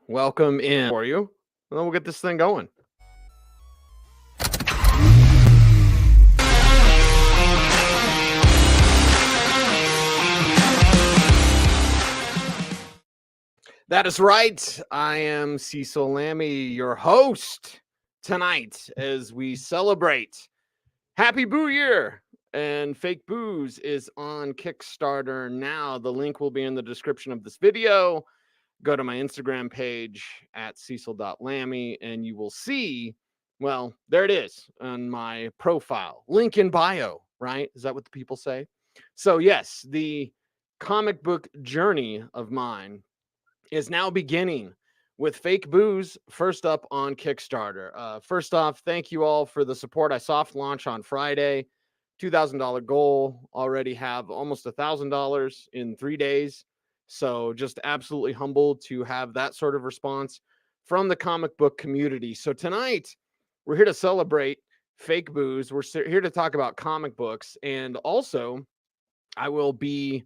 welcome in for you. And then we'll get this thing going. That is right. I am Cecil Lammey, your host tonight as we celebrate Happy Boo Year. And Fake Booze is on Kickstarter now. The link will be in the description of this video. Go to my Instagram page at cecil.lammey and you will see, well, there it is on my profile. Link in bio, right? Is that what the people say? So yes, the comic book journey of mine is now beginning with Fake Booze first up on Kickstarter. First off, thank you all for the support. I soft launch on Friday, $2,000 goal. Already have almost $1,000 in 3 days. So just absolutely humbled to have that sort of response from the comic book community. So tonight we're here to celebrate Fake Booze. We're here to talk about comic books, and also I will be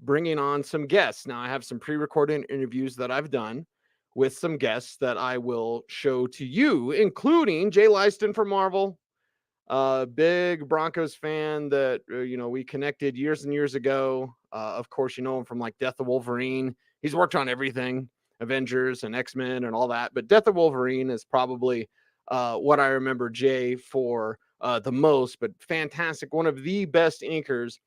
bringing on some guests. Now, I have some pre-recorded interviews that I've done with some guests that I will show to you, including Jay Leisten from Marvel, a big Broncos fan that, we connected years and years ago. Of course, you know him from like Death of Wolverine. He's worked on everything, Avengers and X-Men and all that. But Death of Wolverine is probably what I remember Jay for the most, but fantastic. One of the best inkers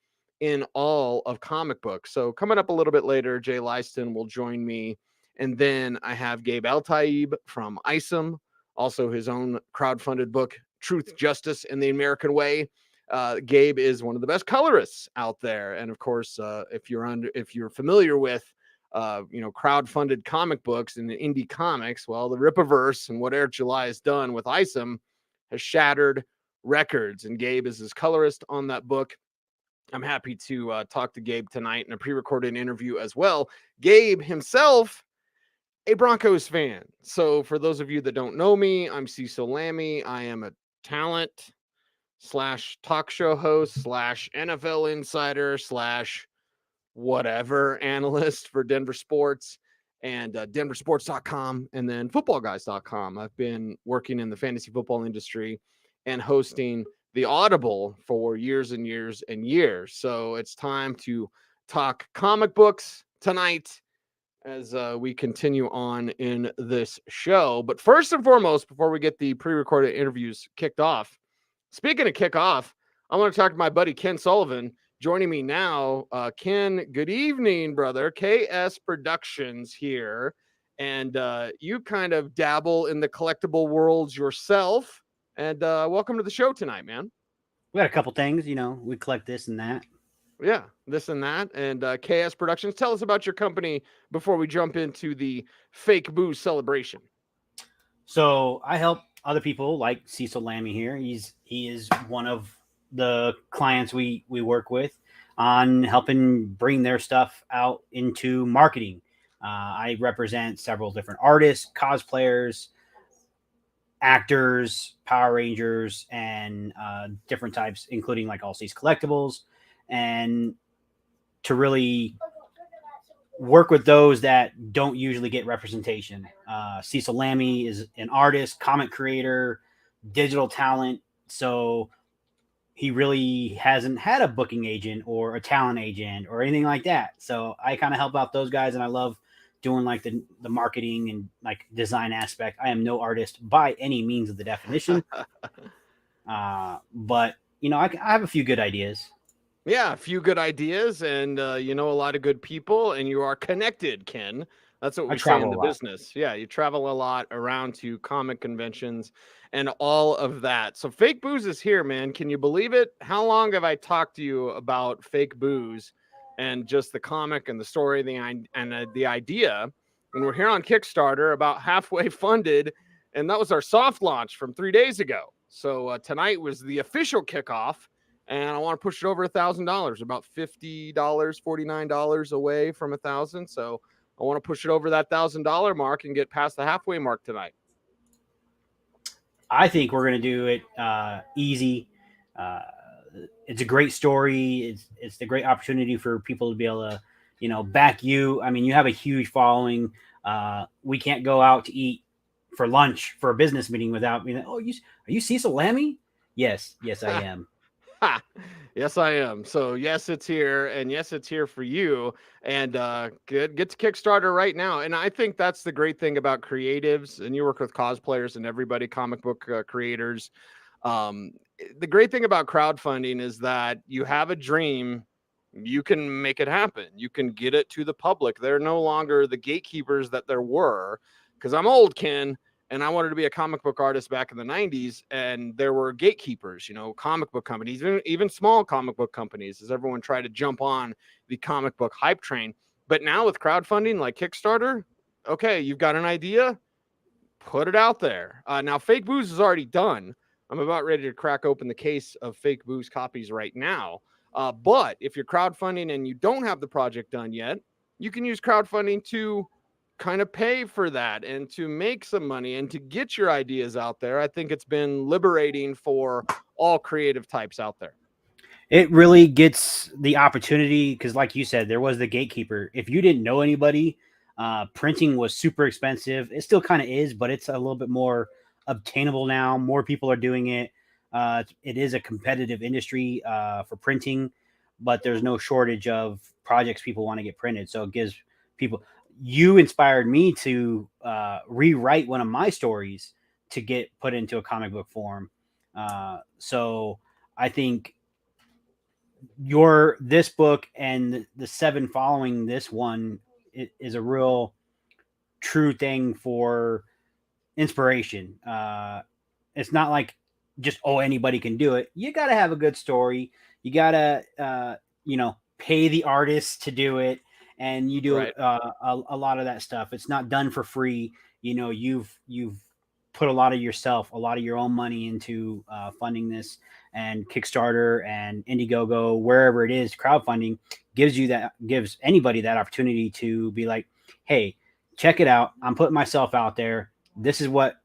in all of comic books. So coming up a little bit later, Jay Leisten will join me. And then I have Gabe Eltaeb from Isom, also his own crowdfunded book, Truth, Justice, and the American Way. Gabe is one of the best colorists out there. And of course, if you're familiar with crowdfunded comic books and the indie comics, well, the Rippaverse and what Eric July has done with Isom has shattered records. And Gabe is his colorist on that book. I'm happy to talk to Gabe tonight in a pre-recorded interview as well. Gabe himself, a Broncos fan. So for those of you that don't know me, I'm Cecil Lammey. I am a talent / talk show host / NFL insider / whatever analyst for Denver Sports and denversports.com and then footballguys.com. I've been working in the fantasy football industry and hosting the Audible for years and years and years. So it's time to talk comic books tonight as we continue on in this show. But first and foremost, before we get the pre-recorded interviews kicked off, speaking of kickoff, I want to talk to my buddy Ken Sullivan joining me now. Ken, good evening, brother. KS Productions here. And you kind of dabble in the collectible worlds yourself. And welcome to the show tonight, man. We got a couple things, we collect this and that. Yeah, this and that. And KS Productions, tell us about your company before we jump into the Fake Booze celebration. So I help other people like Cecil Lammey here. He is one of the clients we work with on helping bring their stuff out into marketing. I represent several different artists, cosplayers, actors, Power Rangers, and different types, including like all these collectibles, and to really work with those that don't usually get representation. Cecil Lammey is an artist, comic creator, digital talent, so he really hasn't had a booking agent or a talent agent or anything like that. So I kind of help out those guys, and I love doing like the marketing and like design aspect. I am no artist by any means of the definition. But I have a few good ideas. Yeah, a few good ideas, and a lot of good people, and you are connected, Ken. That's what we say in the business. Yeah, you travel a lot around to comic conventions and all of that. So Fake Booze is here, man. Can you believe it? How long have I talked to you about Fake Booze and just the comic and the story and the idea? And we're here on Kickstarter, about halfway funded, and that was our soft launch from 3 days ago. So tonight was the official kickoff. And I want to push it over $1,000, about $50, $49 away from $1,000. So I want to push it over that $1,000 mark and get past the halfway mark tonight. I think we're going to do it easy. It's a great story. It's the great opportunity for people to be able to, back you. I mean, you have a huge following. We can't go out to eat for lunch for a business meeting without being like, oh, are you Cecil Lammey? Yes, I am. Yes, I am. So yes, it's here, and yes, it's here for you. And get to Kickstarter right now. And I think that's the great thing about creatives, and you work with cosplayers and everybody, comic book creators. The great thing about crowdfunding is that you have a dream, you can make it happen. You can get it to the public. They're no longer the gatekeepers that there were. Because I'm old, Ken, and I wanted to be a comic book artist back in the 90s, and there were gatekeepers, comic book companies, even small comic book companies, as everyone tried to jump on the comic book hype train. But now with crowdfunding like Kickstarter, okay, you've got an idea, put it out there. Now, Fake Booze is already done. I'm about ready to crack open the case of Fake Booze copies right now. But if you're crowdfunding and you don't have the project done yet, you can use crowdfunding to kind of pay for that and to make some money and to get your ideas out there. I think it's been liberating for all creative types out there. It really gets the opportunity because, like you said, there was the gatekeeper. If you didn't know anybody, printing was super expensive. It still kind of is, but it's a little bit more obtainable now. More people are doing it. It is a competitive industry for printing, but there's no shortage of projects people want to get printed. So it gives people. You inspired me to rewrite one of my stories to get put into a comic book form. So I think this book and the 7 following this one is a real true thing for inspiration. It's not like just, anybody can do it. You got to have a good story. You got to, pay the artist to do it. And you do Right. a lot of that stuff. It's not done for free. You've put a lot of yourself, a lot of your own money into funding this, and Kickstarter and Indiegogo, wherever it is, crowdfunding gives anybody that opportunity to be like, hey, check it out. I'm putting myself out there. This is what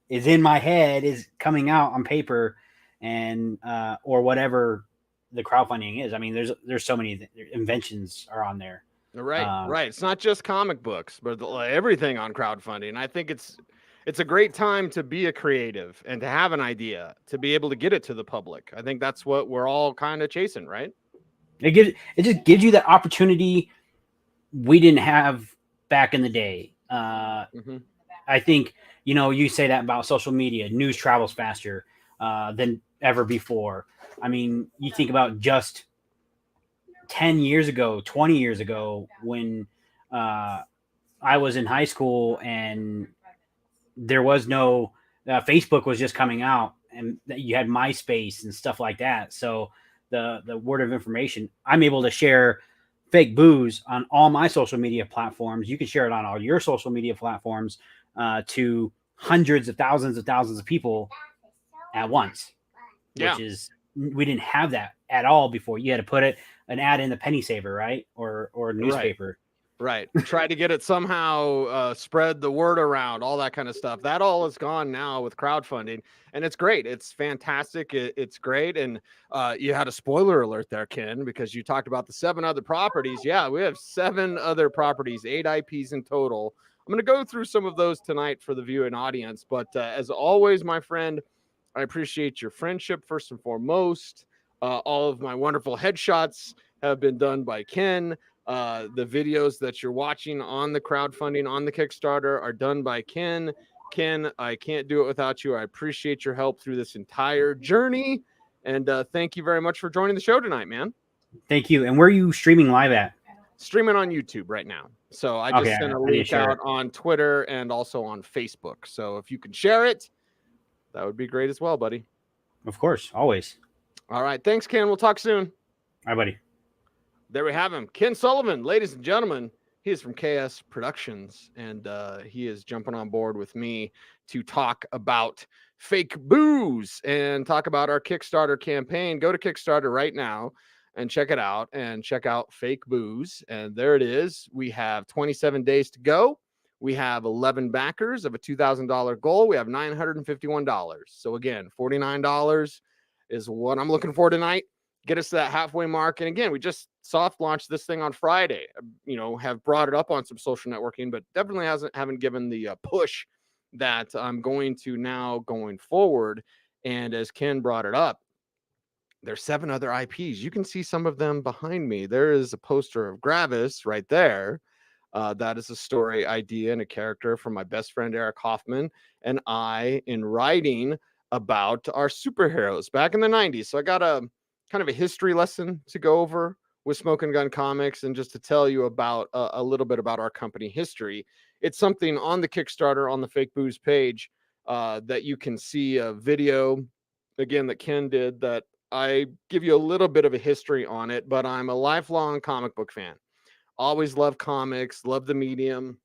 is in my head is coming out on paper, and or whatever the crowdfunding is. I mean, there's so many inventions are on there. Right. Right. It's not just comic books, but everything on crowdfunding. I think it's a great time to be a creative and to have an idea, to be able to get it to the public. I think that's what we're all kind of chasing, right? It just gives you that opportunity we didn't have back in the day. I think, you say that about social media. News travels faster than ever before. I mean, you think about just 10 years ago, 20 years ago, when I was in high school and there was no Facebook was just coming out, and you had MySpace and stuff like that. So the word of information, I'm able to share Fake Booze on all my social media platforms. You can share it on all your social media platforms to hundreds of thousands of people at once, which is, we didn't have that at all before. You had to put an ad in the penny saver, right? Or newspaper. Right. Try to get it somehow, spread the word around, all that kind of stuff. That all is gone now with crowdfunding, and it's great. It's fantastic. It's great. And you had a spoiler alert there, Ken, because you talked about the 7 other properties. Yeah, we have 7 other properties, 8 IPs in total. I'm going to go through some of those tonight for the viewing audience. But as always, my friend, I appreciate your friendship first and foremost. All of my wonderful headshots have been done by Ken. The videos that you're watching on the crowdfunding on the Kickstarter are done by Ken. Ken, I can't do it without you. I appreciate your help through this entire journey. And thank you very much for joining the show tonight, man. Thank you. And where are you streaming live at? Streaming on YouTube right now. So I just sent a link out on Twitter and also on Facebook. So if you can share it, that would be great as well, buddy. Of course, always. All right. Thanks, Ken. We'll talk soon. All right, buddy. There we have him. Ken Sullivan, ladies and gentlemen. He is from KS Productions, and he is jumping on board with me to talk about Fake Booze and talk about our Kickstarter campaign. Go to Kickstarter right now and check it out, and check out Fake Booze. And there it is. We have 27 days to go. We have 11 backers of a $2,000 goal. We have $951. So again, $49 is what I'm looking for tonight. get us to that halfway mark. And again, we just soft launched this thing on Friday. Have brought it up on some social networking, but definitely haven't given the push that I'm going to now going forward. And as Ken brought it up, there's 7 other IPs. You can see some of them behind me. There is a poster of Gravis right there. That is a story idea and a character from my best friend Eric Hoffman and I in writing about our superheroes back in the 90s. So I got a kind of a history lesson to go over with Smokin' Gun Comics and just to tell you about a little bit about our company history. It's something on the Kickstarter on the Fake Booze page that you can see a video again that Ken did that I give you a little bit of a history on it, but I'm a lifelong comic book fan. Always love comics, love the medium,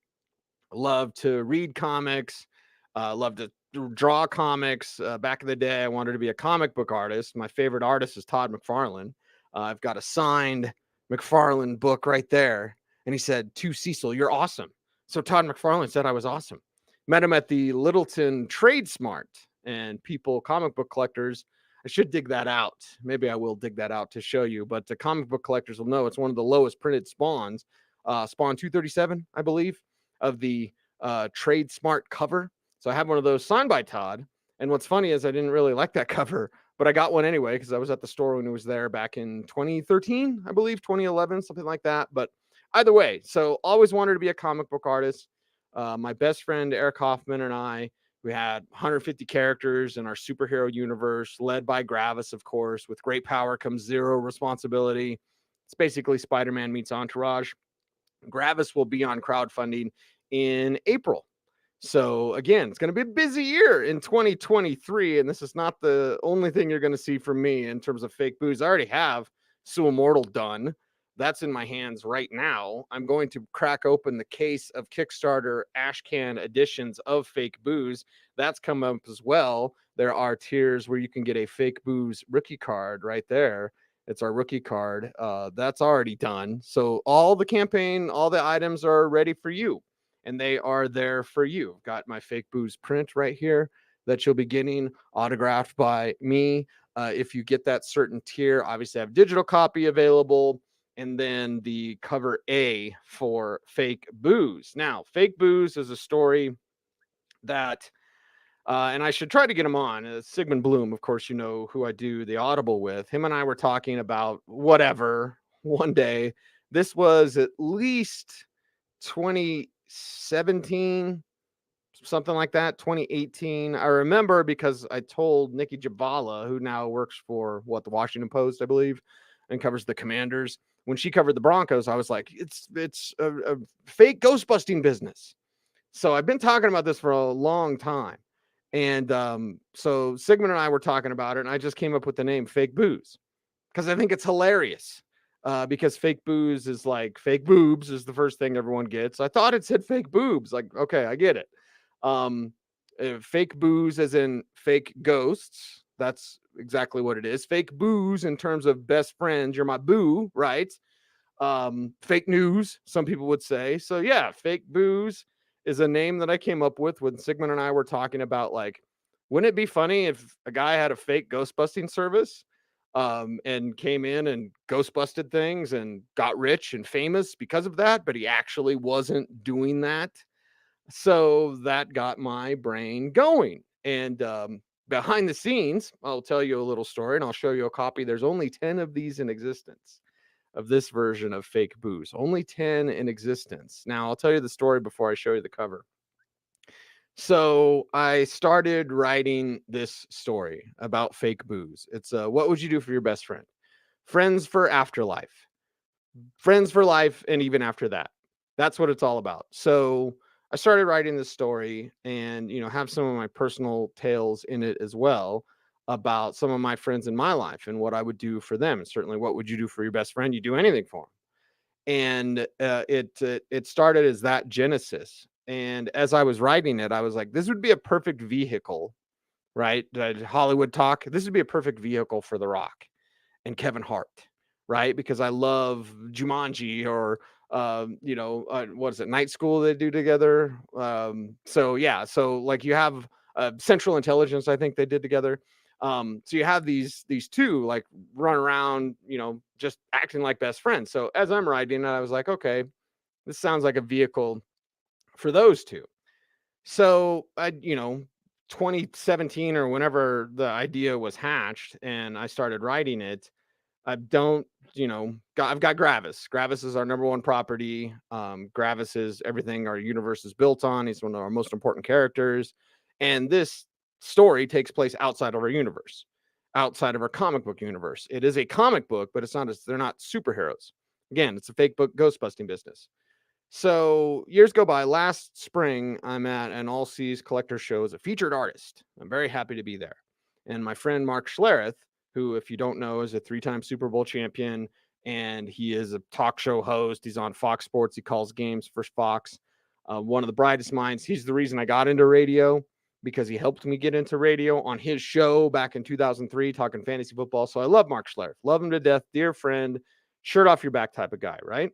love to read comics, love to draw comics. Back in the day, I wanted to be a comic book artist. My favorite artist is Todd McFarlane. I've got a signed McFarlane book right there. And he said, to Cecil, you're awesome. So Todd McFarlane said I was awesome. Met him at the Littleton Trade Smart, and people, comic book collectors, I should dig that out. Maybe I will dig that out to show you, but the comic book collectors will know it's one of the lowest printed spawns, spawn 237, I believe, of the Trade Smart cover. So I have one of those signed by Todd. And what's funny is I didn't really like that cover, but I got one anyway because I was at the store when it was there back in 2013, I believe, 2011, something like that. But either way, so always wanted to be a comic book artist. My best friend Eric Hoffman and I, we had 150 characters in our superhero universe, led by Gravis, of course. With great power comes zero responsibility. It's basically Spider-Man meets Entourage. Gravis will be on crowdfunding in April. So again, it's going to be a busy year in 2023. And this is not the only thing you're going to see from me in terms of Fake Booze. I already have Sue Immortal done. That's in my hands right now. I'm going to crack open the case of Kickstarter Ashcan editions of Fake Booze. That's come up as well. There are tiers where you can get a Fake Booze rookie card right there. It's our rookie card. That's already done. So all the campaign, all the items are ready for you, and they are there for you. Got my Fake Booze print right here that you'll be getting autographed by me. If you get that certain tier, obviously I have digital copy available. And then the cover A for Fake Booze. Now, Fake Booze is a story that, and I should try to get him on. Sigmund Bloom, of course, you know who I do the Audible with. Him and I were talking about whatever one day. This was at least 2017, something like that, 2018. I remember because I told Nikki Jabala, who now works for the Washington Post, I believe, and covers the Commanders. When she covered the Broncos, I was like, it's a fake ghost busting business. So I've been talking about this for a long time. And so Sigmund and I were talking about it, and I just came up with the name Fake Booze because I think it's hilarious. Because Fake Booze is like fake boobs is the first thing everyone gets. I thought it said fake boobs. Like, okay, I get it. Fake booze as in fake ghosts. That's exactly what it is. Fake booze in terms of best friends. You're my boo, right? Fake news, some people would say. So yeah, Fake Booze is a name that I came up with when Sigmund and I were talking about, like, wouldn't it be funny if a guy had a fake ghost busting service and came in and ghost busted things and got rich and famous because of that, but he actually wasn't doing that. So that got my brain going. And behind the scenes, I'll tell you a little story and I'll show you a copy. There's only 10 of these in existence, of this version of Fake Booze. Only 10 in existence. Now, I'll tell you the story before I show you the cover. So I started writing this story about Fake Booze. It's what would you do for your best friend? Friends for afterlife. Friends for life, and even after that. That's what it's all about. So I started writing this story and, have some of my personal tales in it as well about some of my friends in my life and what I would do for them. And certainly, what would you do for your best friend? You do anything for them. And it started as that genesis. And as I was writing it, I was like, this would be a perfect vehicle, right? Hollywood talk. This would be a perfect vehicle for The Rock and Kevin Hart, right? Because I love Jumanji or what is it, Night School they do together. So like you have Central Intelligence, I think they did together. So you have these two like run around, just acting like best friends. So as I'm writing it, I was like, okay, this sounds like a vehicle for those two. So 2017 or whenever the idea was hatched and I started writing it, I've got Gravis. Gravis is our number one property. Gravis is everything our universe is built on. He's one of our most important characters. And this story takes place outside of our universe, outside of our comic book universe. It is a comic book, but they're not superheroes. Again, it's a fake book ghost busting business. So years go by. Last spring, I'm at an All Seas Collector Show as a featured artist. I'm very happy to be there. And my friend Mark Schlereth, who, if you don't know, is a 3-time Super Bowl champion, and he is a talk show host. He's on Fox Sports. He calls games for Fox. One of the brightest minds. He's the reason I got into radio, because he helped me get into radio on his show back in 2003, talking fantasy football. So I love Mark Schlereth. Love him to death. Dear friend, shirt off your back type of guy, right?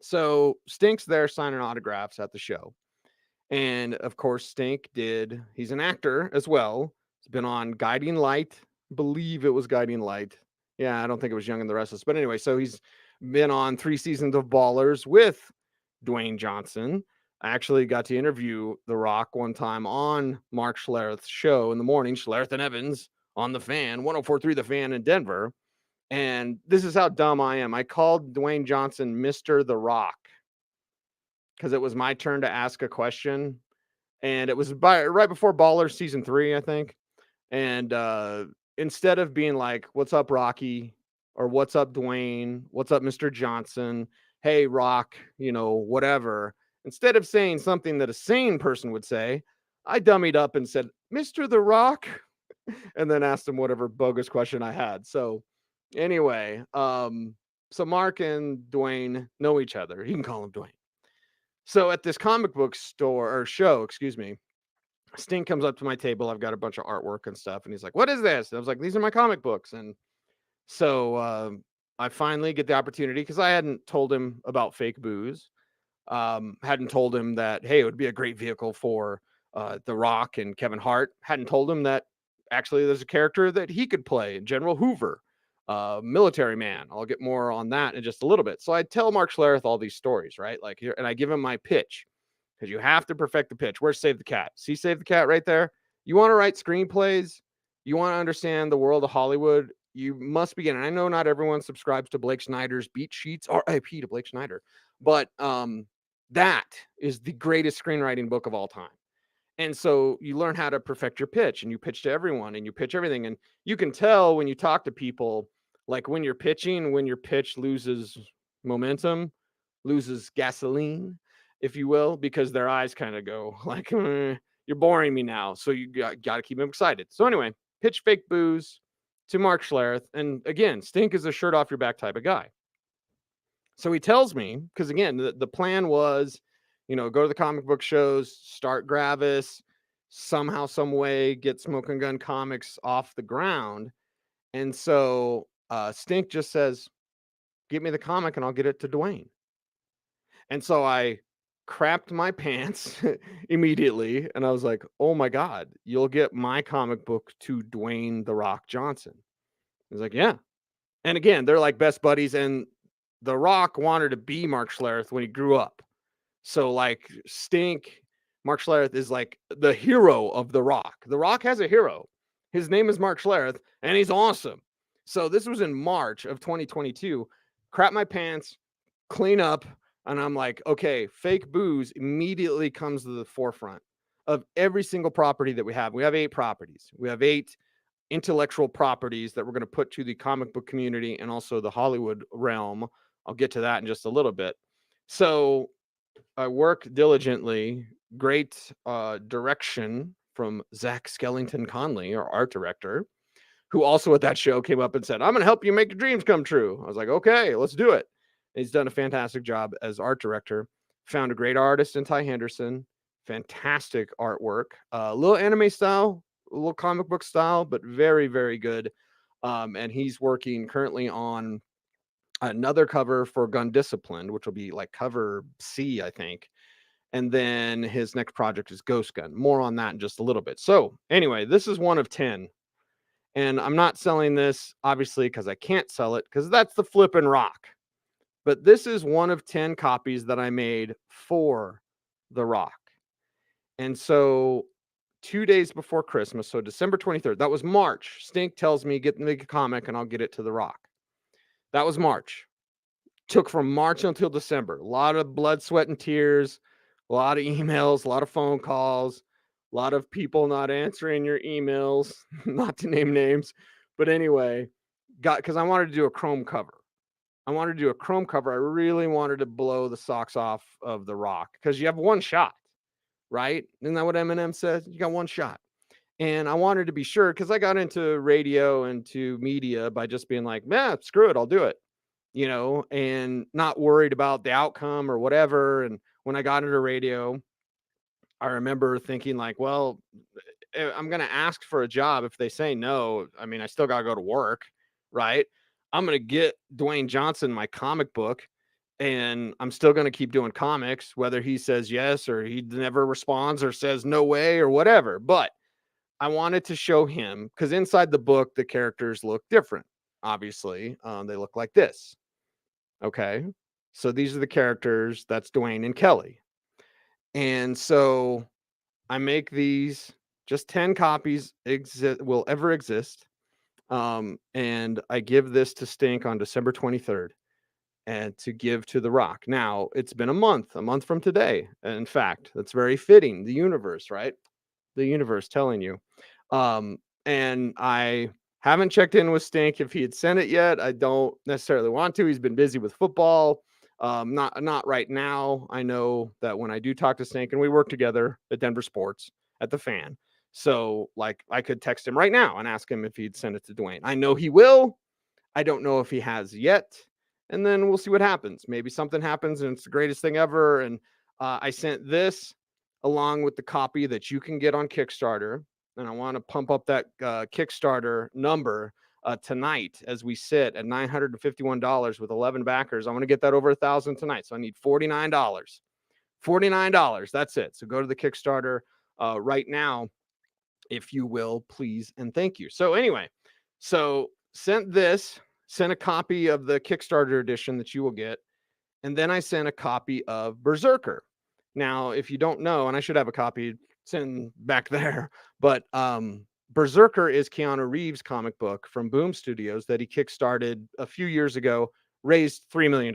So Stink's there signing autographs at the show. And of course, he's an actor as well. He's been on Guiding Light. I believe it was Guiding Light. Yeah, I don't think it was Young and the Restless. But anyway, so he's been on 3 seasons of Ballers with Dwayne Johnson. I actually got to interview The Rock one time on Mark Schlereth's show in the morning, Schlereth and Evans on The Fan, 104.3 The Fan in Denver. And this is how dumb I am. I called Dwayne Johnson Mr. The Rock because it was my turn to ask a question. And it was right before Ballers season 3, I think. And instead of being like, "What's up, Rocky?" or "What's up, Dwayne?" "What's up, Mr. Johnson?" "Hey, Rock," whatever. Instead of saying something that a sane person would say, I dummied up and said, "Mr. The Rock," and then asked him whatever bogus question I had. So anyway, so Mark and Dwayne know each other. You can call him Dwayne. So at this comic book store or show, excuse me, Stink comes up to my table. I've got a bunch of artwork and stuff. And he's like, "What is this?" And I was like, "These are my comic books." And so I finally get the opportunity, because I hadn't told him about Fake Booze. Hadn't told him that, hey, it would be a great vehicle for The Rock and Kevin Hart. Hadn't told him that actually there's a character that he could play, General Hoover, military man. I'll get more on that in just a little bit. So I tell Mark Schlereth all these stories, right? Like here, and I give him my pitch, because you have to perfect the pitch. Where's Save the Cat? See Save the Cat right there? You want to write screenplays? You want to understand the world of Hollywood? You must begin. And I know not everyone subscribes to Blake Snyder's beat sheets, RIP to Blake Snyder, but that is the greatest screenwriting book of all time. And so you learn how to perfect your pitch, and you pitch to everyone, and you pitch everything. And you can tell when you talk to people, like when you're pitching, when your pitch loses momentum, loses gasoline, if you will, because their eyes kind of go like, "You're boring me now." So you got to keep them excited. So anyway, pitch Fake Booze to Mark Schlereth. And again, Stink is a shirt off your back type of guy. So he tells me, because again, the plan was, go to the comic book shows, start Gravis, somehow, some way get Smokin' Gun Comics off the ground. And so Stink just says, "Get me the comic and I'll get it to Dwayne." And so I crapped my pants immediately. And I was like, "Oh my God, you'll get my comic book to Dwayne The Rock Johnson." He's like, "Yeah." And again, they're like best buddies. And The Rock wanted to be Mark Schlereth when he grew up. So like Mark Schlereth is like the hero of The Rock. The Rock has a hero. His name is Mark Schlereth, and he's awesome. So this was in March of 2022. Crap my pants, clean up, and I'm like, okay, Fake Booze immediately comes to the forefront of every single property that we have. We have 8 properties. We have 8 intellectual properties that we're going to put to the comic book community and also the Hollywood realm. I'll get to that in just a little bit. So I work diligently. Great direction from Zach Skellington Conley, our art director, who also at that show came up and said, "I'm going to help you make your dreams come true." I was like, "Okay, let's do it." And he's done a fantastic job as art director. Found a great artist in Ty Henderson. Fantastic artwork. A little anime style, a little comic book style, but very, very good. And he's working currently on another cover for Gun Disciplined, which will be like cover C, I think. And then his next project is Ghost Gun. More on that in just a little bit. So anyway, this is one of 10 And I'm not selling this, obviously, because I can't sell it, because that's the flippin' Rock. But this is one of 10 copies that I made for The Rock. And so 2 days before Christmas, so December 23rd, that was March. Stink tells me, make a comic and I'll get it to The Rock. That was March. Took from March until December. A lot of blood, sweat, and tears, a lot of emails, a lot of phone calls, a lot of people not answering your emails, not to name names. But anyway, because I wanted to do a chrome cover. I wanted to do a chrome cover. I really wanted to blow the socks off of The Rock, because you have one shot, right? Isn't that what Eminem said? You got one shot. And I wanted to be sure, because I got into radio and to media by just being like, man, screw it, I'll do it, and not worried about the outcome or whatever. And when I got into radio, I remember thinking like, well, I'm going to ask for a job. If they say no, I mean, I still got to go to work, right? I'm going to get Dwayne Johnson my comic book, and I'm still going to keep doing comics, whether he says yes or he never responds or says no way or whatever. But I wanted to show him, because inside the book, the characters look different. Obviously, they look like this. Okay. So these are the characters. That's Dwayne and Kelly. And so I make these, just 10 copies will ever exist. And I give this to Stink on December 23rd and to give to The Rock. Now, it's been a month from today. In fact, that's very fitting. The universe, right? The universe telling you. And I haven't checked in with Stink if he had sent it yet. I don't necessarily want to. He's been busy with football. Not right now. I know that when I do talk to Stink, and we work together at Denver Sports at the Fan, so like I could text him right now and ask him if he'd send it to Dwayne. I know he will. I don't know if he has yet. And then we'll see what happens. Maybe something happens and it's the greatest thing ever. And I sent this along with the copy that you can get on Kickstarter. And I want to pump up that Kickstarter number tonight as we sit at $951 with 11 backers. I want to get that over 1,000 tonight. So I need $49. $49. That's it. So go to the Kickstarter right now, if you will, please. And thank you. So anyway, so sent a copy of the Kickstarter edition that you will get. And then I sent a copy of Berserker. Now, if you don't know, and I should have a copy sitting back there, but Berserker is Keanu Reeves' comic book from Boom Studios that he kickstarted a few years ago, raised $3 million.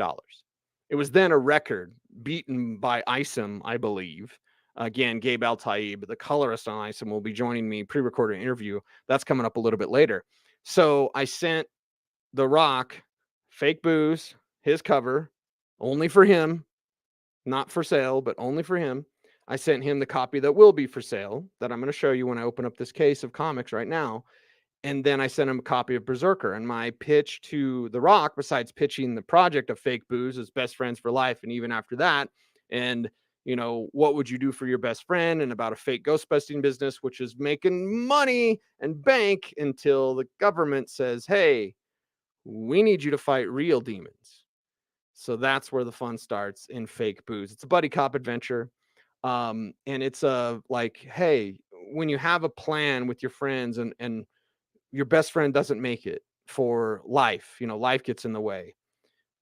It was then a record beaten by Isom, I believe. Again, Gabe Eltaeb, the colorist on Isom, will be joining me, pre-recorded interview. That's coming up a little bit later. So I sent The Rock, Fake Booze, his cover, only for him, not for sale, but only for him. I sent him the copy that will be for sale, that I'm going to show you when I open up this case of comics right now. And then I sent him a copy of Berserker. And my pitch to The Rock, besides pitching the project of Fake Booze as best friends for life, and even after that, and what would you do for your best friend, and about a fake ghost busting business, which is making money and bank until the government says, hey, we need you to fight real demons. So that's where the fun starts in Fake Booze. It's a buddy cop adventure. And it's like, hey, when you have a plan with your friends and your best friend doesn't make it for life, life gets in the way.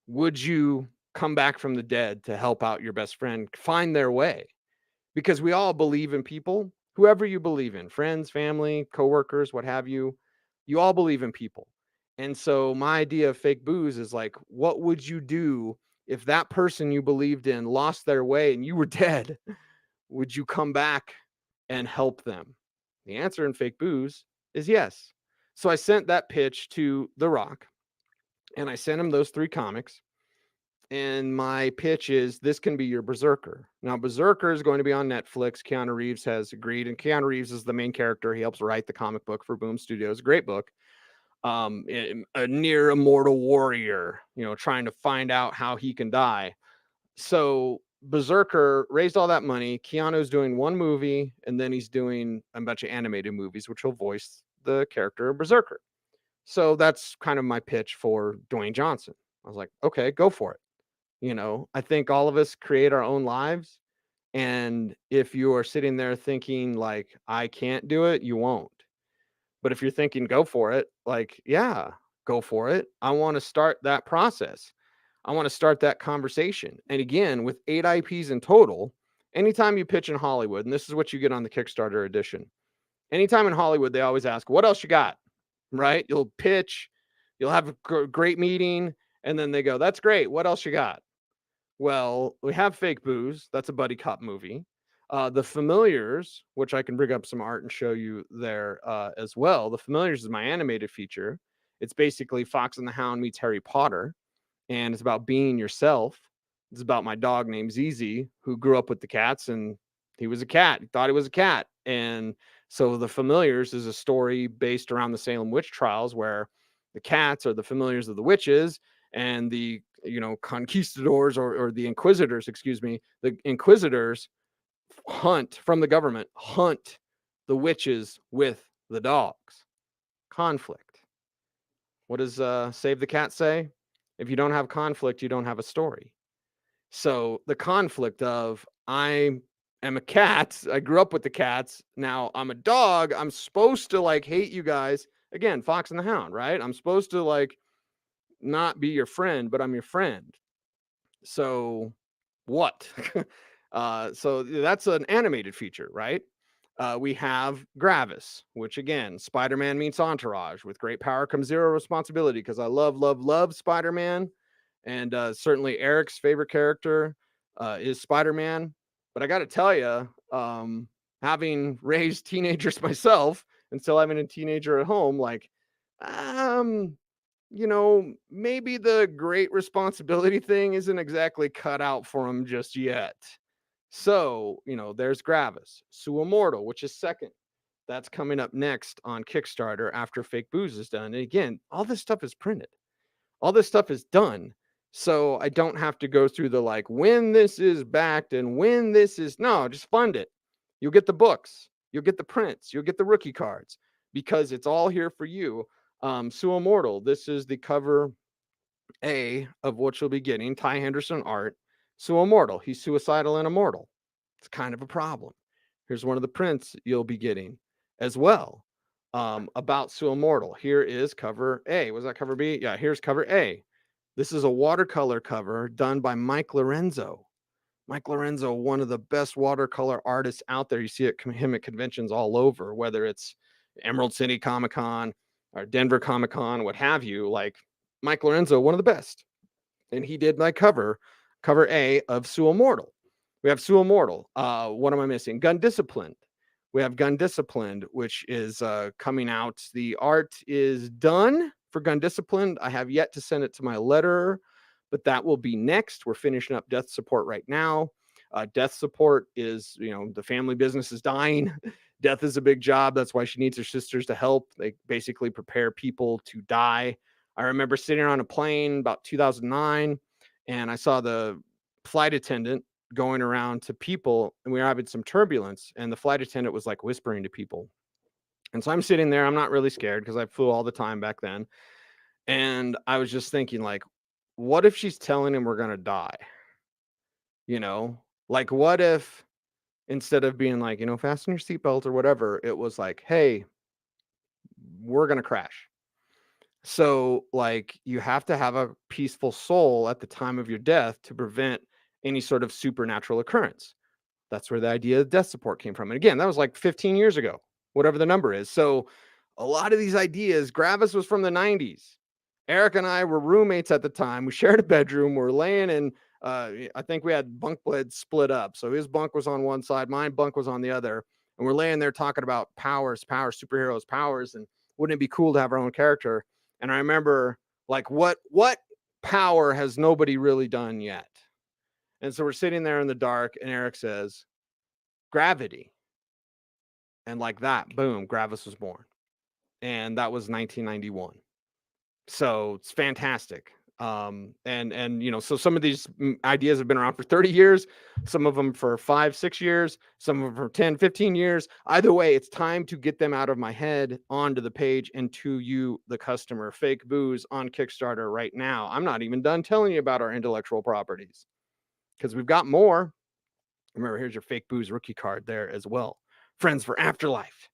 Would you come back from the dead to help out your best friend find their way? Because we all believe in people, whoever you believe in, friends, family, coworkers, what have you, you all believe in people. And so my idea of Fake Booze is like, what would you do if that person you believed in lost their way and you were dead? Would you come back and help them? The answer in Fake Booze is yes. So I sent that pitch to The Rock, and I sent him those 3 comics. And my pitch is, this can be your Berserker. Now, Berserker is going to be on Netflix. Keanu Reeves has agreed, and Keanu Reeves is the main character. He helps write the comic book for Boom Studios. Great book. A near immortal warrior, trying to find out how he can die. So Berserker raised all that money. Keanu's doing one movie, and then he's doing a bunch of animated movies, which will voice the character of Berserker. So that's kind of my pitch for Dwayne Johnson. I was like, okay, go for it. I think all of us create our own lives. And if you are sitting there thinking like, I can't do it, you won't. But if you're thinking go for it, like, yeah, go for it. I want to start that process. I want to start that conversation. And again, with 8 IPs in total, anytime you pitch in Hollywood, and this is what you get on the Kickstarter edition, anytime in Hollywood, they always ask, what else you got? Right? You'll pitch, you'll have a great meeting, and then they go, that's great. What else you got? Well, we have Fake Booze. That's a buddy cop movie. The Familiars, which I can bring up some art and show you there as well. The Familiars is my animated feature. It's basically Fox and the Hound meets Harry Potter, and it's about being yourself. It's about my dog named Zizi, who grew up with the cats, and he was a cat. He thought he was a cat. And so The Familiars is a story based around the Salem witch trials, where the cats are the familiars of the witches, and the conquistadors or the inquisitors, the inquisitors hunt the witches with the dogs. Conflict. What does Save the Cat say? If you don't have conflict, you don't have a story. So the conflict of I am a cat, I grew up with the cats, now I'm a dog, I'm supposed to like hate you guys. Again, Fox and the Hound, right? I'm supposed to like not be your friend, but I'm your friend. So what? So that's an animated feature, right? We have Gravis, which again, Spider-Man meets Entourage. With great power comes zero responsibility, because I love Spider-Man. And certainly Eric's favorite character is Spider-Man. But I got to tell you, having raised teenagers myself and still having a teenager at home, like, maybe the great responsibility thing isn't exactly cut out for him just yet. So, there's Gravis. Sue Immortal, which is second. That's coming up next on Kickstarter after Fake Booze is done. And again, all this stuff is printed. All this stuff is done. So I don't have to go through the like, when this is backed and when this is, no, just fund it. You'll get the books. You'll get the prints. You'll get the rookie cards, because it's all here for you. Sue Immortal, this is the cover A of what you'll be getting. Ty Henderson art. Sue Immortal, he's suicidal and immortal. It's kind of a problem. Here's one of the prints you'll be getting as well about Sue Immortal. Here is cover A. Was that cover B? Yeah, here's cover A. This is a watercolor cover done by Mike Lorenzo. Mike Lorenzo, one of the best watercolor artists out there. You see him at conventions all over, whether it's Emerald City Comic Con or Denver Comic Con, what have you. Like, Mike Lorenzo, one of the best. And he did my cover A of Sue Immortal. We have Sue Immortal. What am I missing? Gun Disciplined. We have Gun Disciplined, which is coming out. The art is done for Gun Disciplined. I have yet to send it to my letterer, but that will be next. We're finishing up Death Support right now. Death Support is, the family business is dying. Death is a big job. That's why she needs her sisters to help. They basically prepare people to die. I remember sitting on a plane about 2009, and I saw the flight attendant going around to people, and we were having some turbulence, and the flight attendant was like whispering to people. And so I'm sitting there, I'm not really scared because I flew all the time back then. And I was just thinking, like, what if she's telling him we're going to die? Like, what if instead of being like, fasten your seatbelt or whatever, it was like, hey, we're going to crash. So, like, you have to have a peaceful soul at the time of your death to prevent any sort of supernatural occurrence. That's where the idea of Death Support came from. And again, that was like 15 years ago, whatever the number is. So a lot of these ideas, Gravis was from the 90s. Eric and I were roommates at the time. We shared a bedroom. We're laying in, I think we had bunk beds split up. So his bunk was on one side, my bunk was on the other. And we're laying there talking about powers, superheroes, powers. And wouldn't it be cool to have our own character? And I remember, like, what power has nobody really done yet? And so we're sitting there in the dark, and Eric says, gravity. And like that, boom, Gravis was born. And that was 1991. So it's fantastic. So some of these ideas have been around for 30 years, some of them for 5-6 years, some of them for 10-15 years. Either way, it's time to get them out of my head onto the page and to you, the customer. Fake Booze on Kickstarter right now. I'm not even done telling you about our intellectual properties, because we've got more. Remember, here's your Fake Booze rookie card there as well. Friends for Afterlife.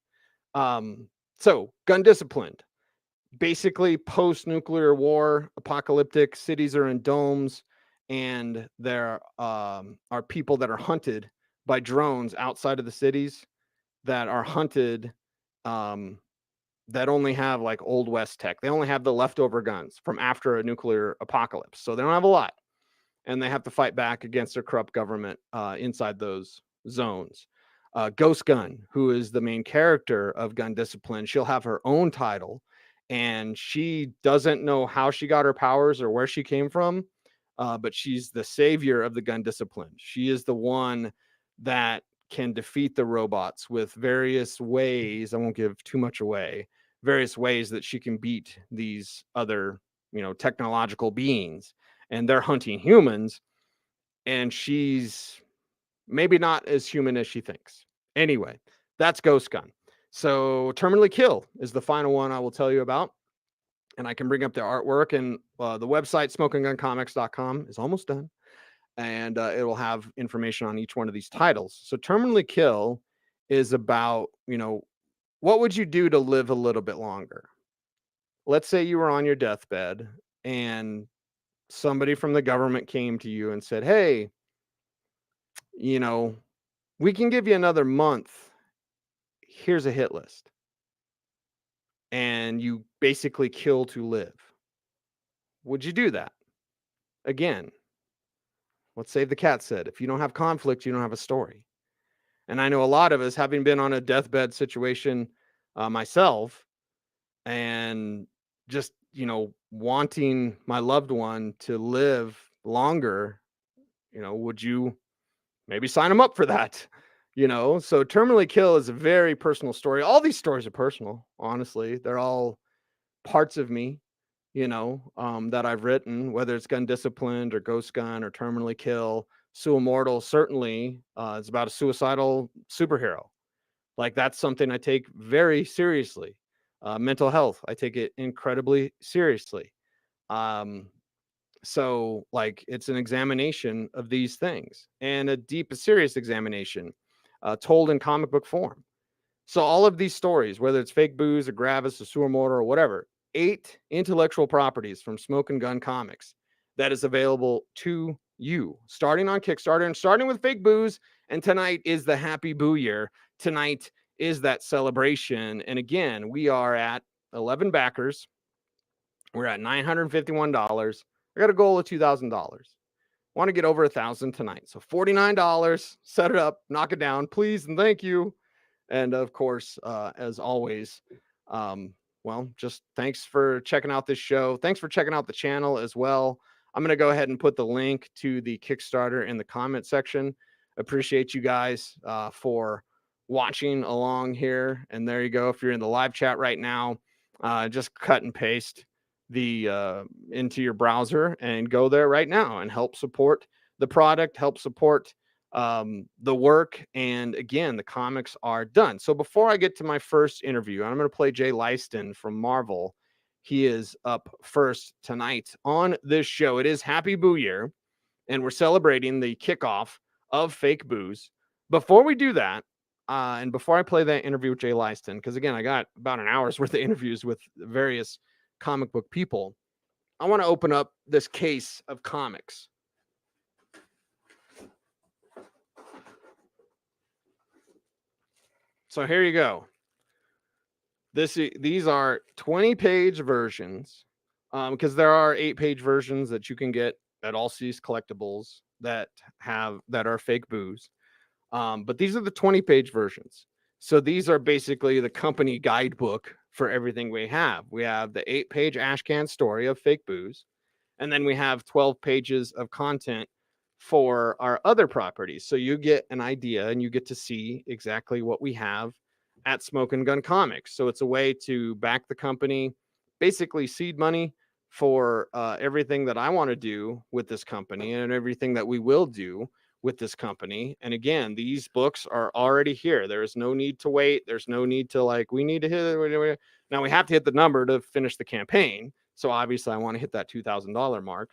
So, gun disciplined. Basically, post-nuclear war, apocalyptic, cities are in domes, and there are people that are hunted by drones outside of the cities that are hunted um, that only have like Old West tech. They only have the leftover guns from after a nuclear apocalypse. So they don't have a lot. And they have to fight back against their corrupt government inside those zones. Ghost Gun, who is the main character of Gun Discipline, she'll have her own title, and she doesn't know how she got her powers or where she came from, but she's the savior of the Gun Discipline. She is the one that can defeat the robots with various ways. I won't give too much away. Various ways that she can beat these other, technological beings, and they're hunting humans, and she's maybe not as human as she thinks. Anyway, that's Ghost Gun. So Terminally Kill is the final one I will tell you about. And I can bring up the artwork, and the website smokingguncomics.com is almost done. And it will have information on each one of these titles. So Terminally Kill is about, what would you do to live a little bit longer? Let's say you were on your deathbed and somebody from the government came to you and said, hey, we can give you another month. Here's a hit list. And you basically kill to live. Would you do that? Again, let's save the cat said, if you don't have conflict, you don't have a story. And I know a lot of us, having been on a deathbed situation myself, and just, wanting my loved one to live longer, would you maybe sign them up for that? So Terminally Kill is a very personal story. All these stories are personal, honestly. They're all parts of me, that I've written, whether it's Gun Disciplined or Ghost Gun or Terminally Kill. Sue Immortal certainly is about a suicidal superhero. Like, that's something I take very seriously. Mental health, I take it incredibly seriously. So, like, it's an examination of these things, and a deep, serious examination told in comic book form. So all of these stories, whether it's Fake Booze or Gravis or Sewer Mortar or whatever, 8 intellectual properties from Smokin' Gun Comics that is available to you, starting on Kickstarter and starting with Fake Booze. And tonight is the Happy Boo Year. Tonight is that celebration. And again, we are at 11 backers. We're at $951. I got a goal of $2,000. Want to get over 1,000 tonight. So $49, set it up, knock it down, please, and thank you. And of course, as always, just thanks for checking out this show. Thanks for checking out the channel as well. I'm going to go ahead and put the link to the Kickstarter in the comment section. Appreciate you guys for watching along here. And there you go. If you're in the live chat right now, just cut and paste the into your browser and go there right now and help support the product, help support the work. And again, the comics are done. So before I get to my first interview, I'm going to play Jay Leisten from Marvel. He is up first tonight on this show. It is Happy Boo Year, and we're celebrating the kickoff of Fake Booze. Before we do that, and before I play that interview with Jay Leisten, because again, I got about an hour's worth of interviews with various comic book people, I want to open up this case of comics. So here you go. These are 20-page versions, because there are 8-page versions that you can get at Allseas Collectibles that are Fake Booze. But these are the 20-page versions. So these are basically the company guidebook for everything we have. We have the 8-page Ashcan story of Fake Booze, and then we have 12 pages of content for our other properties. So you get an idea and you get to see exactly what we have at Smokin' Gun Comics. So it's a way to back the company, basically seed money for everything that I want to do with this company and everything that we will do with this company. And again, these books are already here. There is no need to wait. There's no need to we need to hit it. Now we have to hit the number to finish the campaign. So obviously I want to hit that $2,000 mark.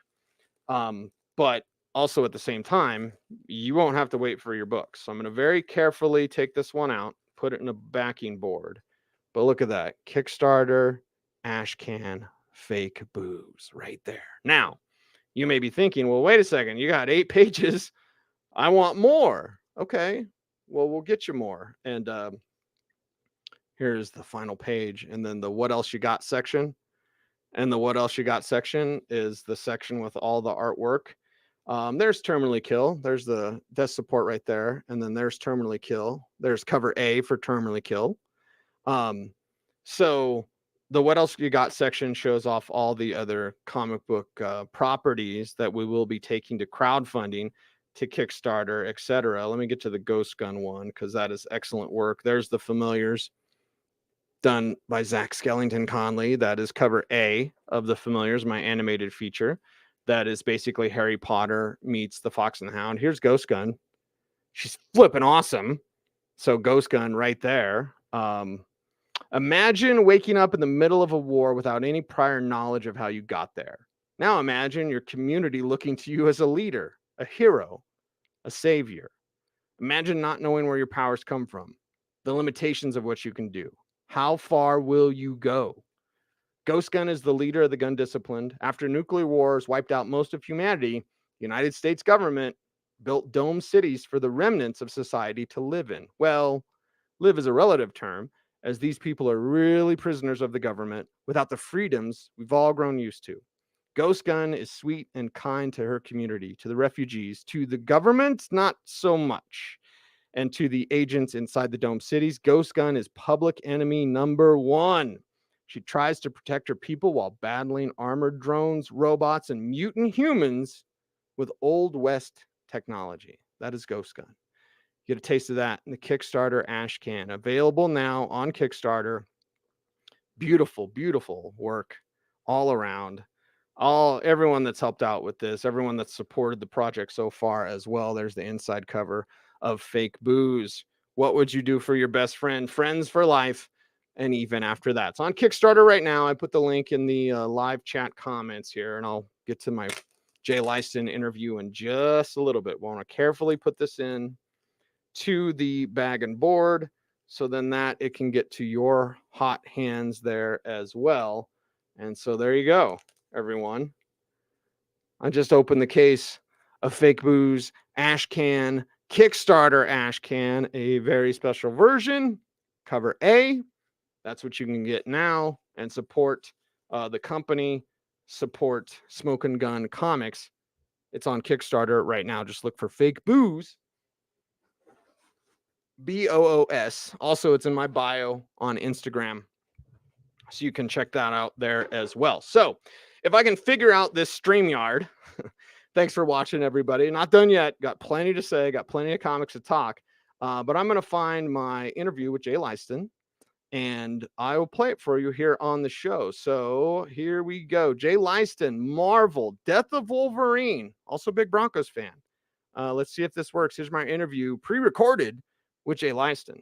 But also at the same time, you won't have to wait for your books. So I'm going to very carefully take this one out, put it in a backing board, But look at that. Kickstarter, ash can, fake booze right there. Now, you may be thinking, well, wait a second. You got 8 pages. I want more. Okay. Well, we'll get you more. And here's the final page. And then the what else you got section. And the what else you got section is the section with all the artwork. There's Terminally Kill. There's the death support right there. And then there's Terminally Kill. There's cover A for Terminally Kill. So the what else you got section shows off all the other comic book properties that we will be taking to crowdfunding, to Kickstarter, etc. Let me get to the Ghost Gun one because that is excellent work. There's the Familiars done by Zach Skellington Conley. That is cover A of the Familiars, my animated feature. That is basically Harry Potter meets the Fox and the Hound. Here's Ghost Gun. She's flipping awesome. So Ghost Gun right there. Imagine waking up in the middle of a war without any prior knowledge of how you got there. Now imagine your community looking to you as a leader, a hero, a savior. Imagine not knowing where your powers come from, the limitations of what you can do. How far will you go? Ghost Gun is the leader of the gun disciplined. After nuclear wars wiped out most of humanity, the United States government built dome cities for the remnants of society to live in. Well, live is a relative term, as these people are really prisoners of the government without the freedoms we've all grown used to. Ghost Gun is sweet and kind to her community, to the refugees, to the government, not so much. And to the agents inside the dome cities, Ghost Gun is public enemy number 1. She tries to protect her people while battling armored drones, robots, and mutant humans with Old West technology. That is Ghost Gun. Get a taste of that in the Kickstarter ash can. Available now on Kickstarter. Beautiful, beautiful work all around. Everyone that's helped out with this, everyone that's supported the project so far as well. There's the inside cover of Fake Booze. What would you do for your best friend? Friends for life. And even after that. It's on Kickstarter right now. I put the link in the live chat comments here, and I'll get to my Jay Leisten interview in just a little bit. We want to carefully put this in to the bag and board, so then that it can get to your hot hands there as well. And so there you go, everyone. I just opened the case of Fake Booze ash can, Kickstarter ash can, a very special version, cover A. That's what you can get now and support the company, support Smokin' Gun Comics. It's on Kickstarter right now. Just look for Fake Booze. BOOS. Also, it's in my bio on Instagram. So you can check that out there as well. So if I can figure out this StreamYard, thanks for watching, everybody. Not done yet. Got plenty to say. Got plenty of comics to talk. But I'm going to find my interview with Jay Leisten, and I will play it for you here on the show. So here we go. Jay Leisten, Marvel, Death of Wolverine, also a big Broncos fan. Let's see if this works. Here's my interview, pre-recorded with Jay Leisten.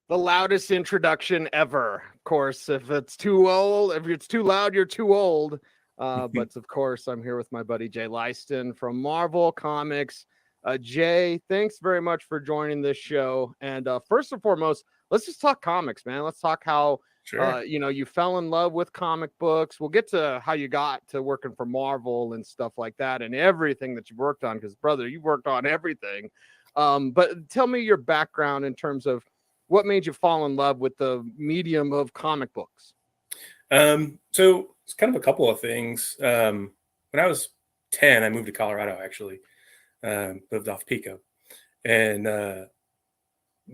The loudest introduction ever. Of course, if it's too old, if it's too loud, you're too old. But of course, I'm here with my buddy Jay Leisten from Marvel Comics. Jay, thanks very much for joining this show. And first and foremost, let's just talk comics, man. Let's talk how you fell in love with comic books. We'll get to how you got to working for Marvel and stuff like that, and everything that you've worked on. Because brother, you've worked on everything. But tell me your background in terms of what made you fall in love with the medium of comic books? So it's kind of a couple of things. When I was 10, I moved to Colorado, actually, lived off Pico, and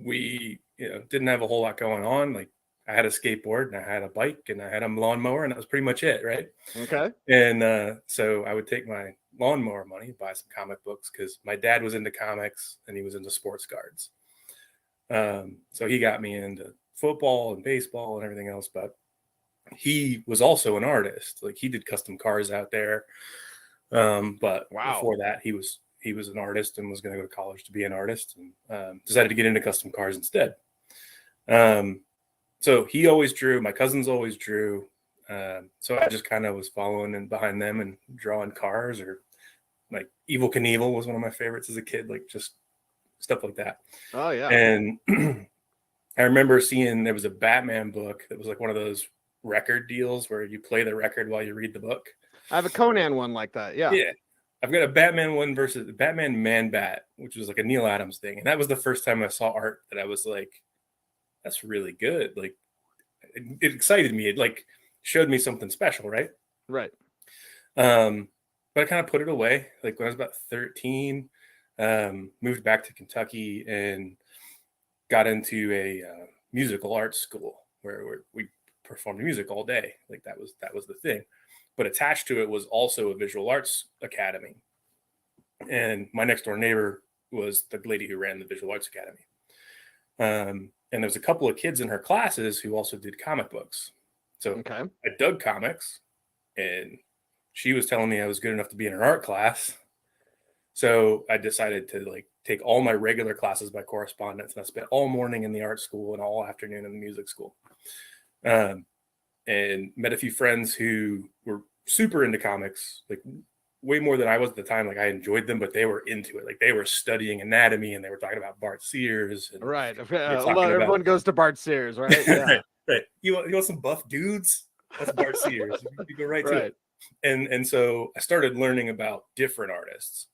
we didn't have a whole lot going on. Like, I had a skateboard and I had a bike and I had a lawnmower, and that was pretty much it, right? Okay. And so I would take my lawnmower money, buy some comic books, because my dad was into comics and he was into sports cards. So he got me into football and baseball and everything else, but he was also an artist. Like, he did custom cars out there. But before that, he was an artist and was going to go to college to be an artist, and decided to get into custom cars instead. So he always drew. My cousins always drew. So I just kind of was following and behind them and drawing cars, or like Evel Knievel was one of my favorites as a kid, like just stuff like that. Oh yeah. And I remember seeing there was a Batman book that was like one of those record deals where you play the record while you read the book. I have a Conan one like that. Yeah. Yeah. I've got a Batman one versus Batman Man Bat, which was like a Neil Adams thing. And that was the first time I saw art that I was like, that's really good. Like it excited me. It like showed me something special, right? Right. But I kind of put it away. Like when I was about 13, moved back to Kentucky and got into a musical arts school where we performed music all day. Like that was the thing. But attached to it was also a visual arts academy. And my next door neighbor was the lady who ran the visual arts academy. And there was a couple of kids in her classes who also did comic books. So I dug comics, and she was telling me I was good enough to be in her art class. So I decided to like take all my regular classes by correspondence, and I spent all morning in the art school and all afternoon in the music school. And met a few friends who were super into comics, like way more than I was at the time. Like I enjoyed them, but they were into it. Like they were studying anatomy, and they were talking about Bart Sears. And right. Everyone goes to Bart Sears, right? Yeah. right. You want some buff dudes? That's Bart Sears. You go right to it. And so I started learning about different artists,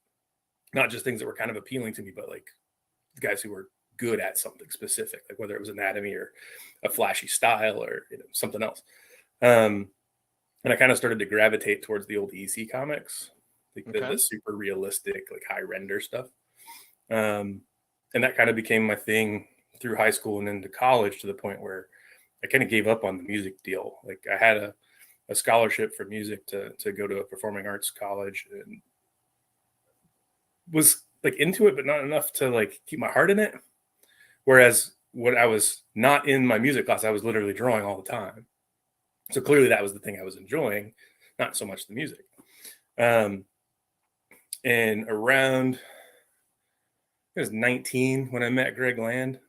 not just things that were kind of appealing to me, but like guys who were good at something specific, like whether it was anatomy or a flashy style or something else. And I kind of started to gravitate towards the old EC comics, like the super realistic, like high render stuff. And that kind of became my thing through high school and into college, to the point where I kind of gave up on the music deal. Like I had a scholarship for music to go to a performing arts college, and was like into it, but not enough to like keep my heart in it. Whereas when I was not in my music class, I was literally drawing all the time. So clearly that was the thing I was enjoying, not so much the music. And around, I was 19 when I met Greg Land.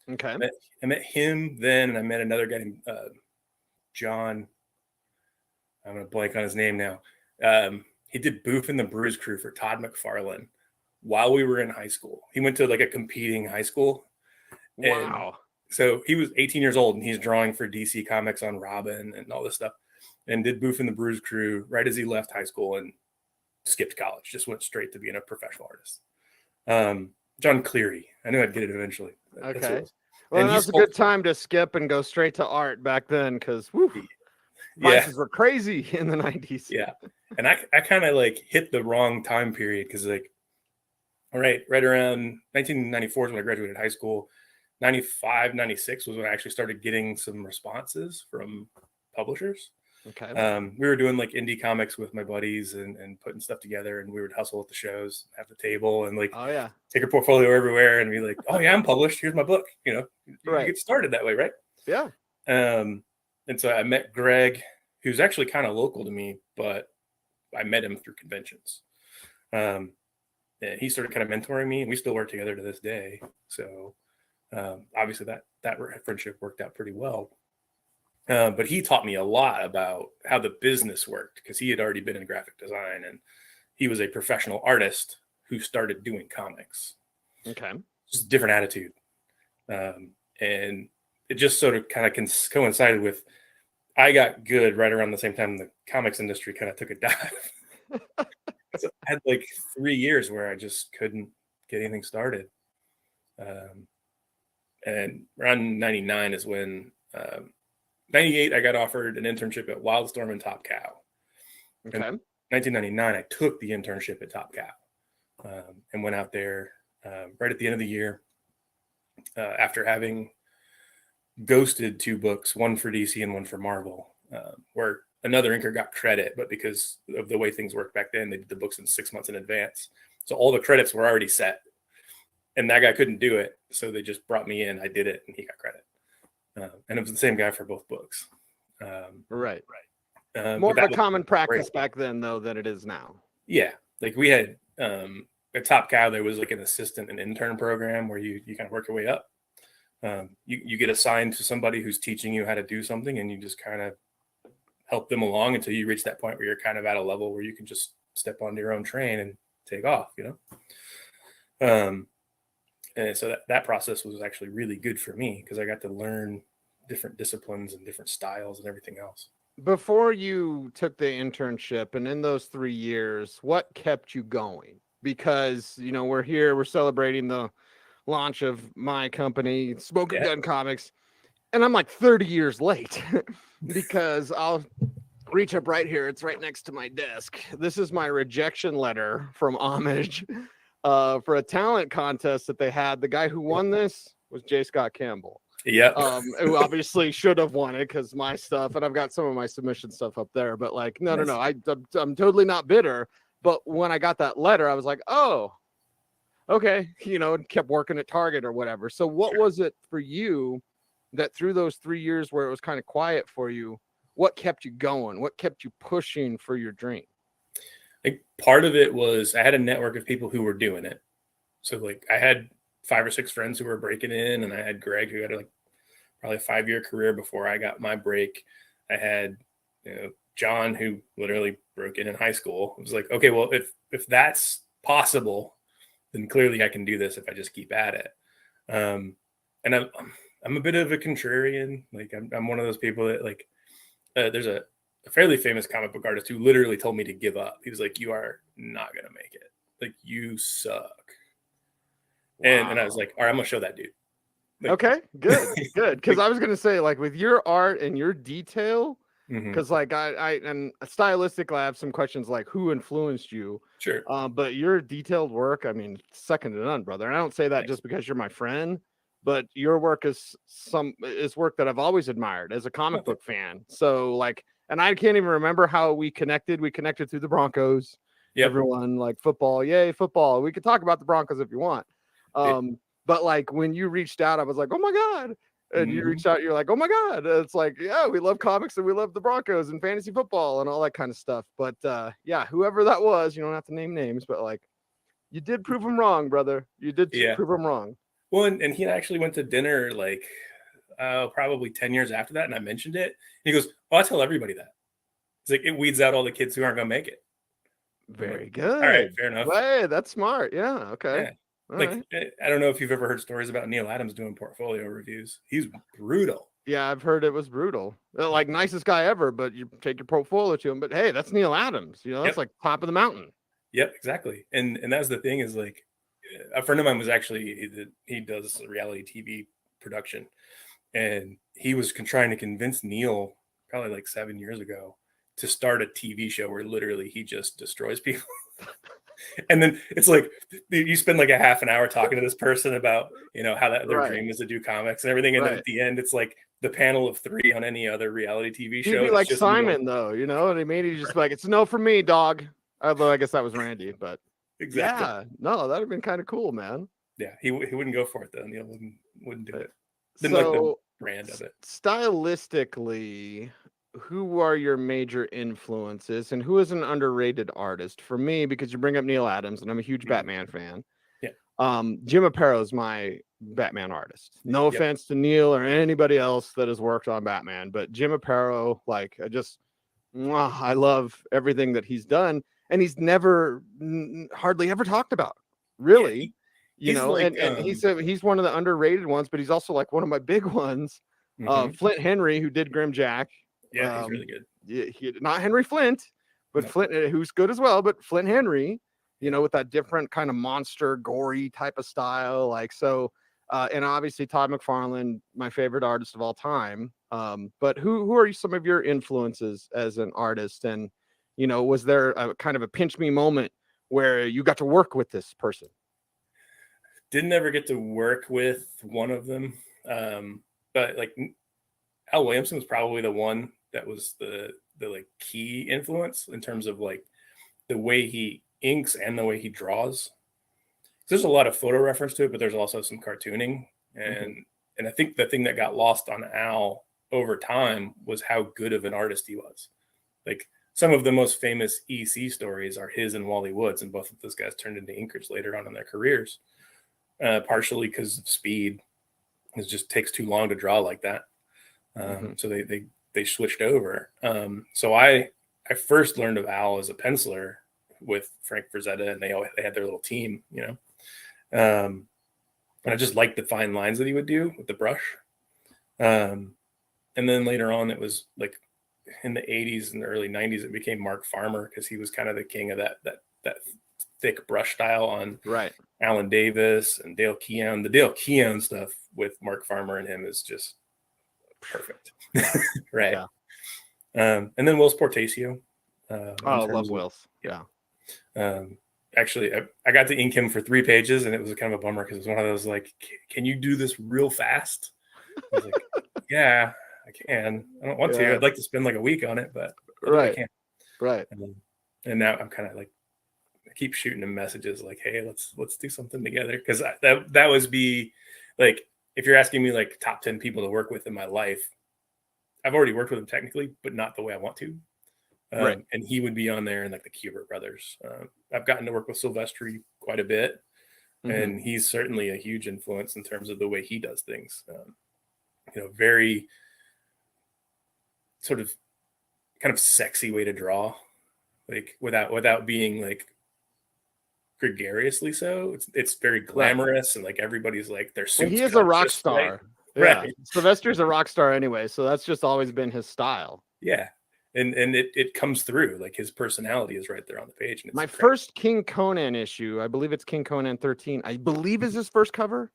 Okay. I met him then, and I met another guy named John. I'm going to blank on his name now. He did Boof and the Bruise Crew for Todd McFarlane while we were in high school. He went to like a competing high school. Wow. So he was 18 years old, and he's drawing for DC Comics on Robin and all this stuff, and did Boof and the Bruise Crew right as he left high school and skipped college, just went straight to being a professional artist. John Cleary. I knew I'd get it eventually. Okay. Well, that was a good time to skip and go straight to art back then, because prices were crazy in the 90s. Yeah. And I kind of like hit the wrong time period, because like, all right around 1994 is when I graduated high school. 95, 96 was when I actually started getting some responses from publishers. Okay. We were doing like indie comics with my buddies and putting stuff together, and we would hustle at the shows, have the table, and like take a portfolio everywhere and be like, oh yeah, I'm published. Here's my book. You get started that way, right? Yeah. And so I met Greg, who's actually kind of local to me, but I met him through conventions. And he started kind of mentoring me, and we still work together to this day. So obviously that friendship worked out pretty well. But he taught me a lot about how the business worked, because he had already been in graphic design, and he was a professional artist who started doing comics. Okay. Just a different attitude. And it just sort of kind of coincided with, I got good right around the same time the comics industry kind of took a dive. So I had like 3 years where I just couldn't get anything started. And around 99 is when 98, I got offered an internship at Wildstorm and Top Cow. Okay. In 1999, I took the internship at Top Cow and went out there right at the end of the year after having ghosted 2 books, one for DC and one for Marvel, where another inker got credit, but because of the way things worked back then, they did the books in 6 months in advance. So all the credits were already set, and that guy couldn't do it. So they just brought me in. I did it, and he got credit. And it was the same guy for both books. Right. More of a common practice back then, though, than it is now. Yeah. Like we had at Top Cow, there was like an assistant and intern program where you kind of work your way up. You get assigned to somebody who's teaching you how to do something, and you just kind of help them along until you reach that point where you're kind of at a level where you can just step onto your own train and take off, and so that process was actually really good for me because I got to learn different disciplines and different styles and everything else. Before you took the internship and in those 3 years, what kept you going? Because, we're celebrating the launch of my company, Smokin Gun Comics, and I'm like 30 years late because I'll reach up right here. It's right next to my desk. This is my rejection letter from Homage for a talent contest that they had. The guy who won this was J. Scott Campbell. Yeah. Who obviously should have won it because my stuff, and I've got some of my submission stuff up there, but like, no. I'm totally not bitter. But when I got that letter, I was like, oh, okay, and kept working at Target or whatever. So what was it for you that through those 3 years where it was kind of quiet for you, what kept you going? What kept you pushing for your dream? Like part of it was I had a network of people who were doing it. So like I had 5 or 6 friends who were breaking in, and I had Greg who had probably a 5-year career before I got my break. I had John who literally broke in high school. It was like, okay, well, if that's possible, then clearly I can do this if I just keep at it. And I'm a bit of a contrarian. Like I'm one of those people that there's a fairly famous comic book artist who literally told me to give up. He was like, you are not going to make it. Like you suck. Wow. And I was like, all right, I'm gonna show that dude. Like, okay, good. Because I was gonna say, like, with your art and your detail, because like I and stylistically, I have some questions like who influenced you. Sure. But your detailed work, I mean, second to none, brother. And I don't say that just because you're my friend, but your work is work that I've always admired as a comic book fan. So like, and I can't even remember how we connected. We connected through the Broncos. Yep. Everyone like football, yay football. We could talk about the Broncos if you want. But like when you reached out, I was like, oh my God. And you reached out, you're like, oh my God. It's like, yeah, we love comics and we love the Broncos and fantasy football and all that kind of stuff. But yeah, whoever that was, you don't have to name names, but like you did prove them wrong, brother. You did prove them wrong. Well, and he actually went to dinner like probably 10 years after that. And I mentioned it. And he goes, oh, I tell everybody that. It's like, it weeds out all the kids who aren't going to make it. Very good. All right, fair enough. Hey, that's smart. Yeah. Okay. Yeah. Like, I don't know if you've ever heard stories about Neil Adams doing portfolio reviews. He's brutal. Yeah, I've heard it was brutal. Like nicest guy ever, but you take your portfolio to him. But hey, that's Neil Adams. That's like top of the mountain. Yep, exactly. And that's the thing is like a friend of mine was actually he does reality TV production, and he was trying to convince Neil probably like 7 years ago to start a TV show where literally he just destroys people. And then it's like you spend like a half an hour talking to this person about how that their dream is to do comics and everything, and then at the end it's like the panel of 3 on any other reality TV show. He'd be like Simon, though, you know what I mean? He's just like, it's no for me, dog. Although I guess that was Randy, but exactly. Yeah, no, that'd have been kind of cool, man. Yeah, he wouldn't go for it though. Neil wouldn't do it. Didn't like the brand of it. Stylistically, who are your major influences and who is an underrated artist? For me, because you bring up Neil Adams and I'm a huge Batman fan. Yeah. Jim Aparo is my Batman artist. No offense to Neil or anybody else that has worked on Batman, but Jim Aparo, like I love everything that he's done, and he's never hardly ever talked about, really. And he's one of the underrated ones, but he's also like one of my big ones. Flint Henry, who did Grim Jack. Yeah, he's really good. Yeah, not Henry Flint, but Flint, who's good as well. But Flint Henry, with that different kind of monster, gory type of style, like so. And obviously Todd McFarlane, my favorite artist of all time. But who are some of your influences as an artist? And was there a kind of a pinch me moment where you got to work with this person? Didn't ever get to work with one of them, but like Al Williamson was probably the one that was the like key influence in terms of like the way he inks and the way he draws. There's a lot of photo reference to it, but there's also some cartooning, and I think the thing that got lost on Al over time was how good of an artist he was. Like some of the most famous EC stories are his and Wally Wood's, and both of those guys turned into inkers later on in their careers, partially because of speed. It just takes too long to draw like that. So they they switched over. So I first learned of Al as a penciler with Frank Frazetta, and they had their little team, and I just liked the fine lines that he would do with the brush. And then later on, it was like in the 80s and the early 90s, it became Mark Farmer, because he was kind of the king of that thick brush style on Right. Alan Davis and Dale Keown. The Dale Keown stuff with Mark Farmer and him is just perfect. Right. Yeah. And then Will Sportacio. I love Will's. Yeah. Actually, I got to ink him for 3 pages, and it was kind of a bummer because it was one of those like, can you do this real fast? I was like, yeah, I can. I don't want to. I'd like to spend like a week on it, but I can't. Right. And now I'm kind of like, I keep shooting him messages like, hey, let's do something together, because that was be like, if you're asking me like top 10 people to work with in my life, I've already worked with him technically, but not the way I want to. Right. And he would be on there, and like the Kubert brothers. I've gotten to work with Silvestri quite a bit, and he's certainly a huge influence in terms of the way he does things. Very sort of kind of sexy way to draw, like without being like gregariously so. It's very glamorous, and like everybody's like their suits. He is a rock star. Right. Yeah. Sylvester's a rock star anyway, so that's just always been his style. Yeah. And it comes through, like his personality is right there on the page. And my first King Conan issue, I believe it's King Conan 13, I believe is his first cover.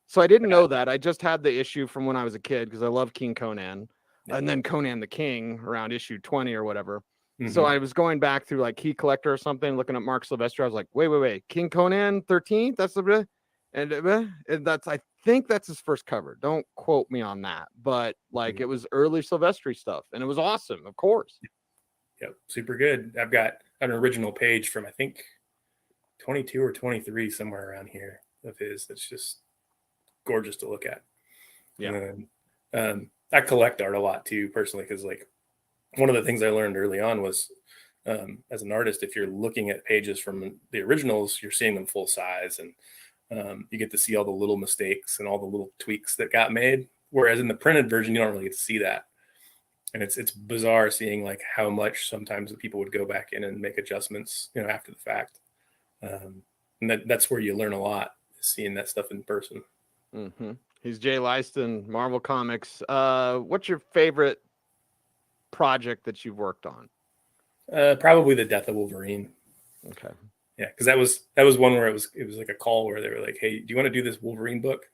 So I didn't know that. I just had the issue from when I was a kid because I love King Conan. And then Conan the King around issue 20 or whatever. So I was going back through like Key Collector or something, looking at Mark Silvestri. I was like, wait, King Conan 13? That's the and that's, I think that's his first cover. Don't quote me on that, but like it was early Silvestri stuff, and it was awesome, of course. Yep, super good. I've got an original page from I think 22 or 23 somewhere around here of his. That's just gorgeous to look at. Yeah. I collect art a lot too, personally, because like one of the things I learned early on was as an artist, if you're looking at pages from the originals, you're seeing them full size, and you get to see all the little mistakes and all the little tweaks that got made. Whereas in the printed version, you don't really get to see that. And it's bizarre seeing like how much sometimes people would go back in and make adjustments, after the fact. And that's where you learn a lot, seeing that stuff in person. He's Jay Leisten, Marvel Comics. What's your favorite project that you've worked on? Probably the Death of Wolverine. Okay. Yeah, because that was one where it was like a call where they were like, "Hey, do you want to do this Wolverine book?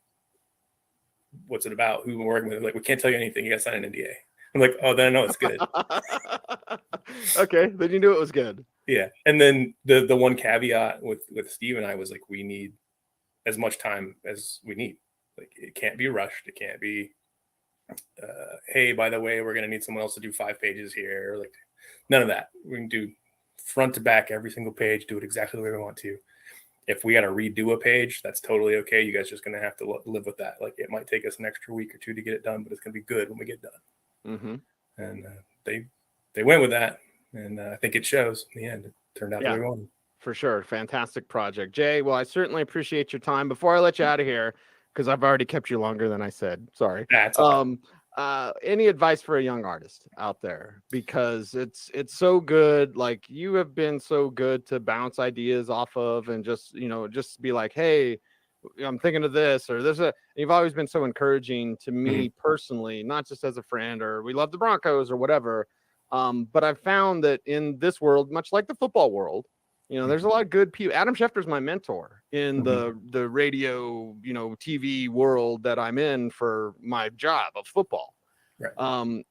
What's it about? Who we're working with?" Like, we can't tell you anything. You got to sign an NDA. I'm like, "Oh, then I know it's good." Okay, then you knew it was good. Yeah, and then the one caveat with Steve and I was like, we need as much time as we need. Like, it can't be rushed. It can't be, hey, by the way, we're gonna need someone else to do 5 pages here. Like, none of that. We can do front to back every single page, do it exactly the way we want to. If we got to redo a page, that's totally okay. You guys just going to have to live with that. Like, it might take us an extra week or 2 to get it done, but it's going to be good when we get done. And they went with that, and I think it shows in the end. It turned out the way we wanted. For sure. Fantastic project. Jay, well, I certainly appreciate your time. Before I let you out of here, because I've already kept you longer than I said. Sorry. That's okay. Any advice for a young artist out there? Because it's so good. Like, you have been so good to bounce ideas off of, and just be like, hey, I'm thinking of this or this. You've always been so encouraging to me personally, not just as a friend or we love the Broncos or whatever. But I've found that in this world, much like the football world, there's a lot of good people. Adam Schefter's my mentor in the radio, TV world that I'm in for my job of football. Right.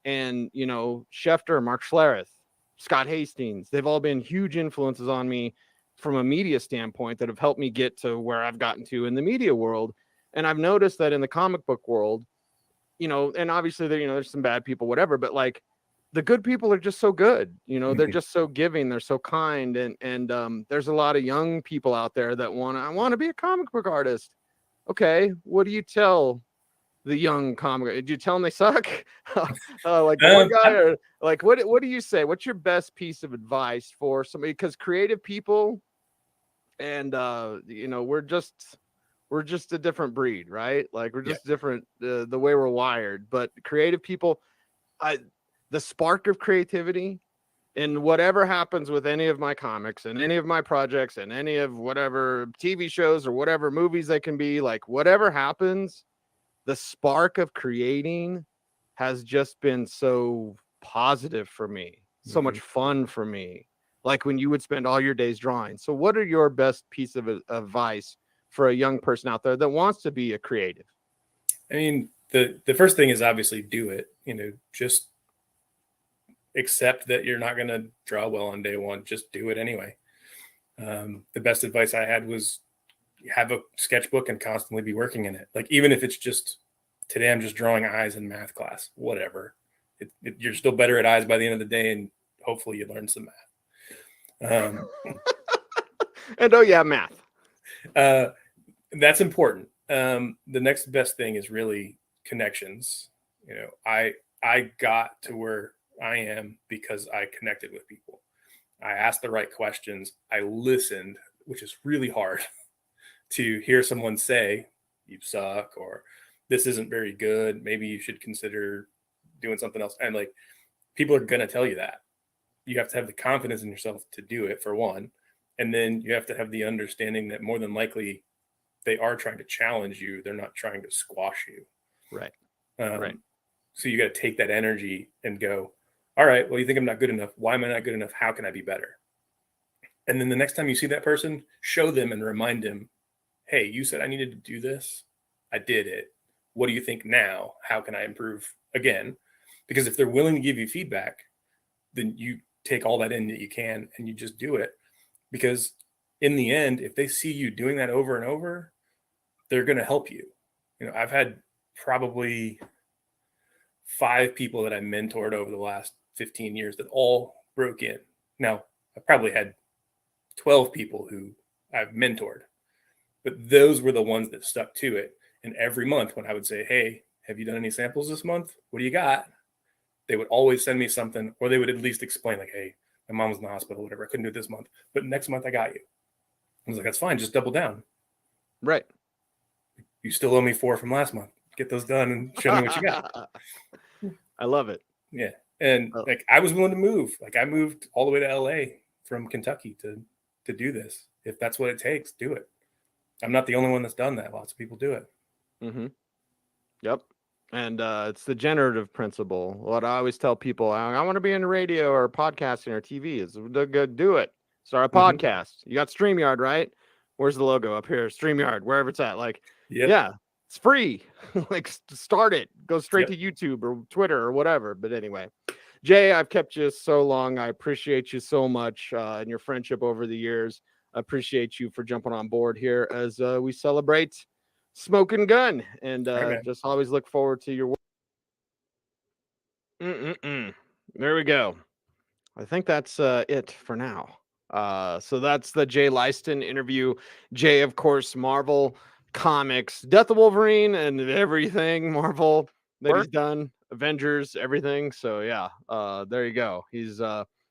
And Schefter, Mark Schlereth, Scott Hastings, they've all been huge influences on me from a media standpoint that have helped me get to where I've gotten to in the media world. And I've noticed that in the comic book world, and obviously there's some bad people, whatever, but like, the good people are just so good, they're just so giving, they're so kind, and there's a lot of young people out there that I want to be a comic book artist. Okay, what do you tell the young comic? Did you tell them they suck? Like one guy, or like what do you say? What's your best piece of advice for somebody? Because creative people, and we're just a different breed, right? Like, we're just different, the way we're wired. But creative people, the spark of creativity in whatever happens with any of my comics and any of my projects and any of whatever TV shows or whatever movies they can be, like whatever happens, the spark of creating has just been so positive for me, so much fun for me. Like when you would spend all your days drawing. So what are your best piece of advice for a young person out there that wants to be a creative? I mean, the first thing is obviously do it. Just accept that you're not going to draw well on day one. Just do it anyway. The best advice I had was have a sketchbook and constantly be working in it. Like, even if it's just today, I'm just drawing eyes in math class, whatever. You're still better at eyes by the end of the day, and hopefully you learn some math. And oh yeah, math. That's important. The next best thing is really connections. I got to where I am because I connected with people. I asked the right questions. I listened, which is really hard to hear someone say, you suck, or this isn't very good. Maybe you should consider doing something else. And like, people are going to tell you that. You have to have the confidence in yourself to do it, for one. And then you have to have the understanding that more than likely they are trying to challenge you. They're not trying to squash you. Right. Right. So you got to take that energy and go, all right, well, you think I'm not good enough. Why am I not good enough? How can I be better? And then the next time you see that person, show them and remind them, hey, you said I needed to do this. I did it. What do you think now? How can I improve again? Because if they're willing to give you feedback, then you take all that in that you can and you just do it. Because in the end, if they see you doing that over and over, they're going to help you. I've had probably 5 people that I mentored over the last 15 years that all broke in. Now, I probably had 12 people who I've mentored, but those were the ones that stuck to it. And every month when I would say, hey, have you done any samples this month? What do you got? They would always send me something, or they would at least explain like, hey, my mom was in the hospital, whatever. I couldn't do it this month, but next month I got you. I was like, that's fine. Just double down. Right. You still owe me 4 from last month. Get those done and show me what you got. I love it. Yeah. And like, I was willing to move. Like, I moved all the way to LA from Kentucky to do this. If that's what it takes, do it. I'm not the only one that's done that. Lots of people do it. Mm-hmm. Yep. And it's the generative principle. What I always tell people, I want to be in radio or podcasting or TV, is do it. Start a podcast. You got StreamYard, right? Where's the logo? Up here, StreamYard, wherever it's at. Like, yeah, it's free. Like, start it. Go straight to YouTube or Twitter or whatever. But anyway, Jay, I've kept you so long. I appreciate you so much and your friendship over the years. I appreciate you for jumping on board here as we celebrate Smokin' Gun, and just always look forward to your work. There we go. I think that's it for now. So that's the Jay Leisten interview. Jay, of course, Marvel Comics, Death of Wolverine, and everything Marvel that he's done, Avengers, everything. So yeah, there you go. He's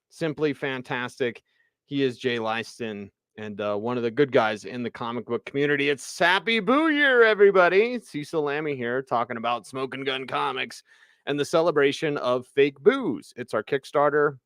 simply fantastic. He is Jay Leisten, and one of the good guys in the comic book community. It's Happy Boo Year, everybody. Cecil Lammey here, talking about Smokin' Gun Comics and the celebration of fake boos. It's our Kickstarter.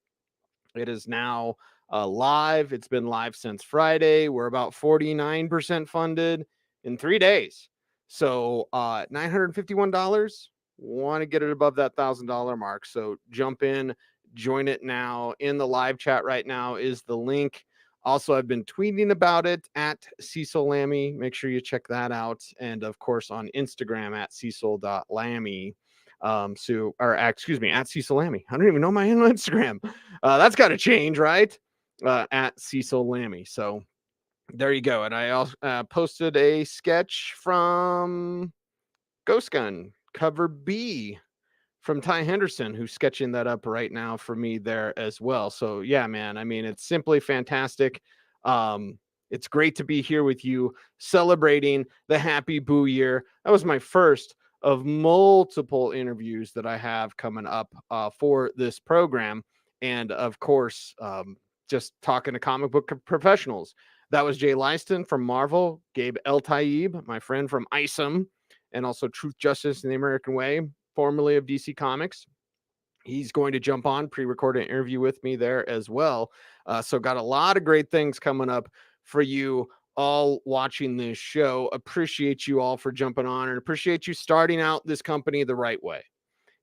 It is now live. It's been live since Friday. We're about 49% funded in 3 days. So $951. Want to get it above that $1,000 mark. So jump in, join it now. In the live chat right now is the link. Also, I've been tweeting about it at Cecil Lammey. Make sure you check that out. And of course, on Instagram at Cecil.Lammey. Excuse me, at Cecil Lammey. I don't even know my Instagram. That's got to change, right? At Cecil Lammey. So there you go. And I also posted a sketch from Ghost Gun, cover B, from Ty Henderson, who's sketching that up right now for me there as well. So yeah, man, I mean, it's simply fantastic. It's great to be here with you celebrating the Happy Boo Year. That was my first of multiple interviews that I have coming up for this program. And of course, just talking to comic book professionals. That was Jay Leisten from Marvel, Gabe Eltaeb, my friend from Isom, and also Truth, Justice, and the American Way, formerly of DC Comics. He's going to jump on, pre-record an interview with me there as well. So got a lot of great things coming up for you all watching this show. Appreciate you all for jumping on, and appreciate you starting out this company the right way.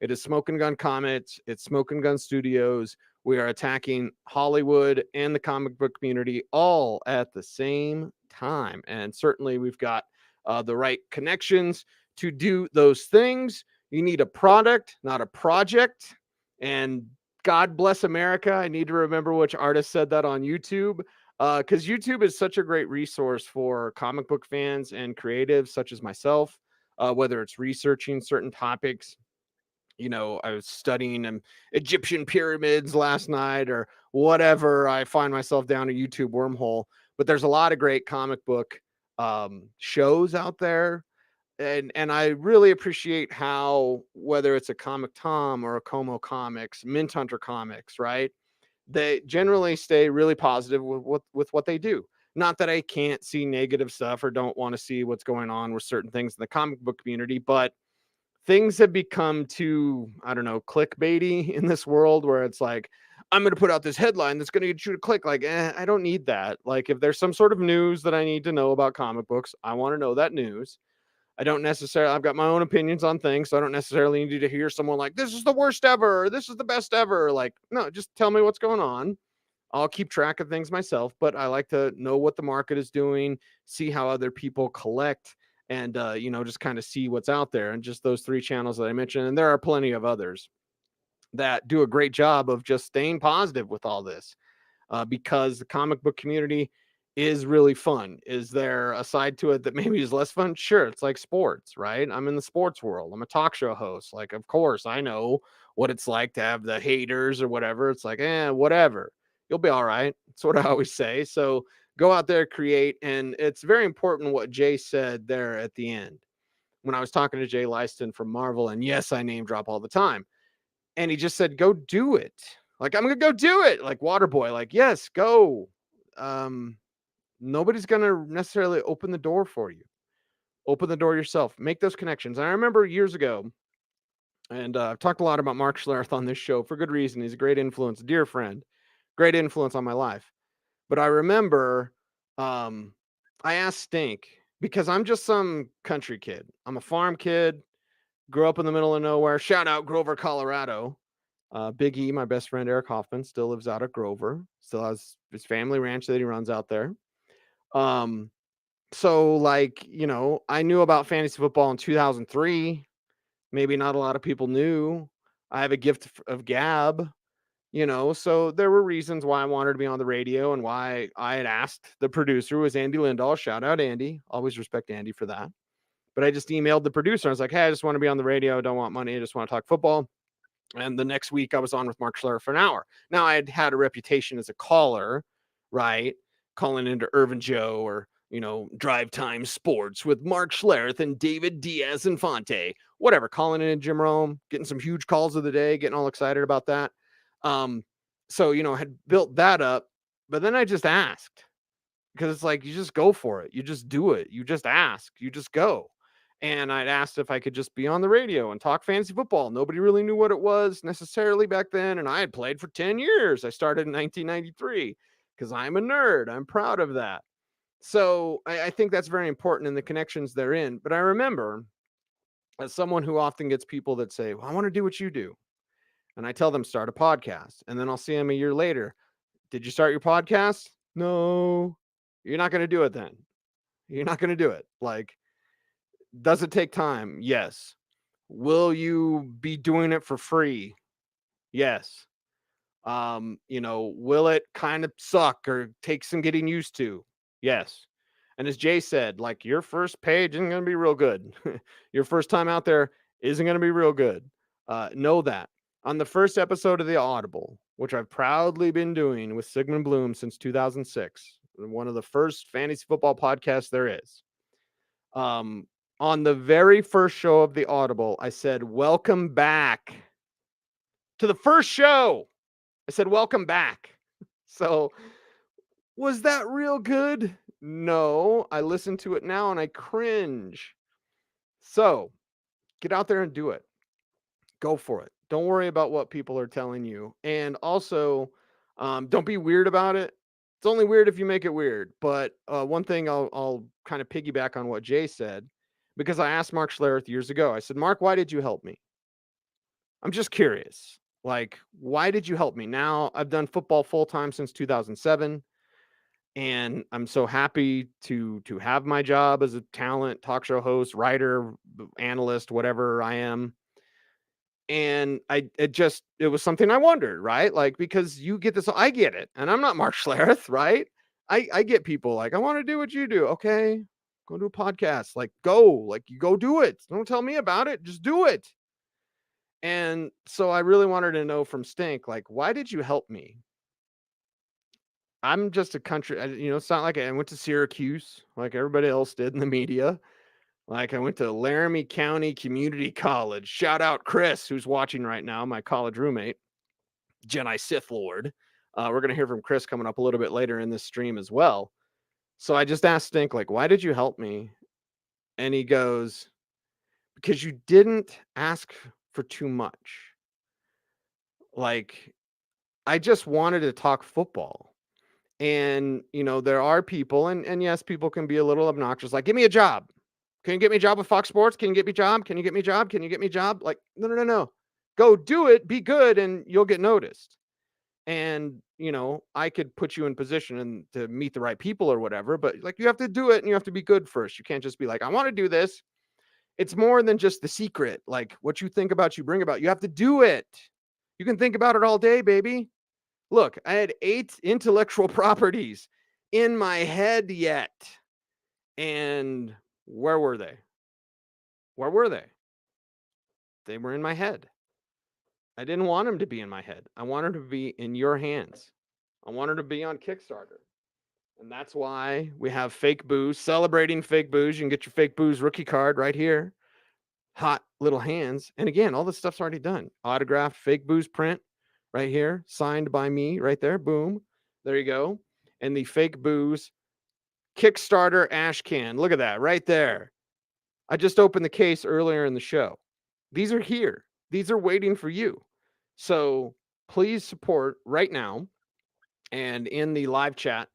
It is Smokin' Gun Comics. It's Smokin' Gun Studios. We are attacking Hollywood and the comic book community all at the same time. And certainly we've got the right connections to do those things. You need a product, not a project. And God bless America. I need to remember which artist said that on YouTube, because YouTube is such a great resource for comic book fans and creatives such as myself, whether it's researching certain topics. You know, I was studying Egyptian pyramids last night or whatever. I find myself down a YouTube wormhole, but there's a lot of great comic book shows out there. And I really appreciate how, whether it's a Comic Tom or a Como Comics, Mint Hunter Comics, right? They generally stay really positive with what they do. Not that I can't see negative stuff or don't want to see what's going on with certain things in the comic book community, but things have become too, I don't know, clickbaity in this world where it's like, I'm going to put out this headline that's going to get you to click. Like, I don't need that. Like, if there's some sort of news that I need to know about comic books, I want to know that news. I don't necessarily, I've got my own opinions on things, so I don't necessarily need to hear someone like, this is the worst ever, or this is the best ever. Like, no, just tell me what's going on. I'll keep track of things myself, but I like to know what the market is doing, see how other people collect, and, you know, just kind of see what's out there. And just those 3 channels that I mentioned, and there are plenty of others that do a great job of just staying positive with all this, because the comic book community is really fun. Is there a side to it that maybe is less fun? Sure. It's like sports, right? I'm in the sports world. I'm a talk show host. Like, of course, I know what it's like to have the haters or whatever. It's like, whatever. You'll be all right. That's what I always say. So go out there, create. And it's very important what Jay said there at the end when I was talking to Jay Leisten from Marvel. And yes, I name drop all the time. And he just said, go do it. Like, I'm going to go do it. Like Waterboy, like, yes, go. Nobody's going to necessarily open the door for you. Open the door yourself. Make those connections. And I remember years ago, and I've talked a lot about Mark Schlereth on this show for good reason. He's a great influence, a dear friend, great influence on my life. But I remember I asked Stink, because I'm just some country kid. I'm a farm kid, grew up in the middle of nowhere. Shout out Grover, Colorado. Big E, my best friend Eric Hoffman, still lives out at Grover, still has his family ranch that he runs out there. So like, you know, I knew about fantasy football in 2003. Maybe not a lot of people knew. I have a gift of gab, you know, so there were reasons why I wanted to be on the radio and why I had asked the producer, who was Andy Lindahl. Shout out Andy. Always respect Andy for that. But I just emailed the producer. I was like, hey, I just want to be on the radio. I don't want money. I just want to talk football. And the next week I was on with Mark Schlereth for an hour. Now I had a reputation as a caller, right? Calling into Irvin Joe or, you know, Drive Time Sports with Mark Schlereth and David Diaz Infante, whatever, calling in Jim Rome, getting some huge calls of the day, getting all excited about that. So, you know, I had built that up, but then I just asked, because it's like, you just go for it. You just do it. You just ask, you just go. And I'd asked if I could just be on the radio and talk fantasy football. Nobody really knew what it was necessarily back then. And I had played for 10 years. I started in 1993 because I'm a nerd. I'm proud of that. So I think that's very important in the connections they're in. But I remember, as someone who often gets people that say, well, I want to do what you do. And I tell them, start a podcast. And then I'll see them a year later. Did you start your podcast? No. You're not going to do it then. You're not going to do it. Like, does it take time? Yes. Will you be doing it for free? Yes. You know, will it kind of suck or take some getting used to? Yes. And as Jay said, like, your first page isn't going to be real good. Your first time out there isn't going to be real good. Know that. On the first episode of The Audible, which I've proudly been doing with Sigmund Bloom since 2006, one of the first fantasy football podcasts there is. On the very first show of The Audible, I said, welcome back to the first show. I said, welcome back. So was that real good? No, I listen to it now and I cringe. So get out there and do it. Go for it. Don't worry about what people are telling you. And also, don't be weird about it. It's only weird if you make it weird. But one thing I'll kind of piggyback on what Jay said, because I asked Mark Schlereth years ago. I said, Mark, why did you help me? I'm just curious. Like, why did you help me? Now I've done football full time since 2007. And I'm so happy to have my job as a talent, talk show host, writer, analyst, whatever I am. And it was something I wondered, right? Like, because you get this, I get it. And I'm not Mark Schlereth, right? I get people like, I want to do what you do. Okay, go do a podcast. Like, you go do it. Don't tell me about it. Just do it. And so I really wanted to know from Stink, like, why did you help me? I'm just a country, it's not like I went to Syracuse like everybody else did in the media. Like, I went to Laramie County Community College. Shout out Chris, who's watching right now, my college roommate, Jedi Sith Lord. We're going to hear from Chris coming up a little bit later in this stream as well. So I just asked Stink, like, why did you help me? And he goes, because you didn't ask for too much. Like, I just wanted to talk football. And, there are people, and yes, people can be a little obnoxious, like, give me a job. Can you get me a job with Fox Sports? Can you get me a job? Can you get me a job? Can you get me a job? Like, no. Go do it, be good, and you'll get noticed. And, I could put you in position and to meet the right people or whatever, but like, you have to do it and you have to be good first. You can't just be like, I want to do this. It's more than just the secret. Like, what you think about, you bring about. You have to do it. You can think about it all day, baby. Look, I had 8 intellectual properties in my head yet. And where were they? Where were they? They were in my head. I didn't want them to be in my head. I wanted them to be in your hands. I wanted to be on Kickstarter. And that's why we have Fake Booze, celebrating Fake Booze. You can get your Fake Booze rookie card right here. Hot little hands. And again, all this stuff's already done. Autographed Fake Booze print right here, signed by me right there. Boom. There you go. And the Fake Booze Kickstarter ash can. Look at that right there. I just opened the case earlier in the show. These are here. These are waiting for you. So please support right now. And in the live chat,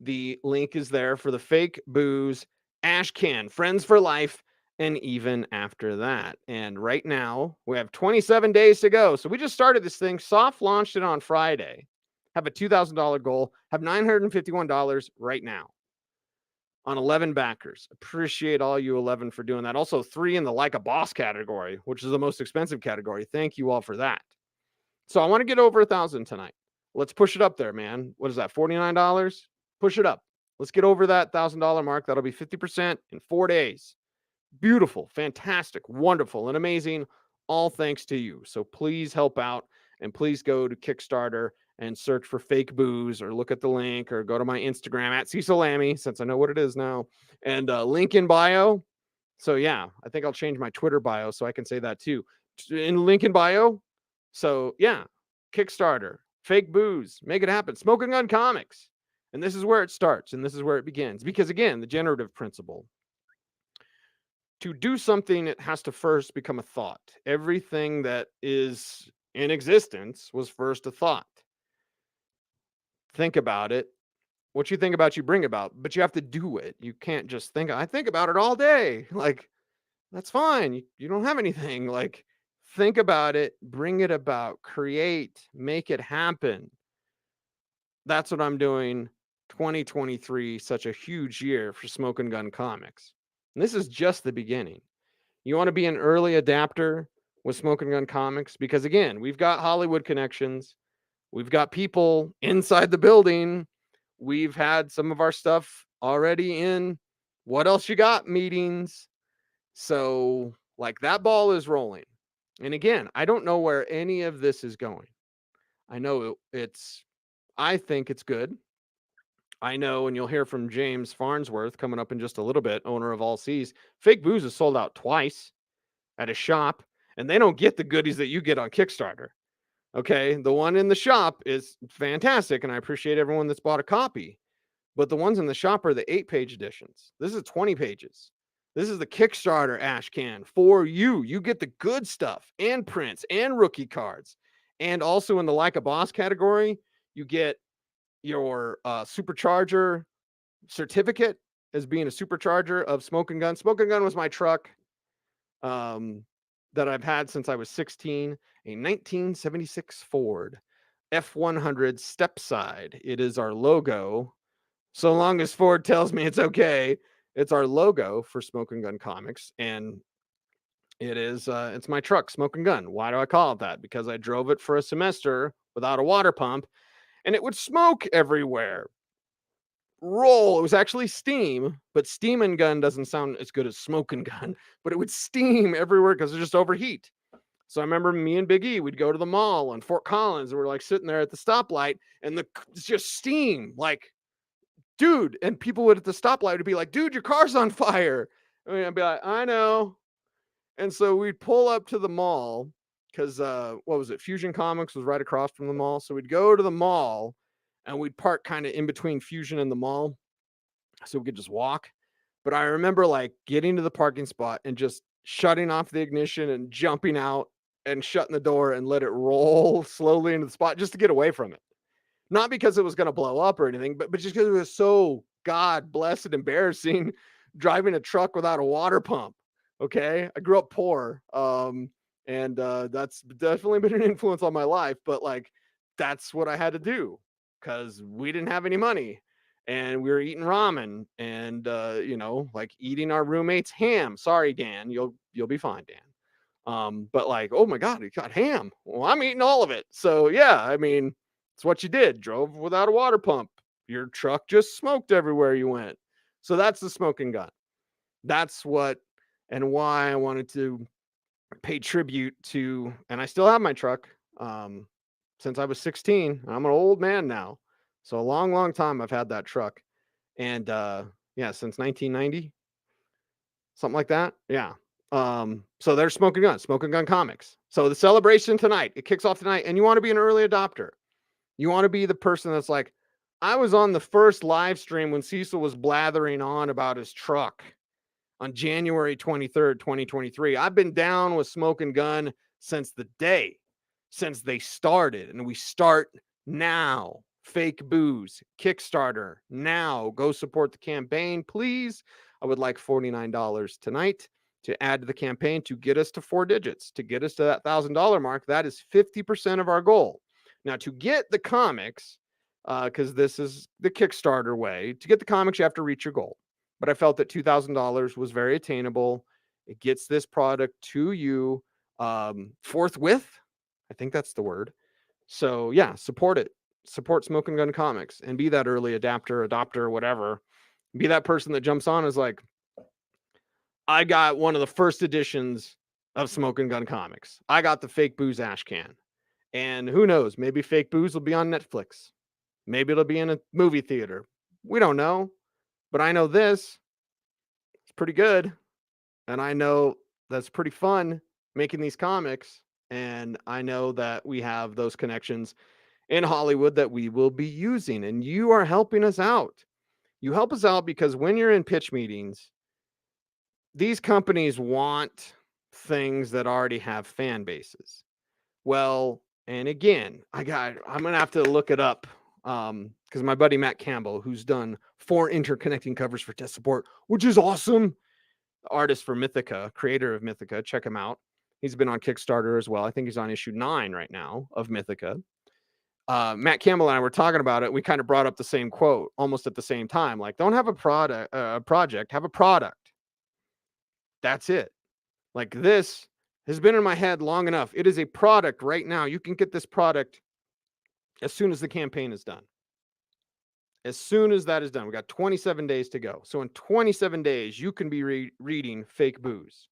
the link is there for the Fake Booze ash can, friends for life, and even after that. And right now, we have 27 days to go. So we just started this thing, soft launched it on Friday, have a $2,000 goal, have $951 right now on 11 backers. Appreciate all you 11 for doing that. Also 3 in the Like a Boss category, which is the most expensive category. Thank you all for that. So I want to get over 1,000 tonight. Let's push it up there, man. What is that, $49? Push it up. Let's get over that $1,000 mark. That'll be 50% in 4 days. Beautiful, fantastic, wonderful, and amazing. All thanks to you. So please help out, and please go to Kickstarter and search for Fake Booze, or look at the link, or go to my Instagram at Cecil Lammey, since I know what it is now, and link in bio. So yeah, I think I'll change my Twitter bio so I can say that too. In link in bio. So yeah, Kickstarter, Fake Booze, make it happen. Smoking Gun Comics. And this is where it starts, and this is where it begins. Because again, the generative principle. To do something, it has to first become a thought. Everything that is in existence was first a thought. Think about it. What you think about, you bring about, but you have to do it. You can't just think, I think about it all day. Like, that's fine. You don't have anything. Like, think about it, bring it about, create, make it happen. That's what I'm doing. 2023, such a huge year for Smokin' Gun Comics. And this is just the beginning. You want to be an early adapter with Smokin' Gun Comics? Because again, we've got Hollywood connections. We've got people inside the building. We've had some of our stuff already in What Else You Got meetings. So, like, that ball is rolling. And again, I don't know where any of this is going. I know I think it's good. I know, and you'll hear from James Farnsworth coming up in just a little bit, owner of All Seas. Fake Booze is sold out twice at a shop, and they don't get the goodies that you get on Kickstarter. Okay, the one in the shop is fantastic, and I appreciate everyone that's bought a copy. But the ones in the shop are the 8-page editions. This is 20 pages. This is the Kickstarter ash can for you. You get the good stuff and prints and rookie cards. And also in the Like a Boss category, you get your supercharger certificate as being a supercharger of Smokin' Gun. Smokin' Gun was my truck that I've had since I was 16, a 1976 Ford F100 step side. It is our logo. So long as Ford tells me it's okay, it's our logo for Smokin' Gun Comics. And it is, it's my truck, Smokin' Gun. Why do I call it that? Because I drove it for a semester without a water pump and it would smoke everywhere. Roll. It was actually steam, but steamin' gun doesn't sound as good as smoking gun, but it would steam everywhere because it just overheat. So I remember me and Big E, we'd go to the mall in Fort Collins and we're like sitting there at the stoplight and it's just steam, like, dude. And people would at the stoplight would be like, dude, your car's on fire. I mean, I'd be like, I know. And so we'd pull up to the mall because what was it? Fusion Comics was right across from the mall. So we'd go to the mall and we'd park kind of in between Fusion and the mall so we could just walk. But I remember like getting to the parking spot and just shutting off the ignition and jumping out and shutting the door and let it roll slowly into the spot just to get away from it. Not because it was going to blow up or anything, but just because it was so God blessed embarrassing driving a truck without a water pump. Okay. I grew up poor. And that's definitely been an influence on my life, but like, that's what I had to do because we didn't have any money and we were eating ramen and, you know, like eating our roommate's ham. Sorry, Dan, you'll be fine, Dan. But like, oh my God, you got ham. Well, I'm eating all of it. So yeah, I mean, it's what you did. Drove without a water pump. Your truck just smoked everywhere you went. So that's the Smokin' Gun. That's what and why I wanted to pay tribute to, and I still have my truck since I was 16. I'm an old man now. So a long, long time I've had that truck. And yeah, since 1990, something like that. Yeah. So there's Smokin' Gun Comics. So the celebration tonight, it kicks off tonight, and you want to be an early adopter. You want to be the person that's like, I was on the first live stream when Cecil was blathering on about his truck on January 23rd, 2023. I've been down with Smokin' Gun since they started, and we start now. Fake Booze, Kickstarter, now. Go support the campaign, please. I would like $49 tonight to add to the campaign to get us to 4 digits, to get us to that $1,000 mark. That is 50% of our goal. Now, to get the comics, because this is the Kickstarter way, to get the comics, you have to reach your goal. But I felt that $2,000 was very attainable. It gets this product to you forthwith. I think that's the word. So yeah, support it. Support Smokin' Gun Comics and be that early adopter, whatever. Be that person that jumps on is like, I got one of the first editions of Smokin' Gun Comics. I got the Fake Booze ash can. And who knows, maybe Fake Booze will be on Netflix. Maybe it'll be in a movie theater. We don't know. But I know this, it's pretty good. And I know that's pretty fun making these comics. And I know that we have those connections in Hollywood that we will be using. And you are helping us out. You help us out because when you're in pitch meetings, these companies want things that already have fan bases. Well, and again, I'm going to have to look it up. Because my buddy Matt Campbell, who's done 4 interconnecting covers for Test Support, which is awesome. Artist for Mythica, creator of Mythica, check him out. He's been on Kickstarter as well. I think he's on issue 9 right now of Mythica. Matt Campbell and I were talking about it. We kind of brought up the same quote almost at the same time. Like, don't have a project, have a product. That's it. Like, this has been in my head long enough. It is a product right now. You can get this product as soon as the campaign is done. As soon as that is done, we got 27 days to go. So in 27 days, you can be reading Fake Booze.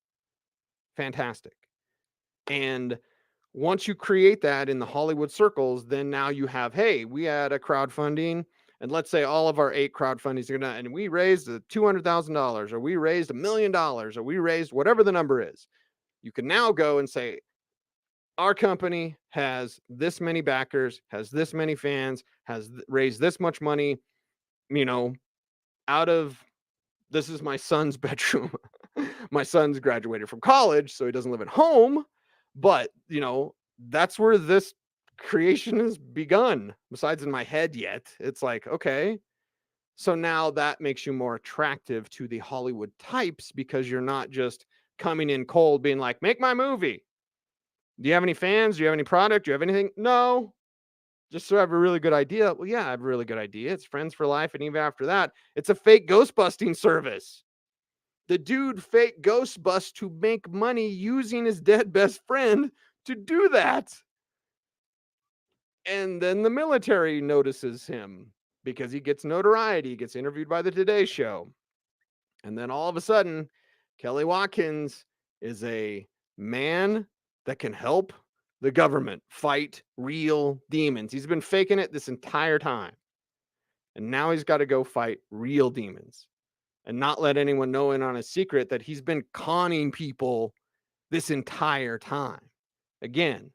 Fantastic. And once you create that in the Hollywood circles, then now you have, hey, we had a crowdfunding, and let's say all of our 8 crowdfundings are gonna, and we raised $200,000, or we raised $1 million, or we raised whatever the number is. You can now go and say, our company has this many backers, has this many fans, has raised this much money, you know, out of, this is my son's bedroom. my son's graduated from college, so he doesn't live at home. But, that's where this creation has begun. Besides in my head yet, it's like, okay, so now that makes you more attractive to the Hollywood types because you're not just coming in cold being like, make my movie. Do you have any fans? Do you have any product? Do you have anything? No. Just so I have a really good idea. Well, yeah, I have a really good idea. It's friends for life. And even after that, it's a fake ghost busting service. The dude fake ghost busts to make money using his dead best friend to do that. And then the military notices him because he gets notoriety. He gets interviewed by the Today Show. And then all of a sudden, Kelly Watkins is a man that can help the government fight real demons. He's been faking it this entire time. And now he's got to go fight real demons and not let anyone know in on a secret that he's been conning people this entire time. Again,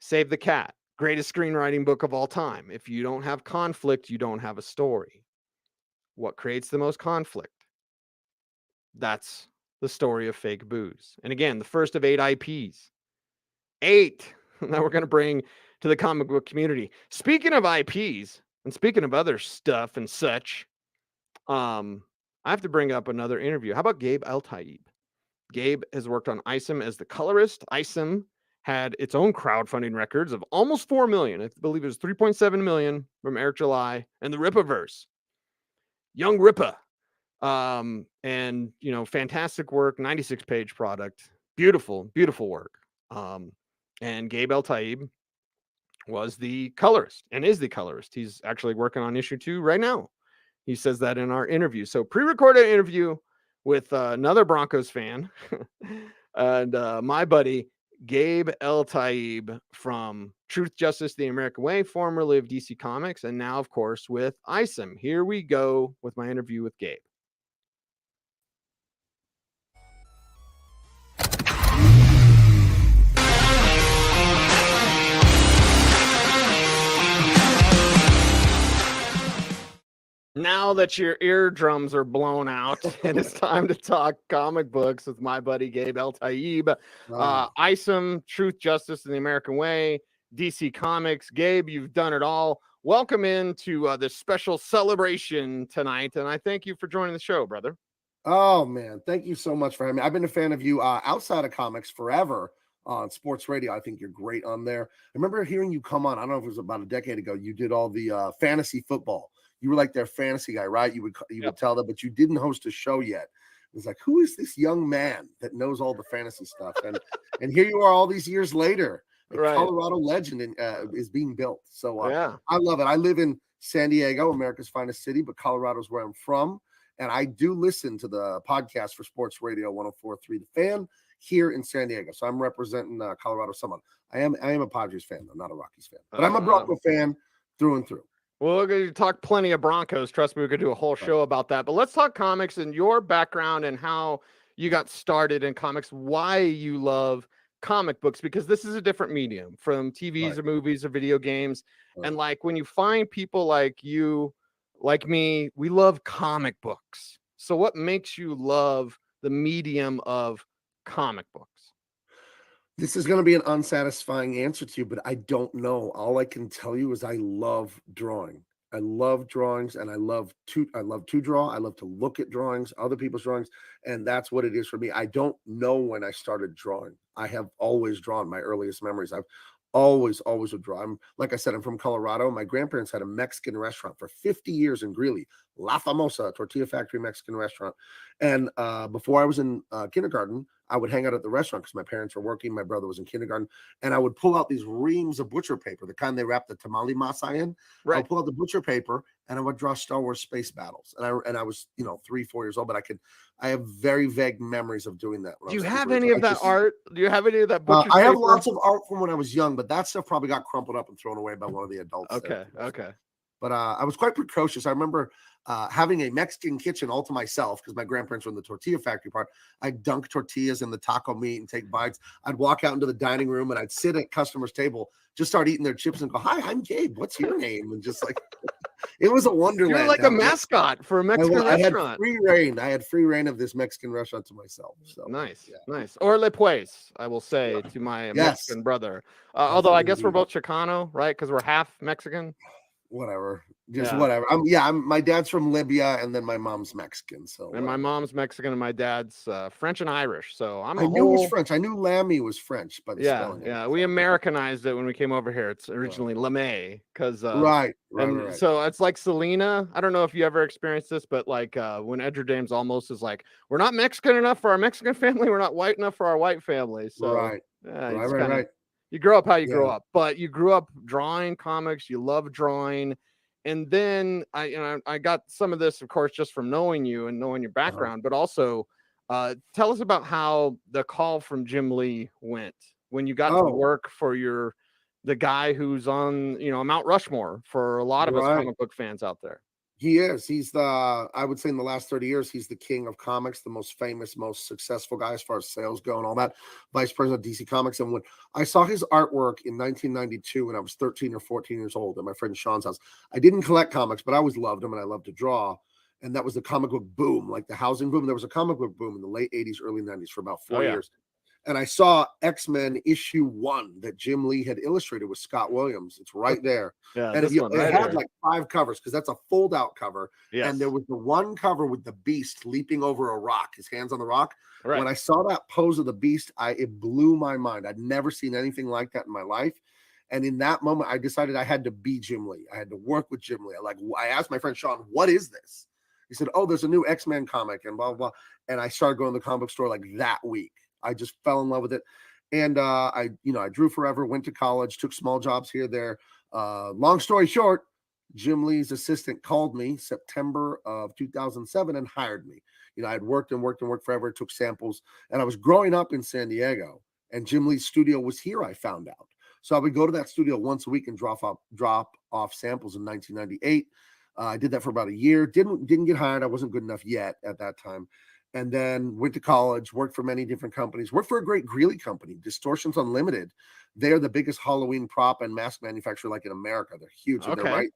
Save the Cat, greatest screenwriting book of all time. If you don't have conflict, you don't have a story. What creates the most conflict? That's the story of fake booze. And again, the first of 8 IPs. 8 that we're going to bring to the comic book community. Speaking of IPs and speaking of other stuff and such, I have to bring up another interview. How about Gabe Eltaeb? Gabe has worked on Isom as the colorist. Isom had its own crowdfunding records of almost 4 million. I believe it was 3.7 million from Eric July and the Rippaverse. Young Rippa. And fantastic work, 96-page product. Beautiful, beautiful work. And Gabe Eltaeb was the colorist and is the colorist. He's actually working on issue 2 right now. He says that in our interview. So pre-recorded interview with another Broncos fan and my buddy Gabe Eltaeb from Truth, Justice, the American Way, formerly of DC Comics, and now, of course, with Isom. Here we go with my interview with Gabe. Now that your eardrums are blown out and it's time to talk comic books with my buddy Gabe Eltaeb, Isom, Truth, Justice, and the American Way, DC Comics. Gabe, you've done it all. Welcome into this special celebration tonight, and I thank you for joining the show, brother. Oh, man. Thank you so much for having me. I've been a fan of you outside of comics forever on sports radio. I think you're great on there. I remember hearing you come on, I don't know if it was about a decade ago, you did all the fantasy football. You were like their fantasy guy, right? You would tell them, but you didn't host a show yet. It was like, who is this young man that knows all the fantasy stuff? And here you are all these years later. A right. Colorado legend is being built. So yeah. I love it. I live in San Diego, America's finest city, but Colorado's where I'm from. And I do listen to the podcast for Sports Radio 104.3 The Fan here in San Diego. So I'm representing Colorado somewhat. I am a Padres fan, though, not a Rockies fan. But I'm a Bronco fan through and through. Well, we're going to talk plenty of Broncos. Trust me, we could do a whole show about that. But let's talk comics and your background and how you got started in comics, why you love comic books, because this is a different medium from TVs or movies or video games. And like when you find people like you, like me, we love comic books. So what makes you love the medium of comic books? This is going to be an unsatisfying answer to you, but I don't know. All I can tell you is I love drawing. I love drawings, and I love to draw. I love to look at drawings, other people's drawings, and that's what it is for me. I don't know when I started drawing. I have always drawn. My earliest memories, I've always would draw. Like I said, I'm from Colorado. My grandparents had a Mexican restaurant for 50 years in Greeley, La Famosa Tortilla Factory Mexican restaurant. And before I was in kindergarten, I would hang out at the restaurant because my parents were working. My brother was in kindergarten, and I would pull out these reams of butcher paper, the kind they wrap the tamale masa in. Right. I would pull out the butcher paper, and I would draw Star Wars space battles. And I was 3-4 years old, but I have very vague memories of doing that. Do you have any of that art? Do you have any of that butcher I have paper? lots of art from when I was young, but that stuff probably got crumpled up and thrown away by one of the adults. Okay. But I was quite precocious. I remember having a Mexican kitchen all to myself because my grandparents were in the tortilla factory part. I'd dunk tortillas in the taco meat and take bites. I'd walk out into the dining room and I'd sit at customers' table, just start eating their chips and go, "Hi, I'm Gabe. What's your name?" And just like It was a wonderland. You're like a mascot for a Mexican I had restaurant. free reign. I had free reign of this Mexican restaurant to myself. So Nice, yeah. nice. Or Le Pues, I will say to my Yes. Mexican brother. Although I guess we're Indeed. both Chicano, right? Because we're half Mexican. Whatever, just Yeah. whatever. My dad's from Libya, and then my mom's Mexican. So And my mom's Mexican and my dad's French and Irish. So I'm I a knew it was whole. French. I knew Lammy was French by the Yeah, spelling. yeah. We Americanized it when we came over here. It's originally LeMay because Right. So it's like Selena. I don't know if you ever experienced this, but like when Edgar James almost is like, we're not Mexican enough for our Mexican family, we're not white enough for our white family. So Right. yeah, Right. You grow up how you Yeah. grow up, but you grew up drawing comics, you love drawing. And then I got some of this, of course, just from knowing you and knowing your background, but also tell us about how the call from Jim Lee went when you got to work for the guy who's on, Mount Rushmore for a lot of us comic book fans out there. He is. He's I would say in the last 30 years, he's the king of comics, the most famous, most successful guy as far as sales go and all that. Vice president of DC Comics. And when I saw his artwork in 1992, when I was 13 or 14 years old at my friend Sean's house, I didn't collect comics, but I always loved them and I loved to draw. And that was the comic book boom, like the housing boom. There was a comic book boom in the late 80s, early 90s for about 4 years. And I saw X-Men issue 1 that Jim Lee had illustrated with Scott Williams. It's right there. Yeah, and it had like 5 covers because that's a fold-out cover. Yes. And there was the one cover with the Beast leaping over a rock, his hands on the rock. Right. When I saw that pose of the Beast, it blew my mind. I'd never seen anything like that in my life. And in that moment, I decided I had to be Jim Lee. I had to work with Jim Lee. I asked my friend Sean, "What is this?" He said, "Oh, there's a new X-Men comic," and blah, blah, blah. And I started going to the comic book store like that week. I just fell in love with it. And I drew forever, went to college, took small jobs here, there. Long story short, Jim Lee's assistant called me September of 2007 and hired me. I had worked forever, took samples, and I was growing up in San Diego, and Jim Lee's studio was here, I found out. So I would go to that studio once a week and drop off samples in 1998. I did that for about a year. Didn't get hired. I wasn't good enough yet at that time. And then went to college, worked for many different companies, worked for a great Greeley company, Distortions Unlimited. They're the biggest Halloween prop and mask manufacturer like in America. They're huge. And they're right.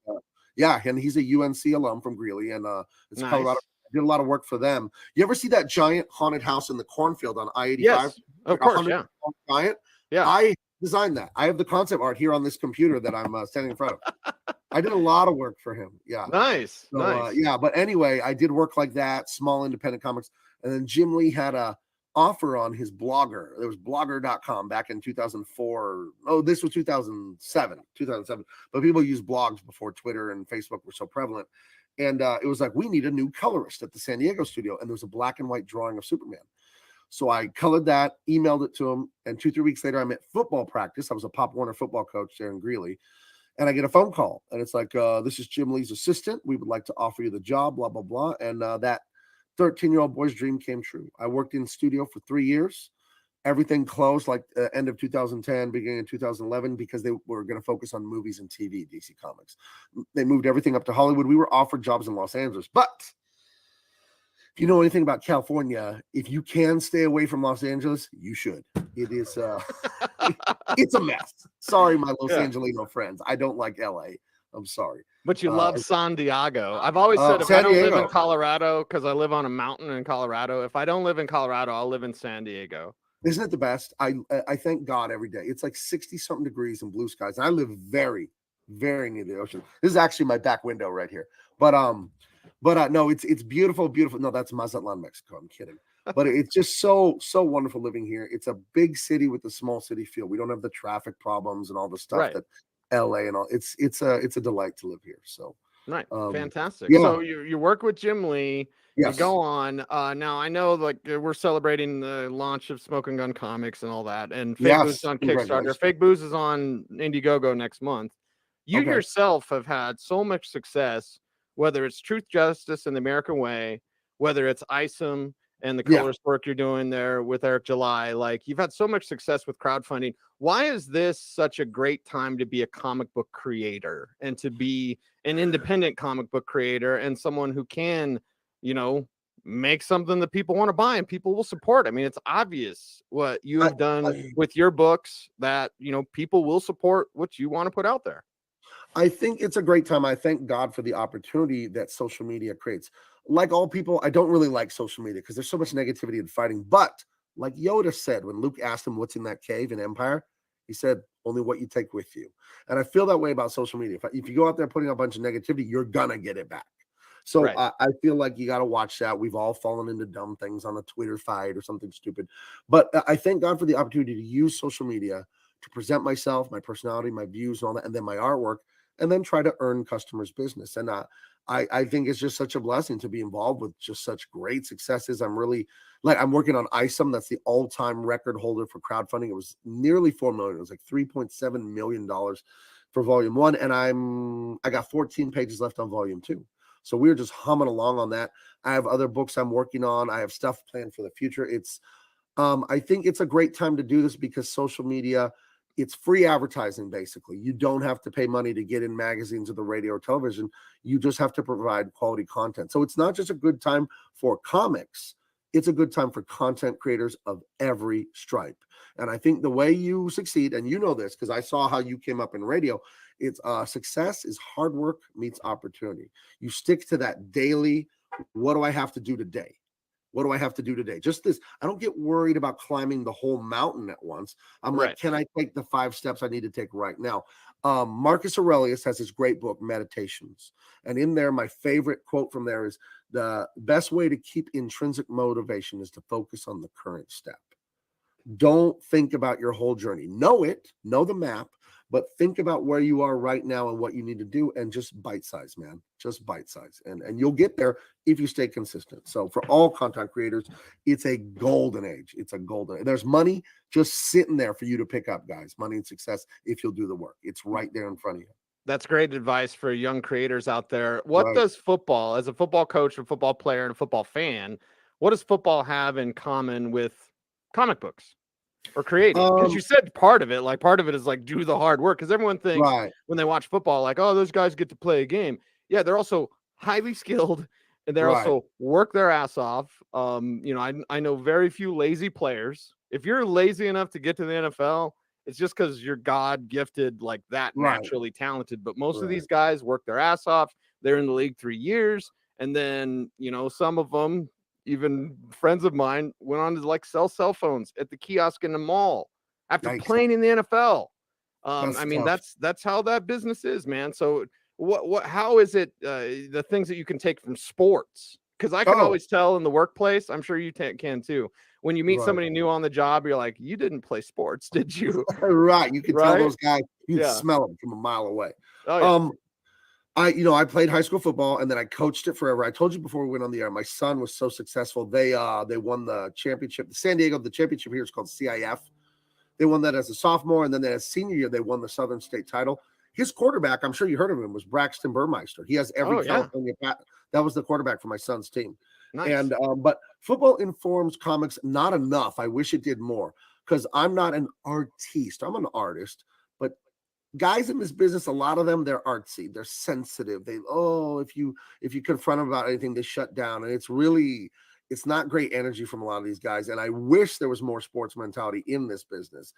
And he's a UNC alum from Greeley, and it's Colorado. I did a lot of work for them. You ever see that giant haunted house in the cornfield on I-85? Yes, of course, yeah. Giant? Yeah. I designed that. I have the concept art here on this computer that I'm standing in front of. I did a lot of work for him. Yeah. Nice. So, nice. But anyway, I did work like that, small independent comics. And then Jim Lee had a offer on his Blogger. There was blogger.com back in 2004. Oh, this was 2007. But people used blogs before Twitter and Facebook were so prevalent. And it was like, we need a new colorist at the San Diego studio. And there was a black and white drawing of Superman. So I colored that, emailed it to him. And 2-3 weeks later, I'm at football practice. I was a Pop Warner football coach there in Greeley. And I get a phone call. And it's like, this is Jim Lee's assistant. We would like to offer you the job, blah, blah, blah. And that 13-year-old boy's dream came true. I worked in studio for 3 years. Everything closed like end of 2010, beginning of 2011, because they were going to focus on movies and TV, DC Comics. They moved everything up to Hollywood. We were offered jobs in Los Angeles. But if you know anything about California, if you can stay away from Los Angeles, you should. It is it's a mess. Sorry, my Los Angelino friends. I don't like LA. I'm sorry. But you love San Diego. I've always said if I don't live in Colorado, because I live on a mountain in Colorado, if I don't live in Colorado, I'll live in San Diego. Isn't it the best? I thank God every day. It's like 60-something degrees and blue skies. And I live very, very near the ocean. This is actually my back window right here. But no, it's beautiful, beautiful. No, that's Mazatlan, Mexico. I'm kidding. But it's just so wonderful living here. It's a big city with a small city feel. We don't have the traffic problems and all the stuff that LA and all. It's a delight to live here. So right, fantastic. Yeah. So you work with Jim Lee. Yes. You go on. Now I know like we're celebrating the launch of Smokin' Gun Comics and all that, and Fake Booze is on Kickstarter. Fake Booze is on Indiegogo next month. You yourself have had so much success, whether it's Truth, Justice, and the American Way, whether it's Isom and the colorist work you're doing there with Eric July. Like you've had so much success with crowdfunding. Why is this such a great time to be a comic book creator and to be an independent comic book creator and someone who can, make something that people want to buy and people will support? I mean, it's obvious what you have done with your books that, people will support what you want to put out there. I think it's a great time. I thank God for the opportunity that social media creates. Like all people, I don't really like social media because there's so much negativity and fighting. But like Yoda said, when Luke asked him what's in that cave in Empire, he said, only what you take with you. And I feel that way about social media. If you go out there putting a bunch of negativity, you're going to get it back. So Right. I feel like you got to watch that. We've all fallen into dumb things on a Twitter fight or something stupid. But I thank God for the opportunity to use social media to present myself, my personality, my views, and all that, and then my artwork, and then try to earn customers' business. And I think it's just such a blessing to be involved with just such great successes. I'm working on Isom. That's the all-time record holder for crowdfunding. It was nearly 4 million. It was like $3.7 million for volume 1. And I got 14 pages left on volume 2. So we're just humming along on that. I have other books I'm working on. I have stuff planned for the future. I think it's a great time to do this because social media, it's free advertising, basically. You don't have to pay money to get in magazines or the radio or television. You just have to provide quality content. So it's not just a good time for comics. It's a good time for content creators of every stripe. And I think the way you succeed, and you know this because I saw how you came up in radio, it's success is hard work meets opportunity. You stick to that daily, what do I have to do today? What do I have to do today? Just this. I don't get worried about climbing the whole mountain at once. I'm Right. like, can I take the 5 steps I need to take right now? Marcus Aurelius has his great book, Meditations. And in there, my favorite quote from there is, the best way to keep intrinsic motivation is to focus on the current step. Don't think about your whole journey. Know the map, but think about where you are right now and what you need to do, and just bite size, man. Just bite size. And you'll get there if you stay consistent. So for all content creators, it's a golden age. It's a golden age. There's money just sitting there for you to pick up, guys. Money and success if you'll do the work. It's right there in front of you. That's great advice for young creators out there. What Right. does football, as a football coach, a football player, and a football fan, what does football have in common with comic books or creating? Because you said part of it is like do the hard work. Because everyone thinks Right. when they watch football, like, oh, those guys get to play a game. Yeah, they're also highly skilled and they're Right. also work their ass off. I know very few lazy players. If you're lazy enough to get to the NFL, it's just because you're God gifted like that, Right. naturally talented. But most of Right. these guys work their ass off. They're in the league 3 years. And then, some of them, even friends of mine, went on to like sell cell phones at the kiosk in the mall after Yikes. playing in the NFL. That's I mean, tough. that's how that business is, man. So how is it, the things that you can take from sports? Because I can Oh. always tell in the workplace, I'm sure you can too. When you meet Right. somebody new on the job, you're like, you didn't play sports, did you? Right. You can tell Right? those guys, you can Yeah. smell them from a mile away. Oh, yeah. I played high school football and then I coached it forever. I told you before we went on the air, my son was so successful. They won the championship. The championship here is called CIF. They won that as a sophomore, and then as senior year, they won the Southern State title. His quarterback, I'm sure you heard of him, was Braxton Burmeister. He has every Oh, yeah. California that was the quarterback for my son's team. Nice. And but football informs comics not enough. I wish it did more because I'm not an artiste. I'm an artist, but guys in this business, a lot of them, they're artsy, they're sensitive. If you confront them about anything, they shut down, and it's not great energy from a lot of these guys. And I wish there was more sports mentality in this business,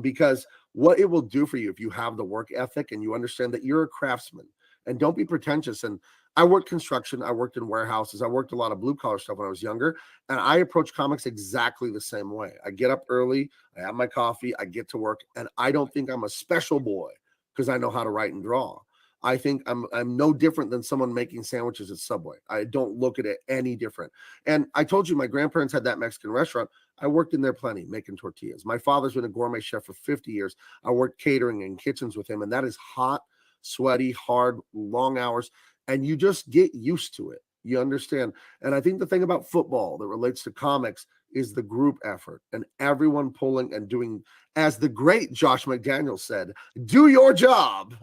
because what it will do for you if you have the work ethic and you understand that you're a craftsman, and don't be pretentious. And I worked construction, I worked in warehouses, I worked a lot of blue collar stuff when I was younger, and I approach comics exactly the same way. I get up early, I have my coffee, I get to work, and I don't think I'm a special boy because I know how to write and draw. I think I'm no different than someone making sandwiches at Subway. I don't look at it any different. And I told you my grandparents had that Mexican restaurant. I worked in there plenty, making tortillas. My father's been a gourmet chef for 50 years. I worked catering in kitchens with him, and that is hot, sweaty, hard, long hours, and you just get used to it. You understand? And I think the thing about football that relates to comics is the group effort and everyone pulling and doing, as the great Josh McDaniels said, do your job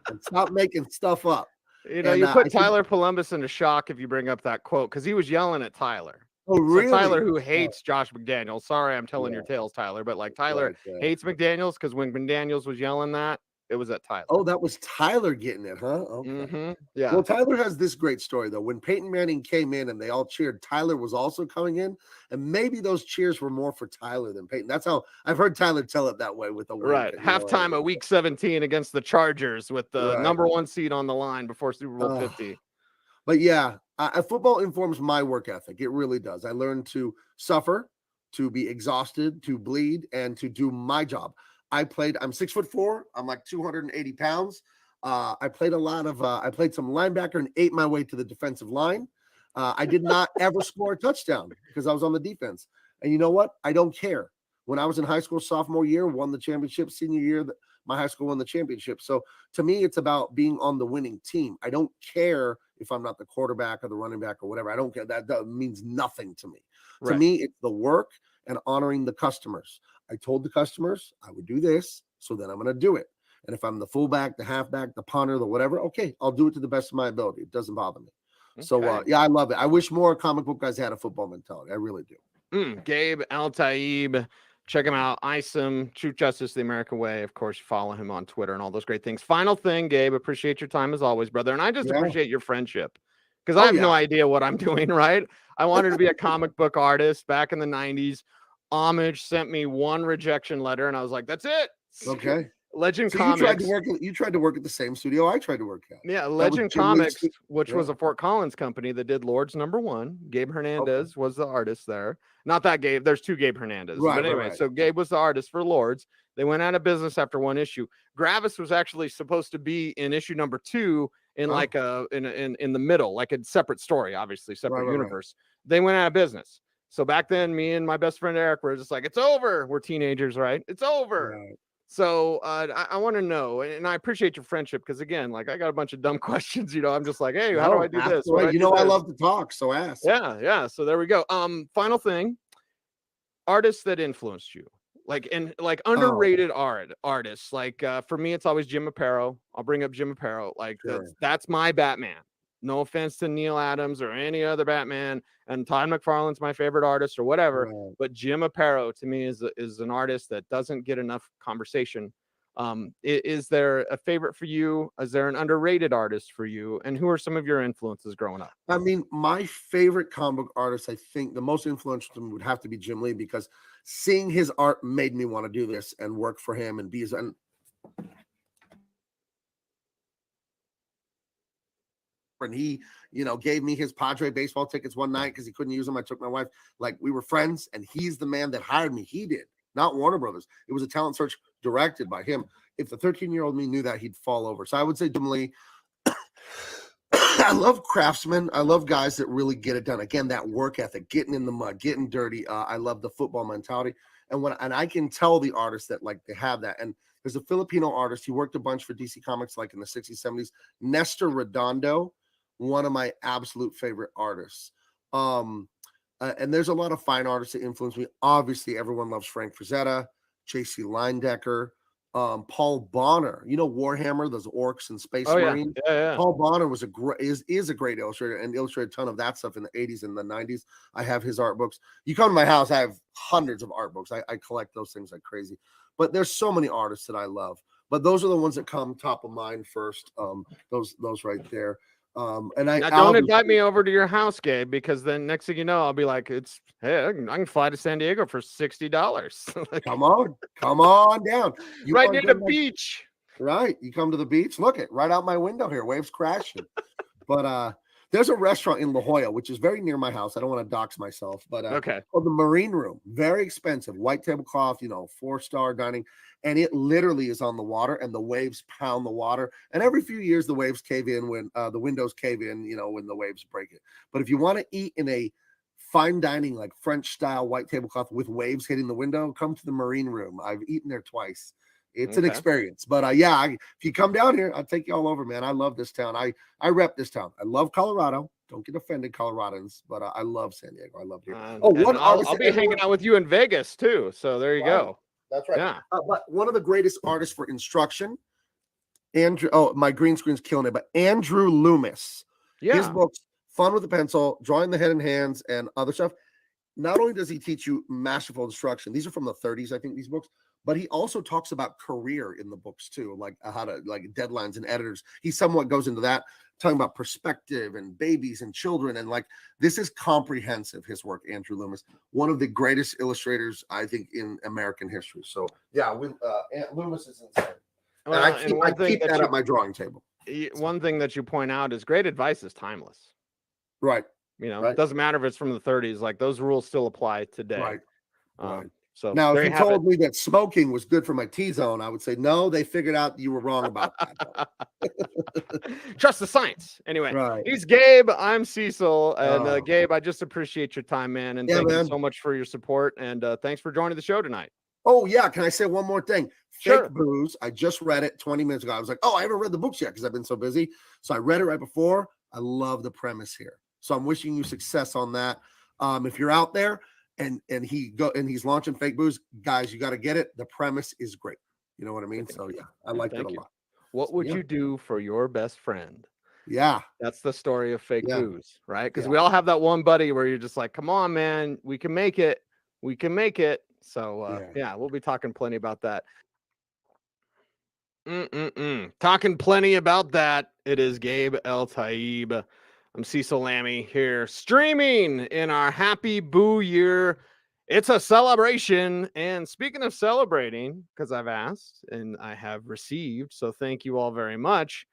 and stop making stuff up. You put Tyler Columbus into shock if you bring up that quote, because he was yelling at Tyler. Oh, really? So Tyler, who hates Josh McDaniels. Sorry, I'm telling your tales, Tyler, but like Tyler hates McDaniels because when McDaniels was yelling that, It was at Tyler. Oh, that was Tyler getting it, huh? Okay. Yeah. Well, Tyler has this great story, though. When Peyton Manning came in and they all cheered, Tyler was also coming in. And maybe those cheers were more for Tyler than Peyton. That's how I've heard Tyler tell it that way with a wink. Right. Halftime of week 17 against the Chargers with the number 1 seed on the line before Super Bowl 50. But yeah, football informs my work ethic. It really does. I learned to suffer, to be exhausted, to bleed, and to do my job. I'm 6'4". I'm like 280 pounds. I played I played some linebacker and ate my way to the defensive line. I did not ever score a touchdown because I was on the defense. And you know what? I don't care. When I was in high school, sophomore year, won the championship. Senior year, my high school won the championship. So to me, it's about being on the winning team. I don't care if I'm not the quarterback or the running back or whatever. I don't care. That means nothing to me. Right. To me, it's the work and honoring the customers. I told the customers I would do this, so then I'm going to do it. And if I'm the fullback, the halfback, the punter, the whatever, okay, I'll do it to the best of my ability. It doesn't bother me. Okay. So, yeah, I love it. I wish more comic book guys had a football mentality. I really do. Gabe Eltaeb. Check him out. Isom, Truth, Justice, The American Way. Of course, follow him on Twitter and all those great things. Final thing, Gabe, appreciate your time as always, brother. And I just appreciate your friendship because I have no idea what I'm doing, right? I wanted to be a comic book artist back in the 90s. Homage sent me one rejection letter, and I was like, that's it. Okay. Legend Comics. You tried to work at the same studio I tried to work at. Yeah, Legend Comics, which was a Fort Collins company that did Lords #1. Gabe Hernandez was the artist there. Not that Gabe. There's 2 Gabe Hernandez. Right, but anyway, so Gabe was the artist for Lords. They went out of business after 1 issue. Gravis was actually supposed to be in issue #2 in like in the middle, like a separate story, obviously separate universe. They went out of business. So back then, me and my best friend Eric were just like, it's over. We're teenagers, right? It's over. Right. So I want to know, and I appreciate your friendship because, again, like I got a bunch of dumb questions. I'm just like, hey, how do I do this? Right. I love to talk, so ask. Yeah. So there we go. Final thing, artists that influenced you, like underrated artists. Like for me, it's always Jim Aparo. I'll bring up Jim Aparo. Like that's my Batman. No offense to Neil Adams or any other Batman, and Todd McFarlane's my favorite artist or whatever. Right. But Jim Aparo to me is an artist that doesn't get enough conversation. Is there a favorite for you? Is there an underrated artist for you? And who are some of your influences growing up? I mean, my favorite comic book artist, I think the most influential to me would have to be Jim Lee, because seeing his art made me want to do this and work for him and be his. And he, gave me his Padre baseball tickets one night because he couldn't use them. I took my wife, like we were friends, and he's the man that hired me. He did, not Warner Brothers. It was a talent search directed by him. If the 13-year-old me knew that, he'd fall over. So I would say Jim Lee. I love craftsmen. I love guys that really get it done. Again, that work ethic, getting in the mud, getting dirty. I love the football mentality. And I can tell the artists that like they have that. And there's a Filipino artist. He worked a bunch for DC Comics like in the 60s, 70s. Nestor Redondo. One of my absolute favorite artists. And there's a lot of fine artists that influence me. Obviously, everyone loves Frank Frazetta, J.C. Leyendecker, Paul Bonner. Warhammer, those orcs and Space Marines. Yeah. Paul Bonner was is a great illustrator and illustrated a ton of that stuff in the 80s and the 90s. I have his art books. You come to my house, I have hundreds of art books. I collect those things like crazy. But there's so many artists that I love. But those are the ones that come top of mind first. Those right there. And now don't invite me over to your house, Gabe, because then next thing you know, I'll be like, hey, I can fly to San Diego for $60. Come on down. Right near the beach. Right. You come to the beach, look it right out my window here, waves crashing. But there's a restaurant in La Jolla, which is very near my house. I don't want to dox myself, but called the Marine Room. Very expensive, white tablecloth, 4-star dining. And it literally is on the water, and the waves pound the water. And every few years, the waves cave in when the windows cave in, when the waves break it. But if you want to eat in a fine dining, like French style white tablecloth with waves hitting the window, come to the Marine Room. I've eaten there twice. It's an experience. But if you come down here, I'll take you all over, man. I love this town. I rep this town. I love Colorado. Don't get offended, Coloradans, but I love San Diego. I love it. I'll be hanging out with you in Vegas too. So there you go. That's right. Yeah. But one of the greatest artists for instruction, Andrew. Oh, my green screen's killing it. But Andrew Loomis. Yeah. His books, Fun with the Pencil, Drawing the Head and Hands, and other stuff. Not only does he teach you masterful instruction, these are from the 30s, I think, these books, but he also talks about career in the books too, like how to like deadlines and editors. He somewhat goes into that, talking about perspective and babies and children, and like this is comprehensive. His work, Andrew Loomis, one of the greatest illustrators I think in American history. So yeah, Loomis is insane. Well, And I keep that at my drawing table. One thing that you point out is great advice is timeless. Right. You know, Right. it doesn't matter if it's from the 30s. Like those rules still apply today. Right. Right. So now, there if you told me that smoking was good for my T-zone, I would say no. They figured out you were wrong about that. Trust the science. Anyway, Right. he's Gabe. I'm Cecil, and Gabe, I just appreciate your time, man, and thank you so much for your support. And thanks for joining the show tonight. Oh yeah, can I say one more thing? Sure. Fake Booze. I just read it 20 minutes ago. I was like, oh, I haven't read the books yet because I've been so busy. So I read it right before. I love the premise here. So I'm wishing you success on that. If you're out there and he's launching Fake Booze, guys, you got to get it. The premise is great. You know what I mean? So yeah, I liked it a lot. What would you do for your best friend? Yeah. That's the story of Fake Booze, right? Because we all have that one buddy where you're just like, come on, man, we can make it. We can make it. So yeah, we'll be talking plenty about that. Talking plenty about that. It is Gabe Eltaeb. I'm Cecil Lammey here, streaming in our Happy Boo year. It's a celebration. And speaking of celebrating, because I've asked and I have received, so thank you all very much.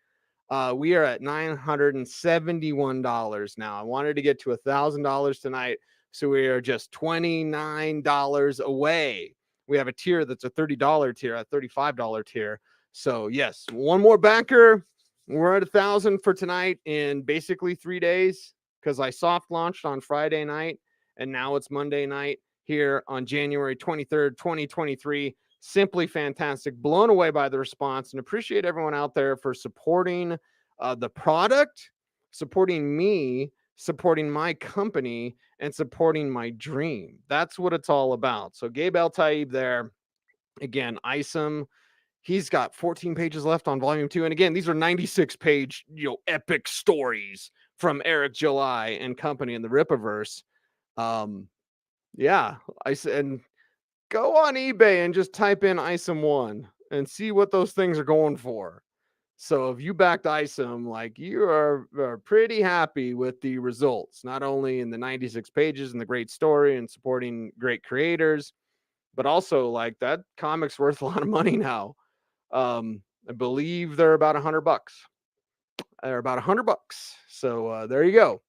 We are at $971 now. I wanted to get to $1,000 tonight, so we are just $29 away. We have a tier that's a $30 tier, a $35 tier. So yes, one more backer. We're at 1,000 for tonight in basically 3 days, because I soft launched on Friday night and now it's Monday night here on January 23rd, 2023. Simply fantastic. Blown away by the response, and appreciate everyone out there for supporting the product, supporting me, supporting my company, and supporting my dream. That's what it's all about. So Gabe Eltaeb there. Again, Isom. He's got 14 pages left on volume 2. And again, these are 96-page, epic stories from Eric July and company in the Rippaverse. Yeah, and go on eBay and just type in Isom 1 and see what those things are going for. So if you backed Isom, like, you are pretty happy with the results, not only in the 96 pages and the great story and supporting great creators, but also like that comic's worth a lot of money now. I believe they're about $100. They're about $100. So there you go.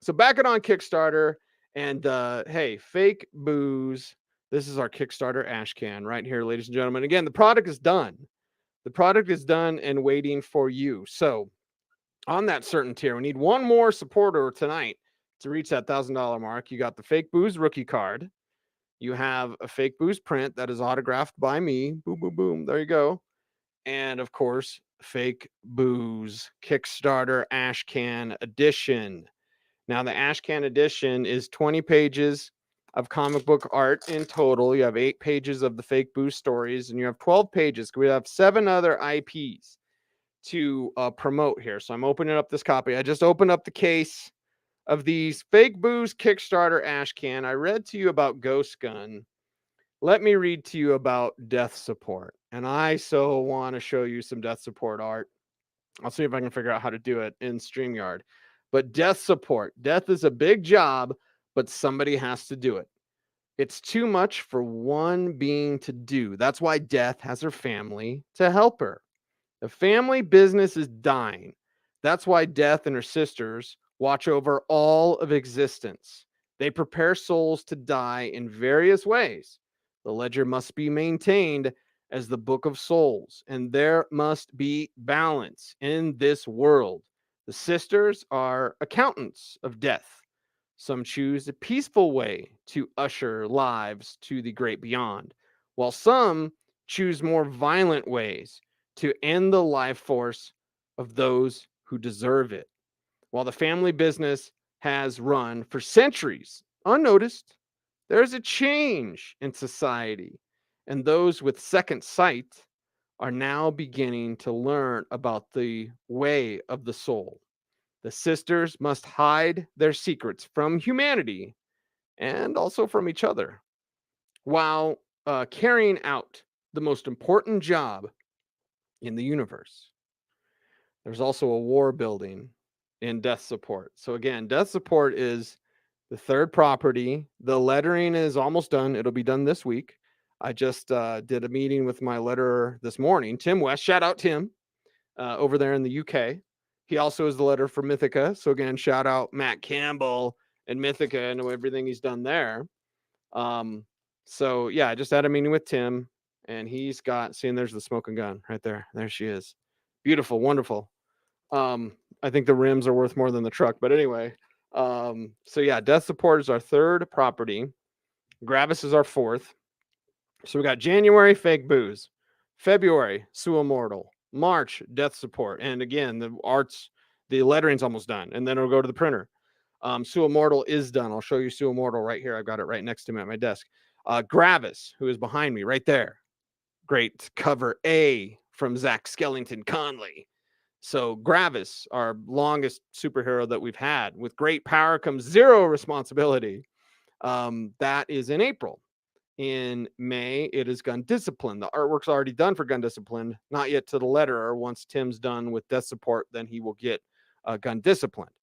So back it on Kickstarter, and hey, Fake Booze. This is our Kickstarter ash can right here, ladies and gentlemen. Again, the product is done. The product is done and waiting for you. So on that certain tier, we need one more supporter tonight to reach that $1,000 mark. You got the Fake Booze rookie card. You have a Fake Booze print that is autographed by me. Boom, boom, boom. There you go. And of course, Fake Booze Kickstarter Ash Can Edition. Now, the Ash Can Edition is 20 pages of comic book art in total. You have 8 pages of the Fake Booze stories, and you have 12 pages. We have 7 other IPs to promote here. So I'm opening up this copy. I just opened up the case of these Fake Booze Kickstarter Ash Can. I read to you about Ghost Gun. Let me read to you about Death Support. And I so want to show you some Death Support art. I'll see if I can figure out how to do it in StreamYard. But Death Support. Death is a big job, but somebody has to do it. It's too much for one being to do. That's why Death has her family to help her. The family business is dying. That's why Death and her sisters watch over all of existence. They prepare souls to die in various ways. The ledger must be maintained as the book of souls, and there must be balance in this world. The sisters are accountants of death. Some choose a peaceful way to usher lives to the great beyond, while some choose more violent ways to end the life force of those who deserve it. While the family business has run for centuries unnoticed, there's a change in society, and those with second sight are now beginning to learn about the way of the soul. The sisters must hide their secrets from humanity and also from each other while carrying out the most important job in the universe. There's also a war building in Death Support. So again, Death Support is the third property. The lettering is almost done. It'll be done this week. I just did a meeting with my letterer this morning, Tim West. Shout out Tim over there in the UK. He also is the letterer for Mythica. So again, shout out Matt Campbell and Mythica and everything he's done there. So yeah, I just had a meeting with Tim, and he's got, seeing there's the smoking gun right there. There she is. Beautiful, wonderful. I think the rims are worth more than the truck, but anyway. So yeah, Death Support is our third property. Gravis is our fourth. So we got January, Fake Booze. February, Sue Immortal. March, Death Support. And again, the lettering's almost done, and then it'll go to the printer. Sue Immortal is done. I'll show you Sue Immortal right here. I've got it right next to me at my desk. Gravis, who is behind me right there. Great cover A from Zach Skellington Conley. So Gravis, our longest superhero that we've had. With great power comes zero responsibility. That is in April. In May, it is Gun Discipline. The artwork's already done for Gun Discipline, not yet to the letterer. Once Tim's done with Death Support, then he will get Gun Discipline.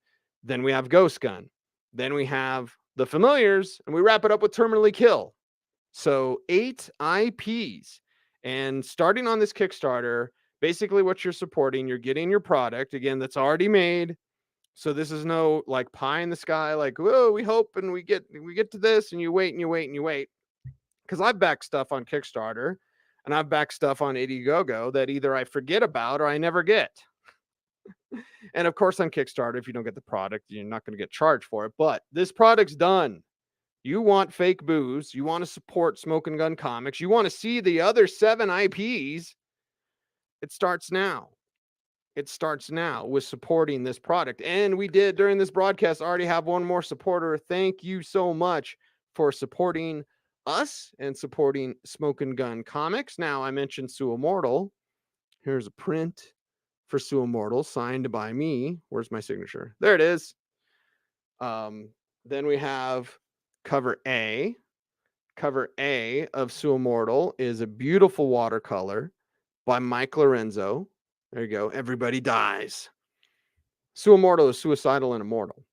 Then we have Ghost Gun. Then we have the Familiars, and we wrap it up with Terminally Kill. So 8 IPs. And starting on this Kickstarter, basically what you're supporting, you're getting your product, again, that's already made. So this is no like pie in the sky, like, whoa, we hope and we get to this, and you wait and you wait and you wait. Because I've backed stuff on Kickstarter, and I've backed stuff on Indiegogo that either I forget about or I never get. And of course, on Kickstarter, if you don't get the product, you're not going to get charged for it. But this product's done. You want Fake Booze. You want to support Smokin' Gun Comics. You want to see the other 7 IPs. It starts now. It starts now with supporting this product. And we did, during this broadcast, already have one more supporter. Thank you so much for supporting us and supporting Smokin' Gun Comics. Now, I mentioned Sue Immortal. Here's a print for Sue Immortal signed by me. Where's my signature? There it is. Then we have cover A. Cover A of Sue Immortal is a beautiful watercolor by Mike Lorenzo. There you go. Everybody dies. Sue Immortal is suicidal and immortal.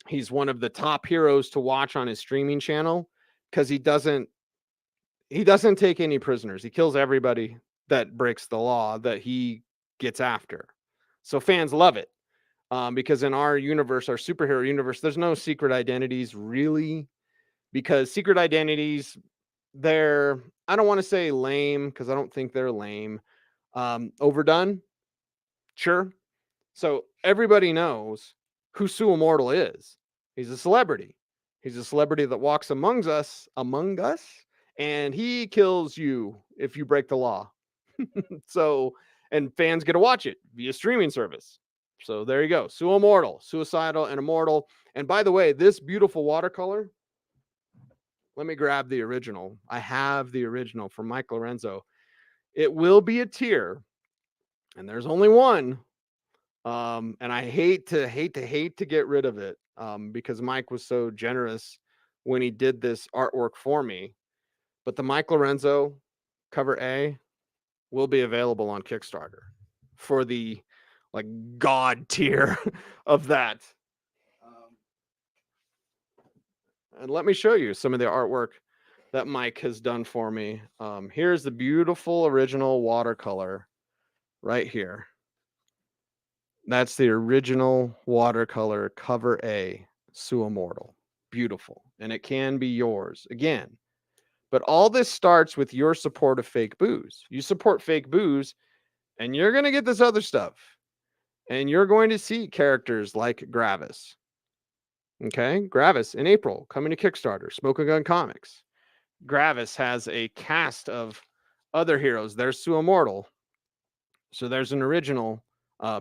He's one of the top heroes to watch on his streaming channel because he doesn't take any prisoners. He kills everybody that breaks the law that he gets after. So fans love it because in our universe, our superhero universe, there's no secret identities really, because secret identities, they're, I don't want to say lame because I don't think they're lame. Overdone? Sure. So everybody knows who Sue Immortal is. He's a celebrity. He's a celebrity that walks among us, and he kills you if you break the law. So, and fans get to watch it via streaming service. So there you go. Sue Immortal, suicidal and immortal. And by the way, this beautiful watercolor, let me grab the original. I have the original from Mike Lorenzo. It will be a tier, and there's only one. And I hate to get rid of it because Mike was so generous when he did this artwork for me. But the Mike Lorenzo cover A will be available on Kickstarter for the like God tier of that. And let me show you some of the artwork that Mike has done for me. Here's the beautiful original watercolor right here. That's the original watercolor cover A, Sue Immortal. Beautiful. And it can be yours again. But all this starts with your support of Fake Booze. You support Fake Booze, and you're going to get this other stuff. And you're going to see characters like Gravis. Okay? Gravis in April, coming to Kickstarter, Smokin' Gun Comics. Gravis has a cast of other heroes. There's Sue Immortal. So there's an original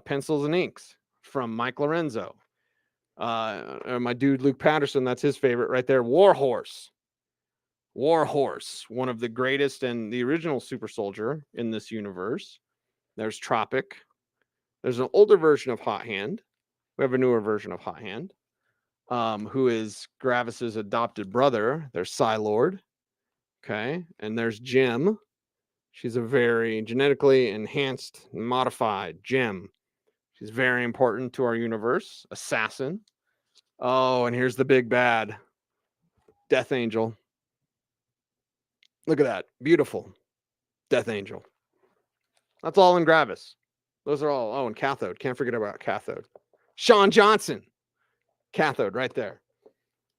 Pencils and Inks from Mike Lorenzo. My dude Luke Patterson, that's his favorite right there. Warhorse, one of the greatest and the original super soldier in this universe. There's Tropic. There's an older version of Hot Hand. We have a newer version of Hot Hand, who is Gravis's adopted brother. There's Psylord. Okay. And there's Jim. She's a very genetically enhanced, modified gem. She's very important to our universe. Assassin. Oh, and here's the big bad. Death Angel. Look at that. Beautiful. Death Angel. That's all in Gravis. Those are all. Oh, and Cathode. Can't forget about Cathode. Sean Johnson. Cathode right there.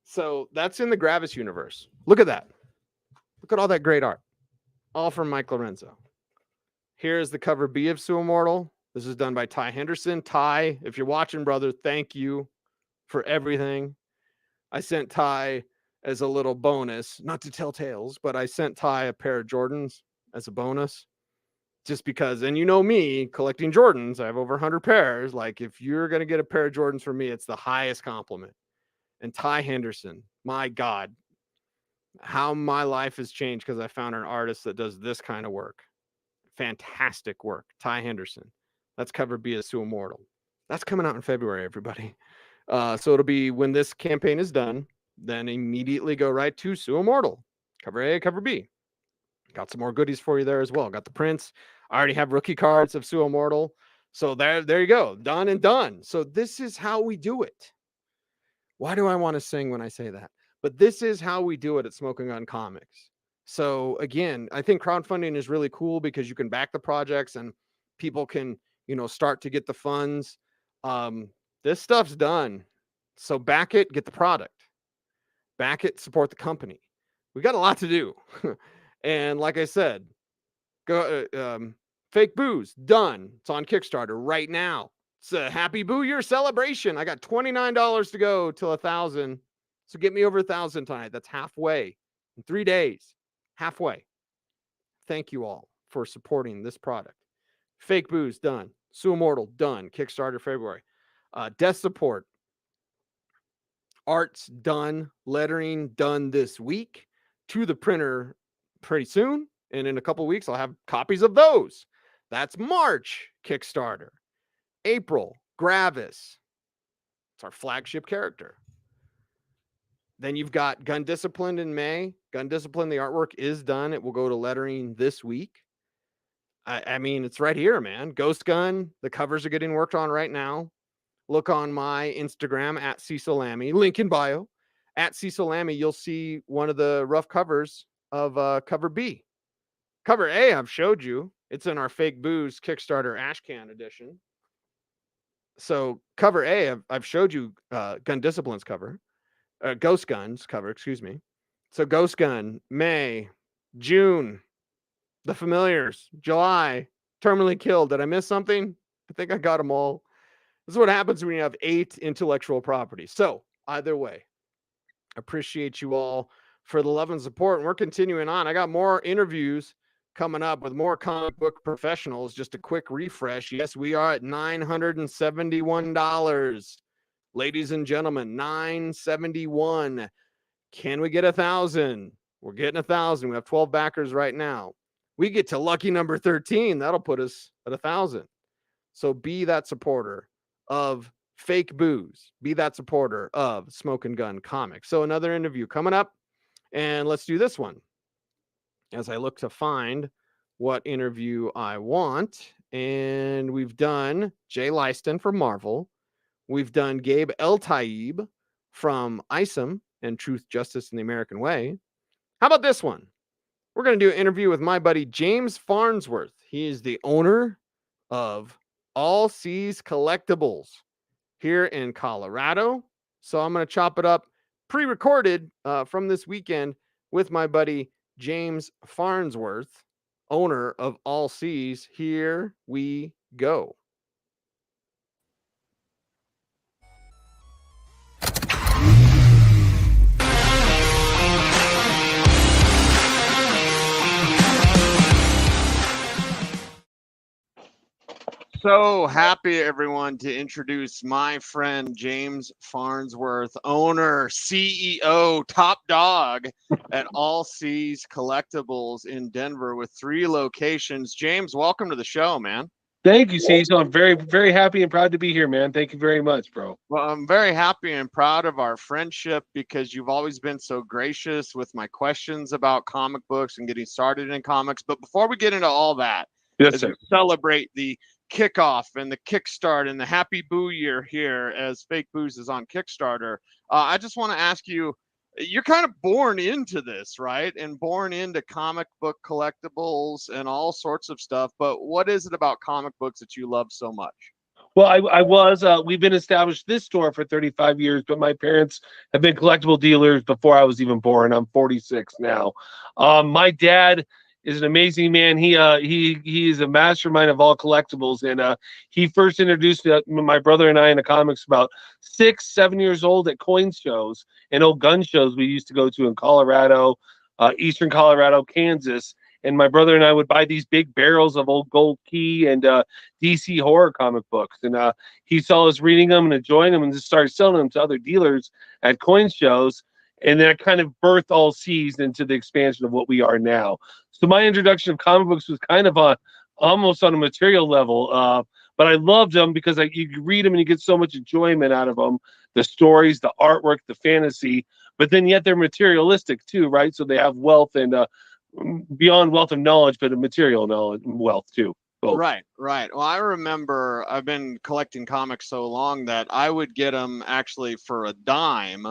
So that's in the Gravis universe. Look at that. Look at all that great art. All from Mike Lorenzo. Here's the cover B of Sue Immortal. This is done by Ty Henderson. Ty, if you're watching, brother, thank you for everything. I sent Ty as a little bonus, not to tell tales, but I sent Ty a pair of Jordans as a bonus. Just because, and you know me, collecting Jordans, I have over 100 pairs. Like, if you're going to get a pair of Jordans from me, it's the highest compliment. And Ty Henderson, my God, how my life has changed because I found an artist that does this kind of work. Fantastic work. Ty Henderson. That's cover B of Sue Immortal. That's coming out in February, everybody. So it'll be when this campaign is done, then immediately go right to Sue Immortal. Cover A, cover B. Got some more goodies for you there as well. Got the prints. I already have rookie cards of Sue Immortal. So there you go. Done and done. So this is how we do it. Why do I want to sing when I say that? But this is how we do it at Smokin Gun Comics. So again, I think crowdfunding is really cool because you can back the projects and people can, start to get the funds. This stuff's done. So back it, get the product. Back it, support the company. We got a lot to do. And like I said, go Fake Booze, done. It's on Kickstarter right now. It's a happy Boo Year celebration. I got $29 to go till 1,000. So get me over 1,000 tonight. That's halfway in 3 days. Halfway. Thank you all for supporting this product. Fake Booze, done. Sue Immortal, done. Kickstarter February. Death Support. Art's done. Lettering done this week. To the printer pretty soon. And in a couple weeks, I'll have copies of those. That's March Kickstarter. April, Gravis. It's our flagship character. Then you've got Gun Discipline in May. Gun Discipline, the artwork is done. It will go to lettering this week. I mean, it's right here, man. Ghost Gun, the covers are getting worked on right now. Look on my Instagram at Cecil Lammey. Link in bio. At Cecil Lammey, you'll see one of the rough covers of cover B. Cover A, I've showed you. It's in our Fake Booze Kickstarter Ashcan edition. So cover A, I've showed you Gun Discipline's cover. Ghost Gun's cover, excuse me. So Ghost Gun, May, June, The Familiars, July, Terminally Killed. Did I miss something? I think I got them all. This is what happens when you have 8 intellectual properties. So either way, appreciate you all for the love and support. And we're continuing on. I got more interviews coming up with more comic book professionals. Just a quick refresh. Yes, we are at $971. Ladies and gentlemen, $971. Can we get 1,000? We're getting 1,000. We have 12 backers right now. We get to lucky number 13. That'll put us at 1,000. So be that supporter of Fake Booze. Be that supporter of Smokin Gun Comics. So another interview coming up. And let's do this one as I look to find what interview I want. And we've done Jay Leisten from Marvel. We've done Gabe Eltaeb from Isom and Truth, Justice, and the American Way. How about this one? We're going to do an interview with my buddy James Farnsworth. He is the owner of All Seas Collectibles here in Colorado. So I'm going to chop it up pre-recorded from this weekend with my buddy James Farnsworth, owner of All Seas. Here we go. So happy, everyone, to introduce my friend James Farnsworth, owner, CEO, top dog at All Seas Collectibles in Denver with 3 locations. James, welcome to the show, man. Thank you, Cecil. I'm very, very happy and proud to be here, man. Thank you very much, bro. Well, I'm very happy and proud of our friendship because you've always been so gracious with my questions about comic books and getting started in comics. But before we get into all that, Yes, as sir. we celebrate the kickoff and the kickstart and the happy boo year here as Fake Booze is on Kickstarter, I just want to ask you, you're kind of born into this, right? And born into comic book collectibles and all sorts of stuff. But what is it about comic books that you love so much? Well, we've been established this store for 35 years, but my parents have been collectible dealers before I was even born. I'm 46 now. My dad is an amazing man. He is a mastermind of all collectibles, and he first introduced my brother and I into comics about 6, 7 years old at coin shows and old gun shows we used to go to in Colorado, Eastern Colorado, Kansas. And my brother and I would buy these big barrels of old Gold Key and DC horror comic books. And he saw us reading them and enjoying them and just started selling them to other dealers at coin shows. And that kind of birthed all seas into the expansion of what we are now. So my introduction of comic books was kind of almost on a material level. But I loved them because you read them and you get so much enjoyment out of them. The stories, the artwork, the fantasy. But then yet they're materialistic too, right? So they have wealth and beyond wealth of knowledge, but a material knowledge wealth too. Both. Right. Well, I remember I've been collecting comics so long that I would get them actually for a dime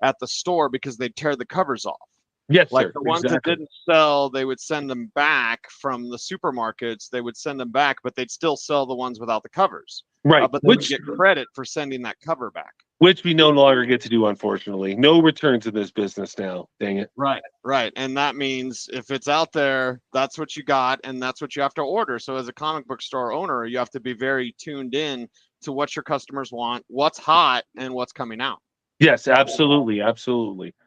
at the store because they'd tear the covers off. Yes, like sir. the ones Exactly. that didn't sell, they would send them back from the supermarkets. They would send them back, but they'd still sell the ones without the covers. Right. But they would get credit for sending that cover back. Which we no longer get to do, unfortunately. No return to this business now. Dang it. Right. And that means if it's out there, that's what you got, and that's what you have to order. So as a comic book store owner, you have to be very tuned in to what your customers want, what's hot, and what's coming out. Yes, absolutely.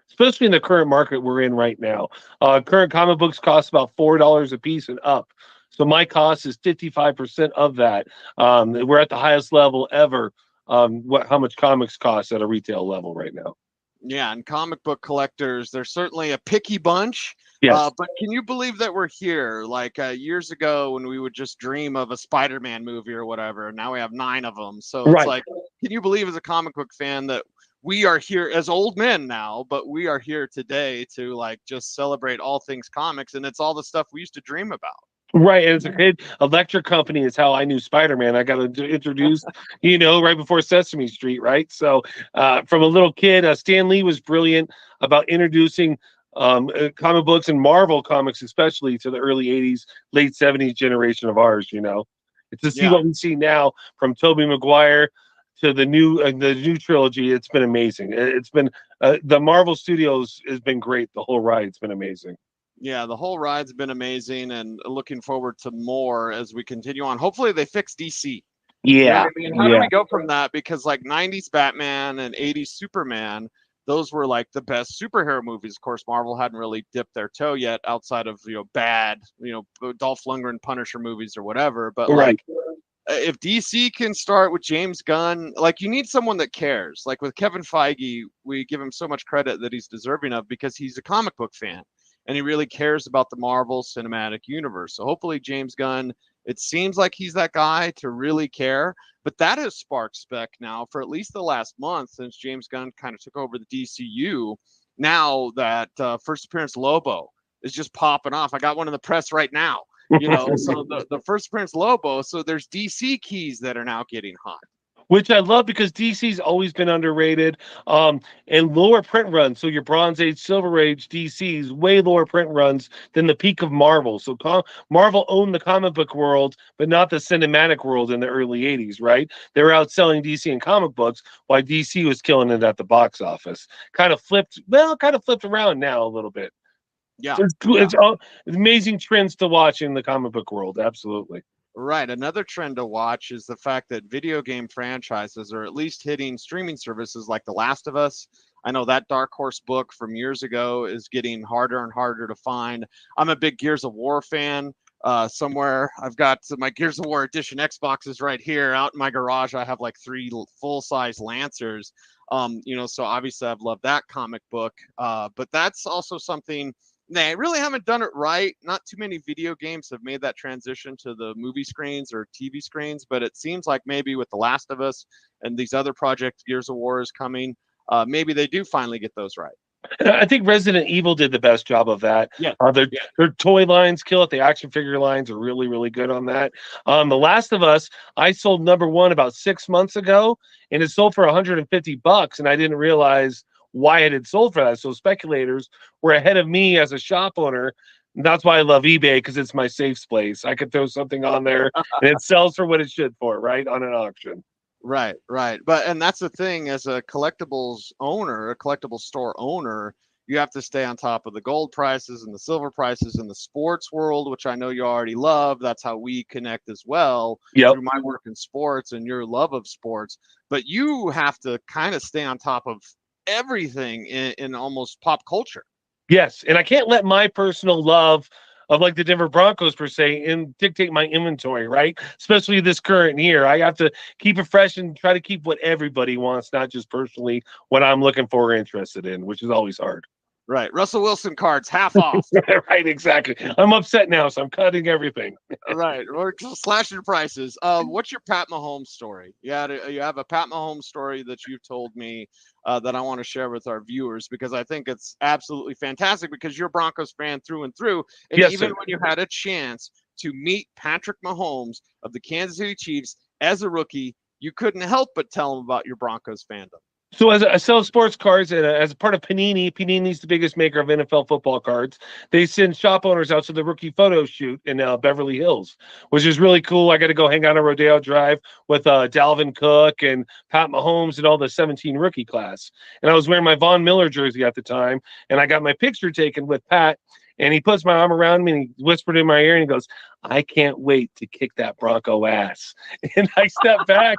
Especially in the current market we're in right now. Current comic books cost about $4 a piece and up. So my cost is 55% of that. We're at the highest level ever. How much comics cost at a retail level right now? Yeah, and comic book collectors, they're certainly a picky bunch. Yes. But can you believe that we're here? Like years ago when we would just dream of a Spider-Man movie or whatever, now we have 9 of them. So it's Right. like, can you believe as a comic book fan that we are here as old men now, but we are here today to like just celebrate all things comics, and it's all the stuff we used to dream about. Right. As a kid, Electric Company is how I knew Spider-Man. I got introduced, right before Sesame Street, right? So from a little kid, Stan Lee was brilliant about introducing comic books and Marvel comics, especially to the early 80s, late 70s generation of ours, It's to see what we see now from Tobey Maguire to the new trilogy. It's been amazing. It's been the Marvel Studios has been great. The whole ride's been amazing. Yeah, the whole ride's been amazing, and looking forward to more as we continue on. Hopefully they fix DC. Yeah. You know what I mean? How do we go from that? Because like 90s Batman and 80s Superman, those were like the best superhero movies. Of course, Marvel hadn't really dipped their toe yet outside of, bad, Dolph Lundgren Punisher movies or whatever. But like, if DC can start with James Gunn, like you need someone that cares. Like with Kevin Feige, we give him so much credit that he's deserving of because he's a comic book fan. And he really cares about the Marvel Cinematic Universe. So hopefully James Gunn, it seems like he's that guy to really care. But that has sparked spec now for at least the last month since James Gunn kind of took over the DCU. Now that first appearance Lobo is just popping off. I got one in the press right now. So the first appearance Lobo. So there's DC keys that are now getting hot. Which I love because DC's always been underrated, and lower print runs. So your Bronze Age, Silver Age DC's way lower print runs than the peak of Marvel. So Marvel owned the comic book world, but not the cinematic world in the early 80s, right? They were outselling DC in comic books while DC was killing it at the box office. Kind of flipped around now a little bit. Yeah. It's amazing trends to watch in the comic book world. Absolutely. Right. Another trend to watch is the fact that video game franchises are at least hitting streaming services like The Last of Us. I know that Dark Horse book from years ago is getting harder and harder to find. I'm a big Gears of War fan. Somewhere I've got my Gears of War Edition Xboxes right here out in my garage. I have like 3 full-size Lancers. So obviously I've loved that comic book. But that's also something they really haven't done it right. Not too many video games have made that transition to the movie screens or TV screens, but it seems like maybe with The Last of Us and these other projects, Gears of War is coming, maybe they do finally get those right. I think Resident Evil did the best job of that. Yeah. Their toy lines kill it. The action figure lines are really, really good on that. The Last of Us, I sold number 1 about 6 months ago, and it sold for $150, and I didn't realize why it had sold for that. So speculators were ahead of me as a shop owner. That's why I love eBay, because it's my safe place. I could throw something on there and it sells for what it should for, right, on an auction. Right. And that's the thing, as a collectibles owner, a collectible store owner, you have to stay on top of the gold prices and the silver prices in the sports world, which I know you already love. That's how we connect as well, through my work in sports and your love of sports. But you have to kind of stay on top of everything in almost pop culture. Yes, and I can't let my personal love of like the Denver Broncos per se and dictate my inventory, right? Especially this current year. I have to keep it fresh and try to keep what everybody wants, not just personally what I'm looking for or interested in, which is always hard. Right. Russell Wilson cards half off. Right, exactly. I'm upset now, so I'm cutting everything. Right. We're slashing prices. What's your Pat Mahomes story? You have a Pat Mahomes story that you've told me that I want to share with our viewers, because I think it's absolutely fantastic, because you're a Broncos fan through and through. And yes, even sir. when you had a chance to meet Patrick Mahomes of the Kansas City Chiefs as a rookie, you couldn't help but tell him about your Broncos fandom. So as I sell sports cards, and as a part of Panini's the biggest maker of NFL football cards. They send shop owners out to the rookie photo shoot in Beverly Hills, which is really cool. I got to go hang out on Rodeo Drive with Dalvin Cook and Pat Mahomes and all the 17 rookie class. And I was wearing my Von Miller jersey at the time, and I got my picture taken with Pat. And he puts my arm around me and he whispered in my ear and he goes, "I can't wait to kick that Bronco ass." And I stepped back.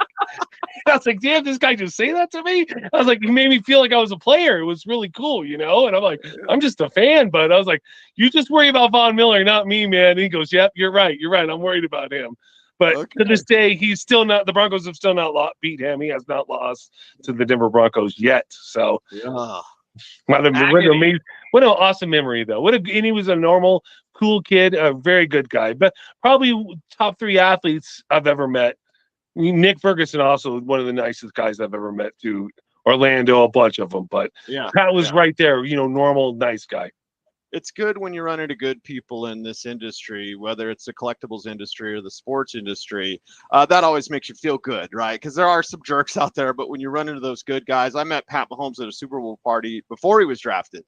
I was like, damn, this guy just say that to me? I was like, he made me feel like I was a player. It was really cool, you know? And I'm like, I'm just a fan. But I was like, you just worry about Von Miller, not me, man. And he goes, yep, you're right. I'm worried about him. But to this day, he's still not, the Broncos have still not beat him. He has not lost to the Denver Broncos yet. So, what an awesome memory, though. And he was a normal, cool kid, a very good guy. But probably top 3 athletes I've ever met. Nick Ferguson, also one of the nicest guys I've ever met, too. Orlando, a bunch of them. But Pat was right there, normal, nice guy. It's good when you run into good people in this industry, whether it's the collectibles industry or the sports industry. That always makes you feel good, right? Because there are some jerks out there, but when you run into those good guys, I met Pat Mahomes at a Super Bowl party before he was drafted,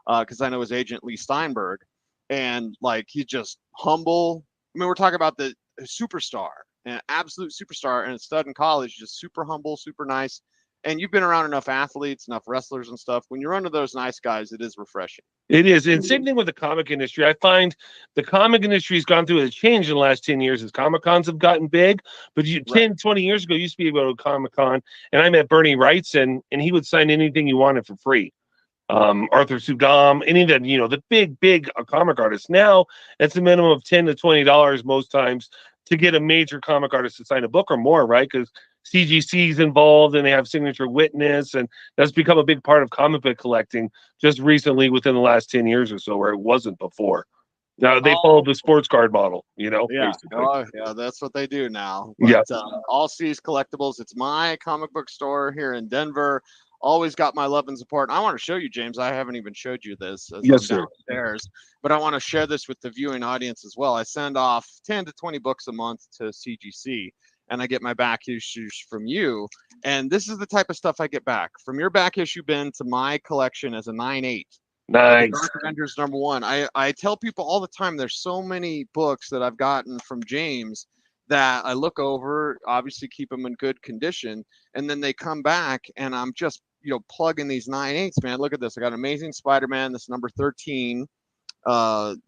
because I know his agent, Lee Steinberg, and like, he's just humble. I mean, we're talking about the superstar, an absolute superstar, and a stud in college, just super humble, super nice. And you've been around enough athletes, enough wrestlers and stuff. When you run into those nice guys, it is refreshing. It is. And same thing with the comic industry. I find the comic industry has gone through a change in the last 10 years as Comic-Cons have gotten big. But 10, 20 years ago, you used to be able to go to Comic-Con, and I met Bernie Wrightson, and he would sign anything you wanted for free. Arthur Sudam, any of the big comic artists. Now, it's a minimum of $10 to $20 most times to get a major comic artist to sign a book or more, right? Because CGC is involved and they have signature witness, and that's become a big part of comic book collecting just recently within the last 10 years or so, where it wasn't before. Now they follow the sports card model, basically. Yeah, that's what they do now. But, All C's Collectibles, it's my comic book store here in Denver. Always got my love and support. I want to show you, James. I haven't even showed you this. Yes, sir. Downstairs, but I want to share this with the viewing audience as well. I send off 10 to 20 books a month to CGC, and I get my back issues from you. And this is the type of stuff I get back from your back issue bin to my collection as a 9/8. Nice. Dark Avengers #1. I tell people all the time, there's so many books that I've gotten from James that I look over, obviously keep them in good condition, and then they come back and I'm just plugging these 9/8, man. Look at this. I got Amazing Spider-Man. This number 13.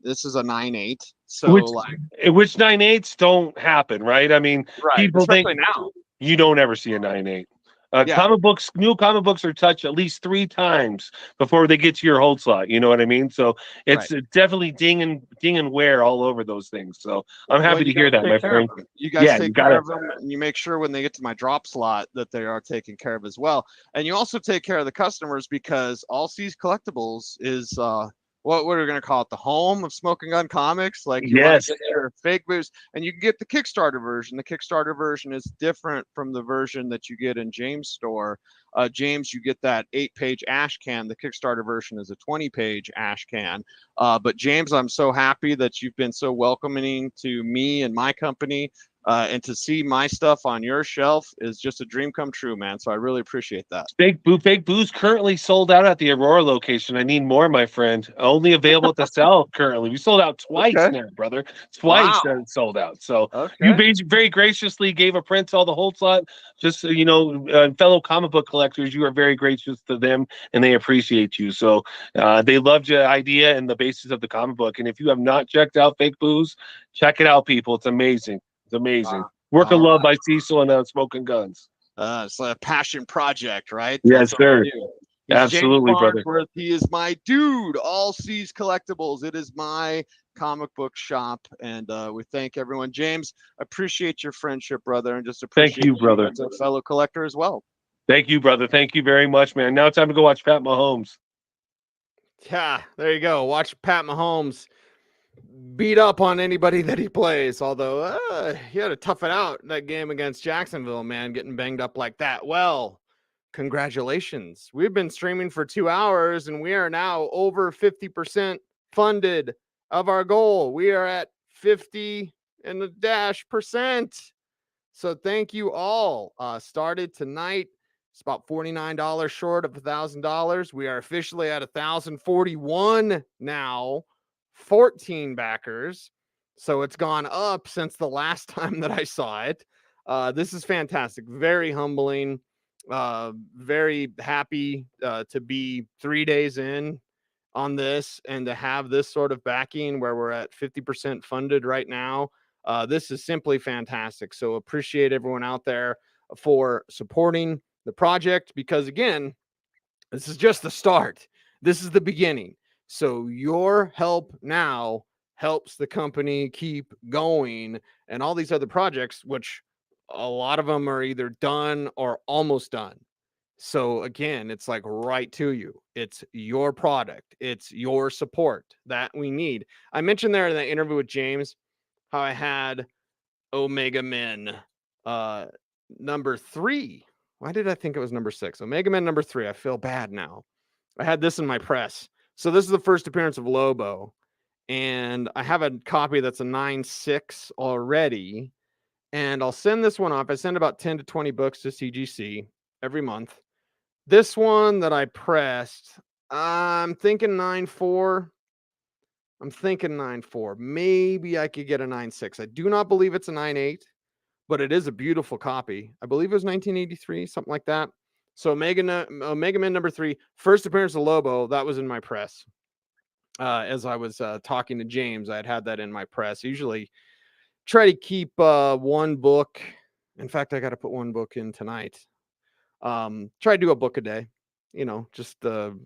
This is a 9/8. So which 9/8s don't happen, right? I mean, people think now you don't ever see a 9/8. New comic books are touched at least 3 times before they get to your hold slot. You know what I mean? So it's definitely ding and wear all over those things. So I'm happy to hear that, my friend. You guys take care of them, and you make sure when they get to my drop slot that they are taken care of as well. And you also take care of the customers, because All C's Collectibles is what are we gonna call it? The home of Smoking Gun Comics. Like you want Yes. to get your fake booze, and you can get the Kickstarter version. The Kickstarter version is different from the version that you get in James' store. James, you get that 8-page ash can. The Kickstarter version is a 20-page ash can. But James, I'm so happy that you've been so welcoming to me and my company. And to see my stuff on your shelf is just a dream come true, man. So I really appreciate that. Fake booze currently sold out at the Aurora location. I need more, my friend. Only available to sell currently. We sold out twice Okay. now, brother. Twice Wow. that it's sold out. So Okay. you very graciously gave a print to all the whole slot. Just fellow comic book collectors, you are very gracious to them, and they appreciate you. So they loved your idea and the basis of the comic book. And if you have not checked out Fake Booze, check it out, people. It's amazing. It's amazing. Work of All love right. by Cecil and Smokin' Guns. It's a passion project, right? Yes, That's all sir. we do. He's Absolutely, James brother. Farnsworth. He is my dude. All Seas Collectibles. It is my comic book shop, and we thank everyone. James, appreciate your friendship, brother, and just appreciate Thank you, brother. as a fellow collector as well. Thank you, brother. Thank you very much, man. Now it's time to go watch Pat Mahomes. Yeah, there you go. Watch Pat Mahomes beat up on anybody that he plays. Although he had to tough it out that game against Jacksonville, man, getting banged up like that. Well, congratulations. We've been streaming for 2 hours and we are now over 50% funded of our goal. We are at 50 and the dash percent. So thank you all. Started tonight. It's about $49 short of $1,000. We are officially at 1,041 now. 14 backers. So it's gone up since the last time that I saw it. This is fantastic. Very humbling. Very happy to be 3 days in on this and to have this sort of backing where we're at 50% funded right now. This is simply fantastic. So appreciate everyone out there for supporting the project, because again, this is just the start. This is the beginning. So your help now helps the company keep going, and all these other projects, which a lot of them are either done or almost done. So again, it's like right to you. It's your product. It's your support that we need. I mentioned there in the interview with James how I had Omega Men number 3. Why did I think it was number 6? Omega Men number 3. I feel bad now. I had this in my press. So this is the first appearance of Lobo. And I have a copy that's a 9.6 already. And I'll send this one off. I send about 10 to 20 books to CGC every month. This one that I pressed, I'm thinking 9.4. I'm thinking 9.4. Maybe I could get a 9.6. I do not believe it's a 9.8, but it is a beautiful copy. I believe it was 1983, something like that. So Omega Man number 3, first appearance of Lobo, that was in my press. As I was talking to James, I had that in my press. Usually try to keep one book. In fact, I got to put one book in tonight. Try to do a book a day, just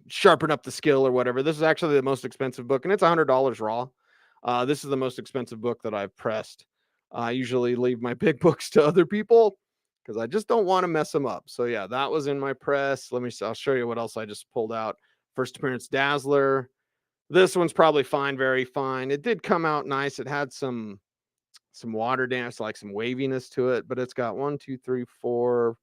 sharpen up the skill or whatever. This is actually the most expensive book, and it's $100 raw. This is the most expensive book that I've pressed. I usually leave my big books to other people because I just don't want to mess them up. So yeah, that was in my press. I'll show you what else I just pulled out. First appearance Dazzler. This one's probably fine, very fine. It did come out nice. It had some water dance, like some waviness to it, but it's got 1, 2, 3, 4,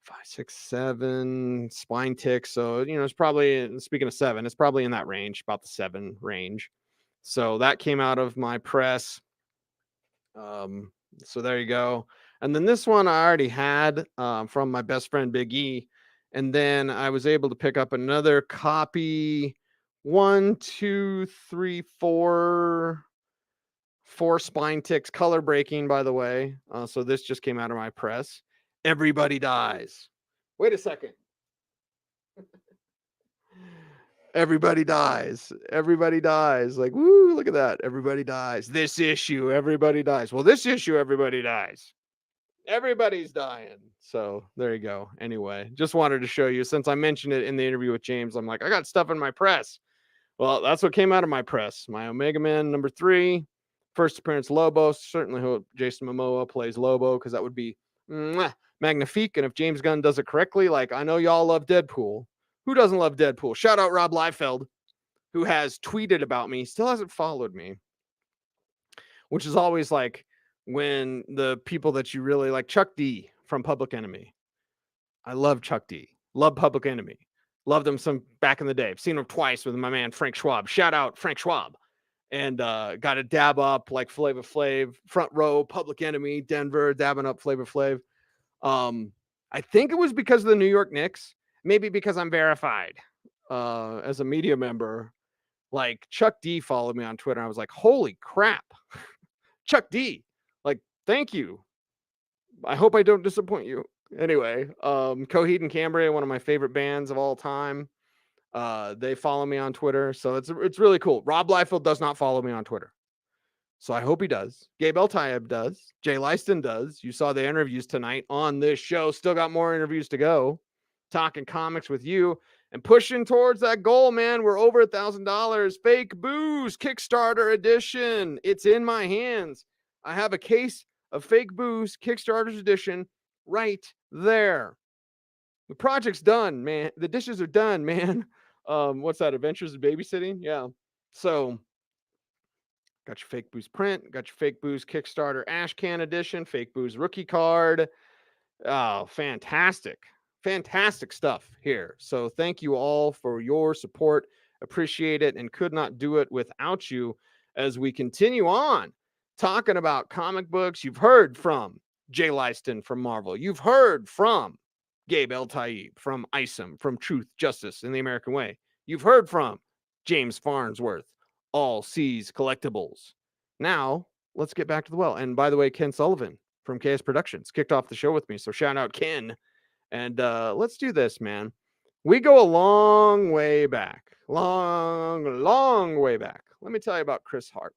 5, 6, 7 spine ticks. So, it's probably, speaking of 7, it's probably in that range, about the 7 range. So that came out of my press. So there you go. And then this one I already had from my best friend Big E. And then I was able to pick up another copy. 1, 2, 3, 4 spine ticks, color breaking, by the way. So this just came out of my press. Everybody Dies. Wait a second. Everybody dies. Everybody dies. Like, woo, look at that. Everybody dies. This issue, everybody dies. Well, this issue, everybody dies. Everybody's dying. So there you go. Anyway, just wanted to show you, since I mentioned it in the interview with James, I'm like, I got stuff in my press. Well, that's what came out of my press. My Omega Man number 3, first appearance Lobo. Certainly hope Jason Momoa plays Lobo, because that would be magnifique. And if James Gunn does it correctly, like I know y'all love Deadpool. Who doesn't love Deadpool? Shout out Rob Liefeld. who has tweeted about me, still hasn't followed me, which is always like when the people that you really like, Chuck D from Public Enemy. I love Chuck D. Love Public Enemy. Loved him some back in the day. I've seen him twice with my man Frank Schwab. Shout out Frank Schwab. And got to dab up like Flavor Flav, front row, Public Enemy, Denver, dabbing up Flavor Flav. I think it was because of the New York Knicks. Maybe because I'm verified as a media member. Like Chuck D followed me on Twitter. I was like, holy crap. Chuck D. Like, thank you. I hope I don't disappoint you. Anyway, Coheed and Cambria, one of my favorite bands of all time. They follow me on Twitter, so it's really cool. Rob Liefeld does not follow me on Twitter, so I hope he does. Gabe Eltaeb does. Jay Leisten does. You saw the interviews tonight on this show. Still got more interviews to go. Talking comics with you and pushing towards that goal, man. We're over $1,000. Fake Booze Kickstarter edition. It's in my hands. I have a case of Fake Booze Kickstarter's edition right there. The project's done, man. The dishes are done, man. What's that? Adventures of Babysitting? Yeah. So got your Fake Booze print, got your Fake Booze Kickstarter Ash Can edition, Fake Booze rookie card. Oh, fantastic. Fantastic stuff here. So thank you all for your support. Appreciate it and could not do it without you as we continue on talking about comic books. You've heard from Jay Leisten from Marvel. You've heard from Gabe Eltaeb from Isom, from Truth, Justice, and the American Way. You've heard from James Farnsworth, All Seas Collectibles. Now, let's get back to the well. And by the way, Ken Sullivan from KS Productions kicked off the show with me. So shout out Ken. And let's do this, man. We go a long way back. Long way back. Let me tell you about Chris Harp.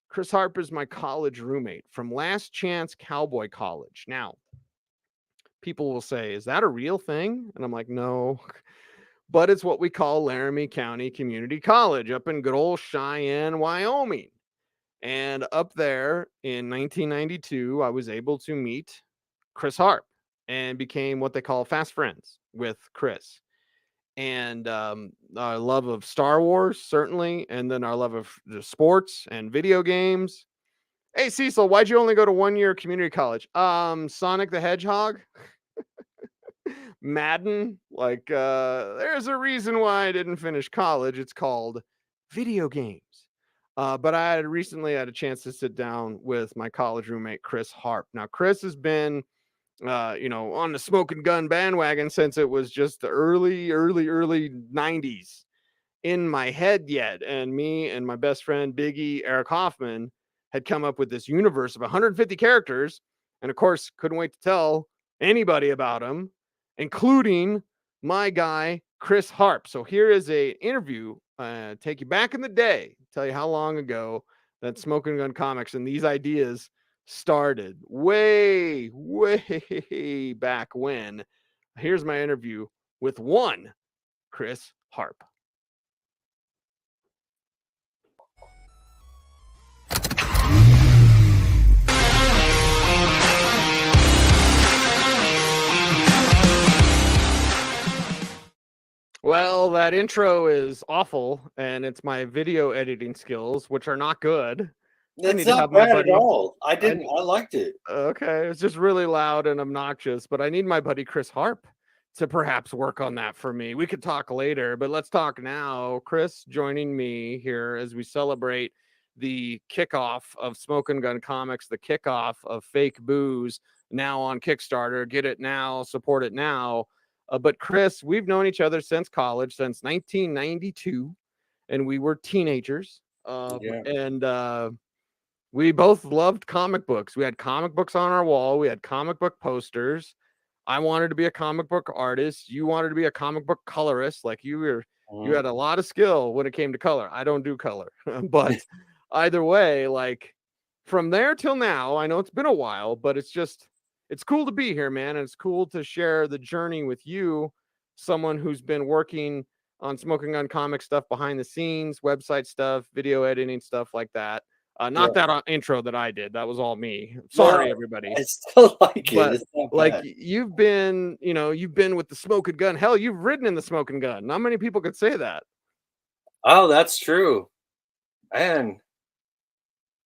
Chris Harp is my college roommate from Last Chance Cowboy College. Now, people will say, is that a real thing? And I'm like, no. But it's what we call Laramie County Community College up in good old Cheyenne, Wyoming. And up there in 1992, I was able to meet Chris Harp and became what they call fast friends with Chris. And our love of Star Wars, certainly, and then our love of the sports and video games. Hey, Cecil, why'd you only go to 1 year community college? Sonic the Hedgehog, Madden. Like, there's a reason why I didn't finish college. It's called video games. But I had recently had a chance to sit down with my college roommate, Chris Harp. Now, Chris has been on the Smokin' Gun bandwagon since it was just the early 90s in my head yet. And me and my best friend, Biggie Eric Hoffman, had come up with this universe of 150 characters. And of course, couldn't wait to tell anybody about them, including my guy, Chris Harp. So here is a interview, take you back in the day, tell you how long ago that Smokin' Gun Comics and these ideas started way back when. Here's my interview with one Chris Harp. Well, that intro is awful, and it's my video editing skills, which are not good. It's not bad at all. I liked it. Okay, it's just really loud and obnoxious, but I need my buddy Chris Harp to perhaps work on that for me. We could talk later, but let's talk now. Chris joining me here as we celebrate the kickoff of Smokin' Gun Comics, the kickoff of Fake Booze, now on Kickstarter. Get it now, support it now. But Chris, we've known each other since college, since 1992, and we were teenagers. And we both loved comic books. We had comic books on our wall. We had comic book posters. I wanted to be a comic book artist. You wanted to be a comic book colorist. Like you had a lot of skill when it came to color. I don't do color, but either way, like from there till now, I know it's been a while, but it's cool to be here, man. And it's cool to share the journey with you, someone who's been working on Smokin' Gun comic stuff behind the scenes, website stuff, video editing, stuff like that. Not that intro that I did. That was all me. Sorry, everybody. I still like it. It's not like bad. you've been with the Smokin' Gun. Hell, you've ridden in the Smokin' Gun. Not many people could say that. Oh, that's true. And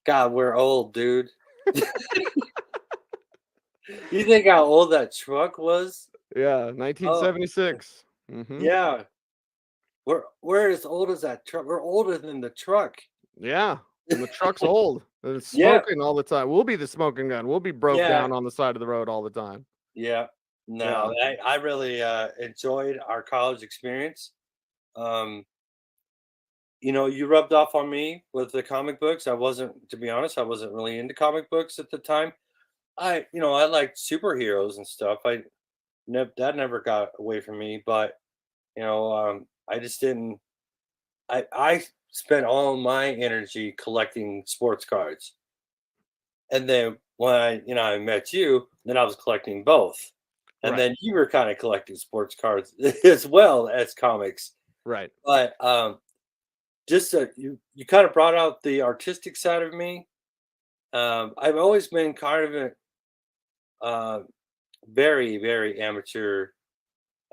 God, we're old, dude. You think how old that truck was? Yeah, Oh, 1976. Mm-hmm. yeah. We're as old as that truck. We're older than the truck. Yeah, and the truck's old. And it's Yeah. smoking all the time. We'll be the smoking gun. We'll be broke Yeah. down on the side of the road all the time. Yeah. No, I really enjoyed our college experience. Um, you rubbed off on me with the comic books. To be honest, I wasn't really into comic books at the time. I liked superheroes and stuff. That never got away from me, but I just didn't. I spent all my energy collecting sports cards, and then when I met you, then I was collecting both, and Right. then you were kind of collecting sports cards as well as comics. Right. But just you kind of brought out the artistic side of me. I've always been kind of a very, very amateur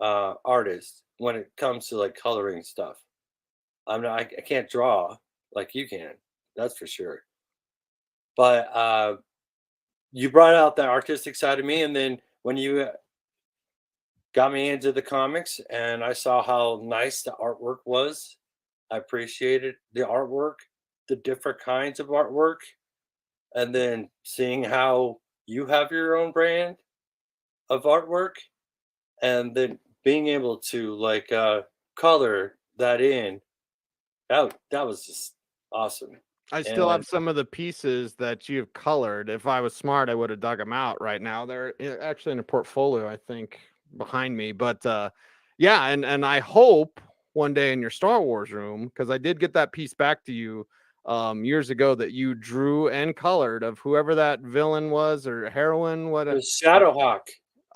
artist when it comes to like coloring stuff. I can't draw like you can, that's for sure. But you brought out that artistic side of me, and then when you got me into the comics, and I saw how nice the artwork was, I appreciated the artwork, the different kinds of artwork, and then seeing how you have your own brand of artwork, and then being able to like color that in. That was just awesome. I still And have some of the pieces that you've colored. If I was smart, I would have dug them out right now. They're actually in a portfolio, I think, behind me. But yeah, and I hope one day in your Star Wars room, because I did get that piece back to you years ago that you drew and colored of whoever that villain was or heroine. it was Shadowhawk.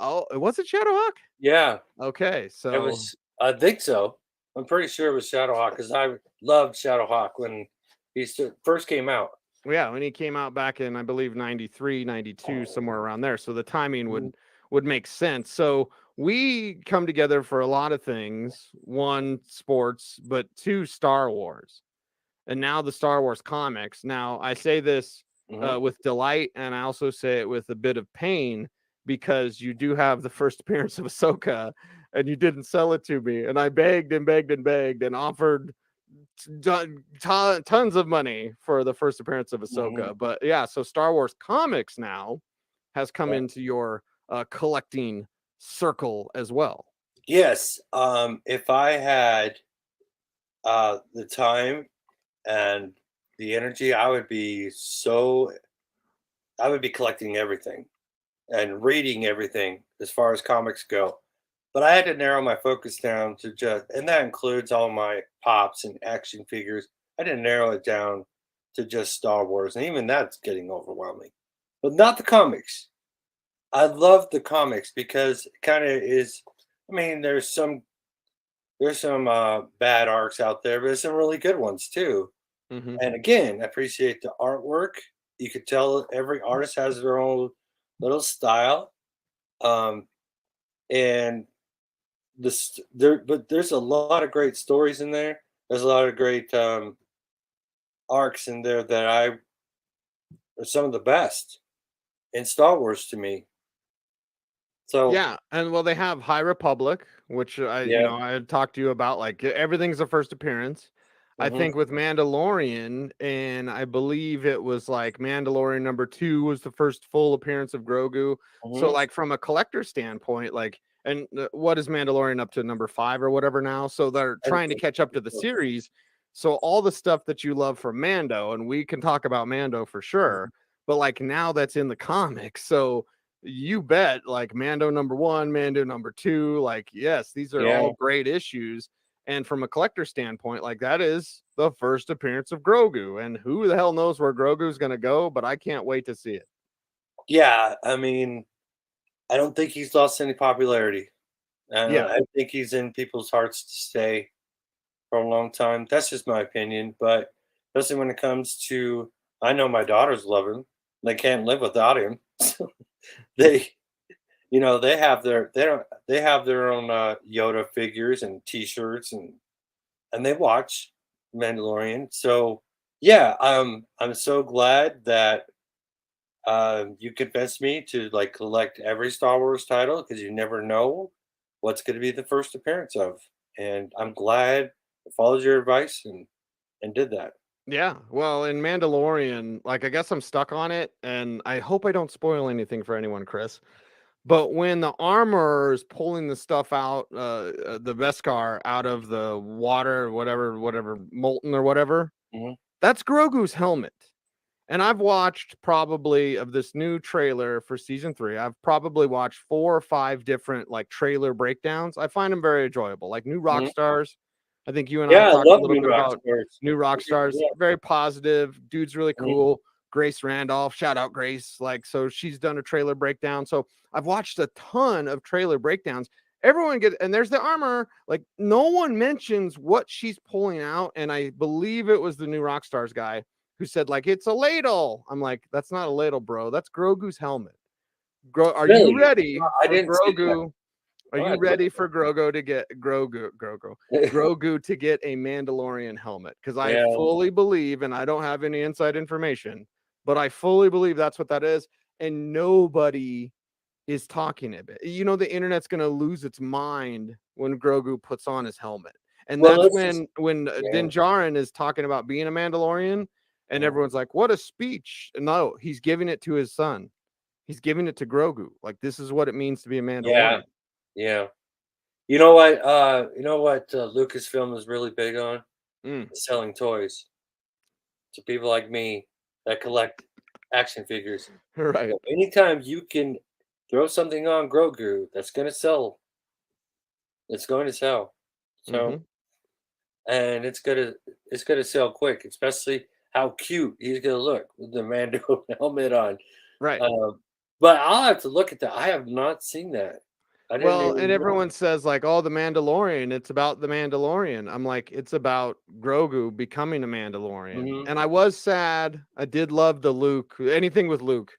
Oh, was it Shadowhawk? Yeah, Okay, it so was. I think so. I'm pretty sure it was Shadowhawk because I loved Shadowhawk when he first came out. yeah, when he came out back in, I believe, 93, 92, somewhere around there. So the timing Mhm. would make sense. So we come together for a lot of things. One, sports, but two, Star Wars. And now the Star Wars comics. Now, I say this Mhm. with delight, and I also say it with a bit of pain because you do have the first appearance of Ahsoka, and you didn't sell it to me. And I begged and begged and begged and offered tons of money for the first appearance of Mhm. Ahsoka. But yeah, so Star Wars comics now has come Yeah. into your collecting circle as well. Yes. If I had the time and the energy, I would be collecting everything and reading everything as far as comics go. But I had to narrow my focus down to and that includes all my pops and action figures. I had to narrow it down to just Star Wars, and even that's getting overwhelming. But not the comics. I love the comics because it kind of is. I mean, there's some bad arcs out there, but there's some really good ones too. Mm-hmm. And again, I appreciate the artwork. You could tell every artist has their own little style. Um, and but there's a lot of great stories in there. There's a lot of great arcs in there that are some of the best in Star Wars to me. So Yeah, and well, they have High Republic, which yeah. I had talked to you about. Like everything's a first appearance. I Hmm. think with Mandalorian, and I believe it was like Mandalorian #2 was the first full appearance of Grogu. So, Hmm. like from a collector standpoint, like, and what is Mandalorian up to #5 or whatever now? So they're I trying to think catch up to the series. So all the stuff that you love from Mando, and we can talk about Mando for sure, but like now that's in the comics. So you bet, like Mando #1, Mando #2, like yes, these are yeah. all great issues. And from a collector standpoint, like that is the first appearance of Grogu, and who the hell knows where Grogu's going to go, but I can't wait to see it. Yeah, I mean, I don't think he's lost any popularity. Yeah. I think he's in people's hearts to stay for a long time. That's just my opinion. But especially when it comes to, I know my daughters love him. They can't live without him. So they, they have their own Yoda figures and T-shirts, and they watch. Mandalorian. So yeah, I'm so glad that you convinced me to like collect every Star Wars title because you never know what's going to be the first appearance of, and I'm glad I followed your advice and did that. Yeah, well, in Mandalorian, like I guess I'm stuck on it, and I hope I don't spoil anything for anyone, Chris. But when the armor is pulling the stuff out, the Beskar out of the water, whatever, molten or whatever, Mhm. that's Grogu's helmet. And I've watched probably of this new trailer for season 3. I've probably watched 4 or 5 different like trailer breakdowns. I find them very enjoyable, like New Rock Mhm. Stars. I think you and I Yeah, I talked a love little New bit about Rockstars. New Rock Stars. Yeah. Very positive. Dude's really Mhm. cool. Grace Randolph, shout out Grace. Like, so she's done a trailer breakdown. So I've watched a ton of trailer breakdowns. Everyone gets, and there's the armor. Like, no one mentions what she's pulling out. And I believe it was the New Rock Stars guy who said, like, it's a ladle. I'm like, that's not a ladle, bro. That's Grogu's helmet. Are you Really? ready I for didn't see that. Grogu? Are All you right, ready for Grogu to get Grogu to get a Mandalorian helmet? Because I Yeah. fully believe, and I don't have any inside information, but I fully believe that's what that is. And nobody is talking about it. You know, the internet's gonna lose its mind when Grogu puts on his helmet. And Well, that's let's just when yeah. Din Djarin is talking about being a Mandalorian, and Mhm. everyone's like, what a speech. No, he's giving it to his son. He's giving it to Grogu. Like, this is what it means to be a Yeah. Mandalorian. Yeah. You know what? Lucasfilm is really big on Mm, selling toys to people like me that collect action figures. right. So anytime you can throw something on Grogu that's going to sell, it's going to sell. So Mhm. and it's gonna sell quick, especially how cute he's gonna look with the Mando helmet on. Right. Um, but I'll have to look at that. I have not seen that. I didn't Well, and even know. everyone says like, "Oh, the Mandalorian, it's about the Mandalorian." I'm like, "It's about Grogu becoming a Mandalorian." Mhm. And I was sad. I did love the Luke, anything with Luke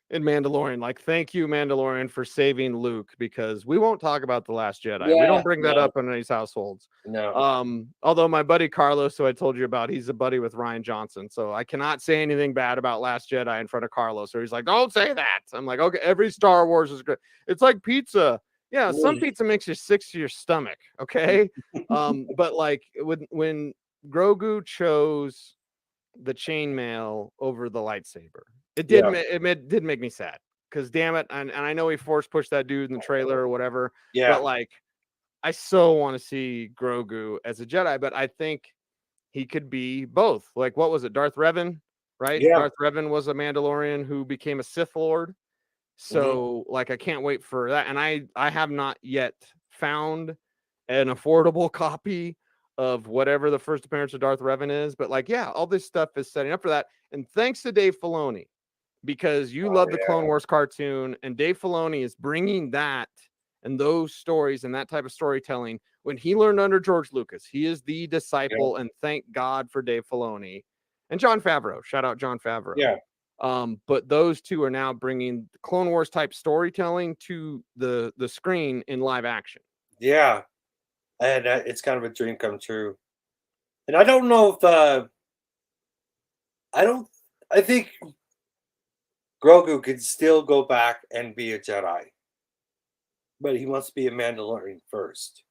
in Mandalorian. Like, thank you, Mandalorian, for saving Luke, because we won't talk about the Last Jedi. We don't Yeah, bring that no, up in these households. no. Although my buddy Carlos, who I told you about, he's a buddy with Ryan Johnson, so I cannot say anything bad about Last Jedi in front of Carlos. Or he's like, "Don't say that." I'm like, "Okay, every Star Wars is great. It's like pizza. Yeah, some pizza makes you sick to your stomach. Okay, but like when Grogu chose the chainmail over the lightsaber, Yeah, did make me sad, because damn it, and I know he force pushed that dude in the trailer or whatever, yeah, but like I so want to see Grogu as a Jedi, but I think he could be both. Like, what was it, Darth Revan? Right, yeah. Darth Revan was a Mandalorian who became a Sith Lord. Mhm. So like I can't wait for that. And I have not yet found an affordable copy of whatever the first appearance of Darth Revan is. But like, yeah, all this stuff is setting up for that. And thanks to Dave Filoni, because you Oh love the yeah, Clone Wars cartoon, and Dave Filoni is bringing that and those stories and that type of storytelling when he learned under George Lucas. He is the yeah, disciple, and thank God for Dave Filoni and Jon Favreau. Shout out Jon Favreau. yeah, But those two are now bringing Clone Wars type storytelling to the screen in live action. yeah. And it's kind of a dream come true. And I don't know if I don't. I think Grogu could still go back and be a Jedi, but he wants to be a Mandalorian first.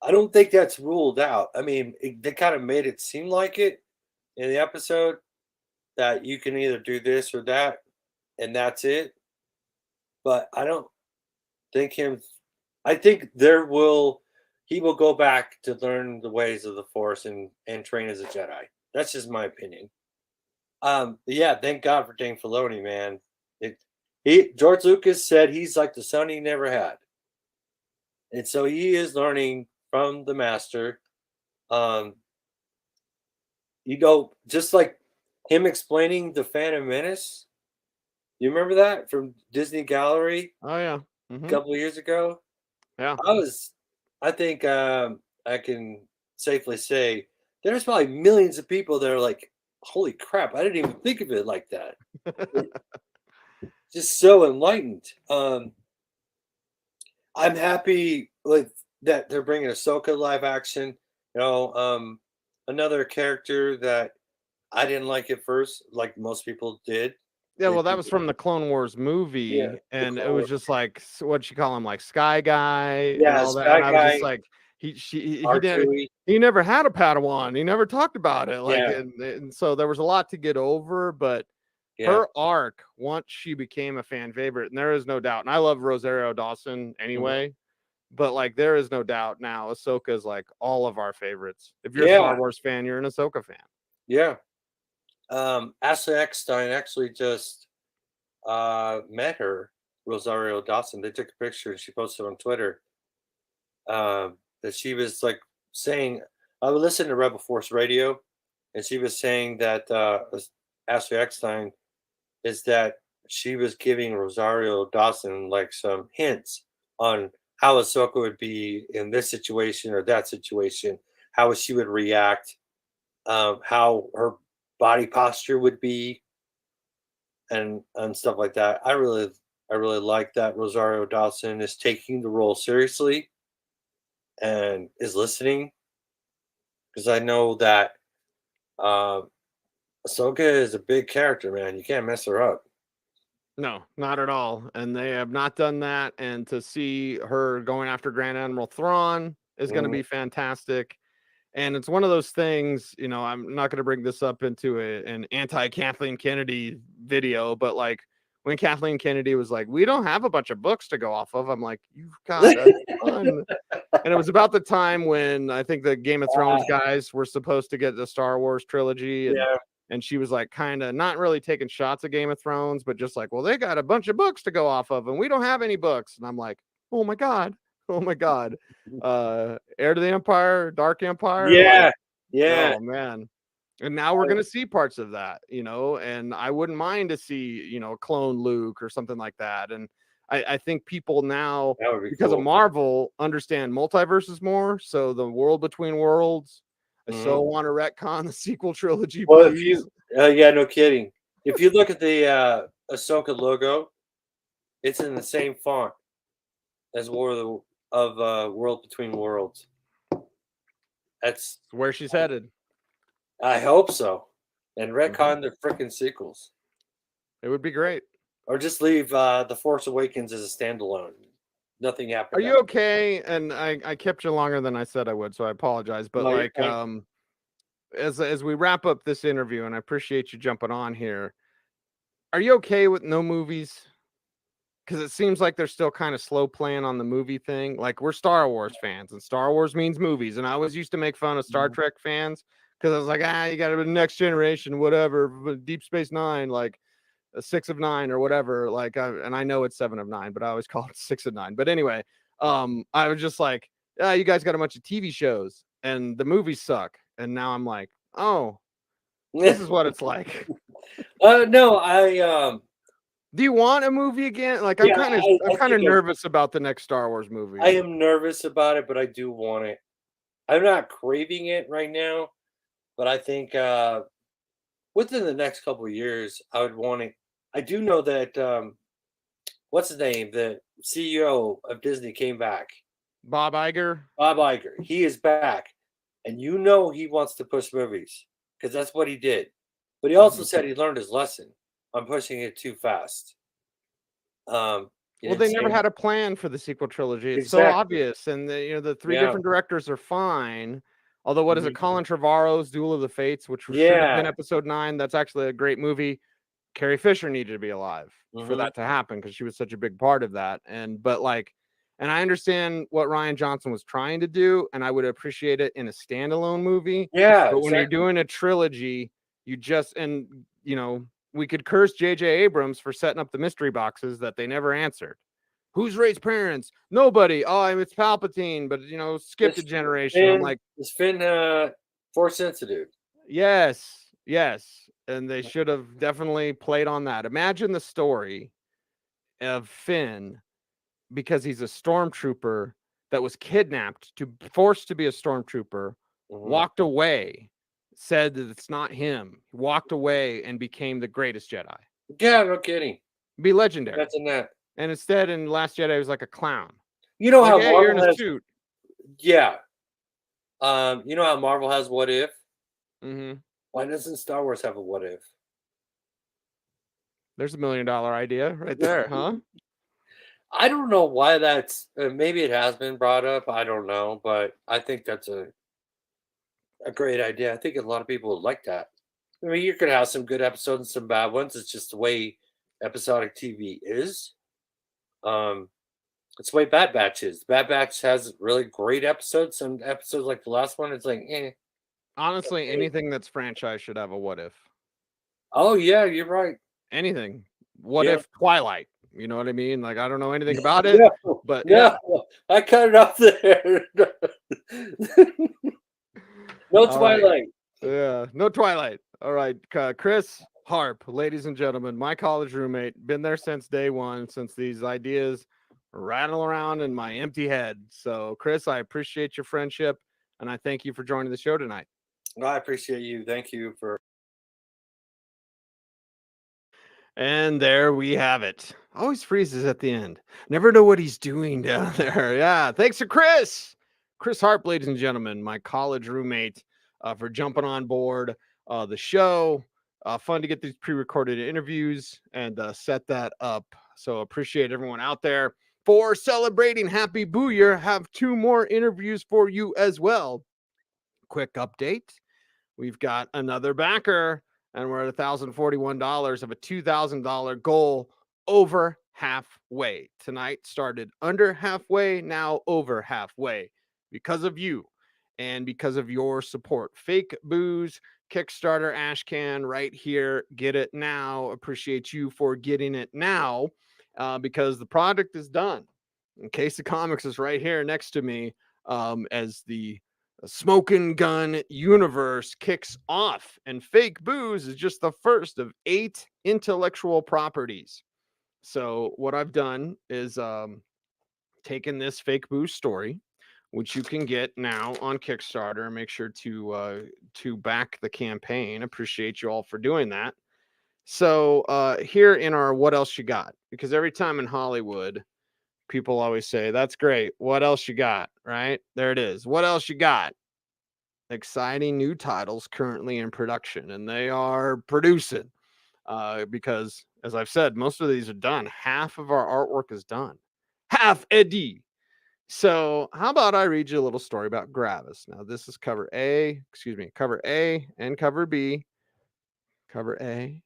I don't think that's ruled out. I mean, they kind of made it seem like it in the episode that you can either do this or that, and that's it. But I don't think him. I think he will go back to learn the ways of the Force and train as a Jedi. That's just my opinion. Yeah, thank God for Dave Filoni, man. George Lucas said he's like the son he never had, and so he is learning from the master. Um, just like him explaining the Phantom Menace. You remember that from Disney Gallery Oh yeah. a couple of years ago? Yeah. I think I can safely say there's probably millions of people that are like, holy crap, I didn't even think of it like that. Just so enlightened. I'm happy with that they're bringing Ahsoka live action. You know, another character that I didn't like at first, like most people did. Yeah, well, that was from the Clone Wars movie, Yeah, and it Clone was Wars. just like what'd you call him, like Sky Guy and Yeah, all that. Sky And I was just Guy, like, he didn't, R2. he never had a Padawan. He never talked about it. Like, Yeah. and so there was a lot to get over, but Yeah. her arc once she became a fan favorite, and there is no doubt. And I love Rosario Dawson anyway, but like there is no doubt now, Ahsoka is like all of our favorites. If you're a Star Yeah. Wars fan, you're an Ahsoka fan. Yeah. Ashley Eckstein actually just met her, Rosario Dawson. They took a picture and she posted on Twitter that she was like saying, I would listen to Rebel Force Radio, and she was saying that Ashley Eckstein is that she was giving Rosario Dawson like some hints on how Ahsoka would be in this situation or that situation, how she would react, how her body posture would be, and stuff like that. I really like that Rosario Dawson is taking the role seriously and is listening, because I know that Ahsoka is a big character, man. You can't mess her up. No, not at all. And they have not done that. And to see her going after Grand Admiral Thrawn is going to be fantastic. And it's one of those things, you know, I'm not going to bring this up into an anti-Kathleen Kennedy video, but like when Kathleen Kennedy was like, we don't have a bunch of books to go off of, I'm like, you've got a ton. And it was about the time when I think the Game of Thrones guys were supposed to get the Star Wars trilogy. And, and she was like kind of not really taking shots at Game of Thrones, but just like, well, they got a bunch of books to go off of and we don't have any books. And I'm like, oh my God. Oh my God. Heir to the Empire, Dark Empire. Yeah. Like, yeah. Oh man. And now we're gonna see parts of that, you know, and I wouldn't mind to see, you know, clone Luke or something like that. And I think people now, That would be because cool. of Marvel, understand multiverses more. So the world between worlds. I so want to retcon the sequel trilogy. Well, please. if you, yeah, no kidding. If you look at the Ahsoka logo, it's in the same font as World Between Worlds. That's where she's headed. I hope so. And retcon the freaking sequels. It would be great. Or just leave The Force Awakens as a standalone. Nothing happened. Are you okay? And I kept you longer than I said I would, so I apologize. But No, like, as we wrap up this interview, and I appreciate you jumping on here, are you okay with no movies? Because it seems like they're still kind of slow playing on the movie thing. Like, we're Star Wars fans, and Star Wars means movies. And I always used to make fun of Star Trek fans because I was like, you got to be the next generation, whatever. But Deep Space Nine, like a 6 of 9 or whatever. Like, and I know it's 7 of 9, but I always call it 6 of 9. But anyway, I was just like, you guys got a bunch of TV shows, and the movies suck. And now I'm like, oh, this is what it's like. No, do you want a movie again? Like, I'm kind of nervous about the next Star Wars movie. I am nervous about it, but I do want it. I'm not craving it right now, but I think within the next couple of years, I would want it. I do know that what's his name? The CEO of Disney came back. Bob Iger. Bob Iger. He is back, and you know he wants to push movies because that's what he did. But he also said he learned his lesson. I'm pushing it too fast. Well, they never had a plan for the sequel trilogy. It's Exactly. so obvious, and the three different directors are fine. Although, what is it? Colin Trevorrow's Duel of the Fates, which should have been episode 9. That's actually a great movie. Carrie Fisher needed to be alive for that to happen because she was such a big part of that. And I understand what Rian Johnson was trying to do, and I would appreciate it in a standalone movie. Yeah, but when you're doing a trilogy, we could curse J.J. Abrams for setting up the mystery boxes that they never answered. Who's Rey's parents? Nobody. Oh, it's Palpatine, but skipped a generation. Finn, I'm like, is Finn Force sensitive? Yes. And they should have definitely played on that. Imagine the story of Finn, because he's a stormtrooper that was kidnapped, forced to be a stormtrooper, walked away, said that it's not him, walked away and became the greatest Jedi. Yeah, no kidding. Be legendary. That's in that. And instead, in Last Jedi, he was like a clown. You know how Marvel Marvel you're in a has suit. Yeah. You know how Marvel has What If? Mm-hmm. Why doesn't Star Wars have a what if? There's $1 million idea right there, huh? I don't know why that's. Maybe it has been brought up. I don't know, but I think that's a great idea. I think a lot of people would like that. I mean, you could have some good episodes and some bad ones. It's just the way episodic TV is. It's the way Bad Batch is. Bad Batch has really great episodes. Some episodes like the last one, it's like, eh. Honestly, Okay. anything that's franchise should have a what if. Oh yeah, you're right. Anything. What Yeah. if Twilight? You know what I mean? Like, I don't know anything about it, No, but no, yeah. I cut it off there. No All right. Twilight. Yeah, no Twilight. All right, Chris Harp, ladies and gentlemen, my college roommate, been there since day one, since these ideas rattle around in my empty head. So, Chris, I appreciate your friendship, and I thank you for joining the show tonight. No, I appreciate you. Thank you for. And there we have it. Always freezes at the end. Never know what he's doing down there. Yeah, thanks to Chris Harp, ladies and gentlemen, my college roommate, for jumping on board the show. Fun to get these pre-recorded interviews and set that up. So appreciate everyone out there for celebrating Happy Boo Year. Have 2 more interviews for you as well. Quick update. We've got another backer, and we're at $1,041 of a $2,000 goal, over halfway. Tonight started under halfway, now over halfway, because of you and because of your support. Fake Booze, Kickstarter, Ashcan, right here. Get it now. Appreciate you for getting it now, because the product is done. In Case of Comics is right here next to me, as the Smokin Gun universe kicks off, and Fake Booze is just the first of 8 intellectual properties. So what I've done is taken this Fake Booze story, which you can get now on Kickstarter. Make sure to back the campaign. Appreciate you all for doing that. So here in our What Else You Got, because every time in Hollywood, people always say, that's great. What else you got? Right? There it is. What else you got? Exciting new titles currently in production, and they are producing because, as I've said, most of these are done. Half of our artwork is done. Half Eddie. So how about I read you a little story about Gravis? Now, this is cover A and cover B. Cover A,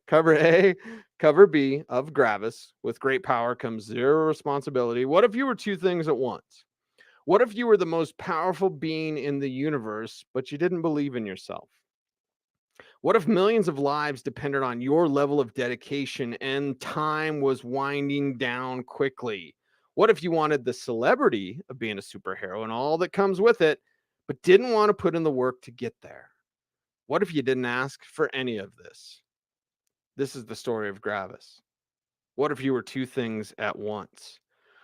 cover A, cover B of Gravis. With great power comes zero responsibility. What if you were 2 things at once? What if you were the most powerful being in the universe, but you didn't believe in yourself? What if millions of lives depended on your level of dedication and time was winding down quickly? What if you wanted the celebrity of being a superhero and all that comes with it, but didn't want to put in the work to get there? What if you didn't ask for any of this? This is the story of Gravis. What if you were 2 things at once?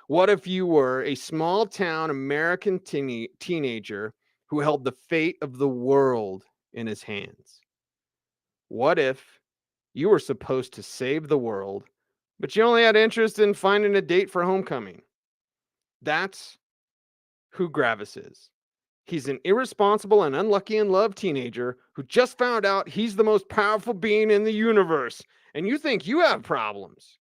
What if you were a small town American teenager who held the fate of the world in his hands? What if you were supposed to save the world, but you only had interest in finding a date for homecoming? That's who Gravis is. He's an irresponsible and unlucky in love teenager who just found out he's the most powerful being in the universe, and you think you have problems.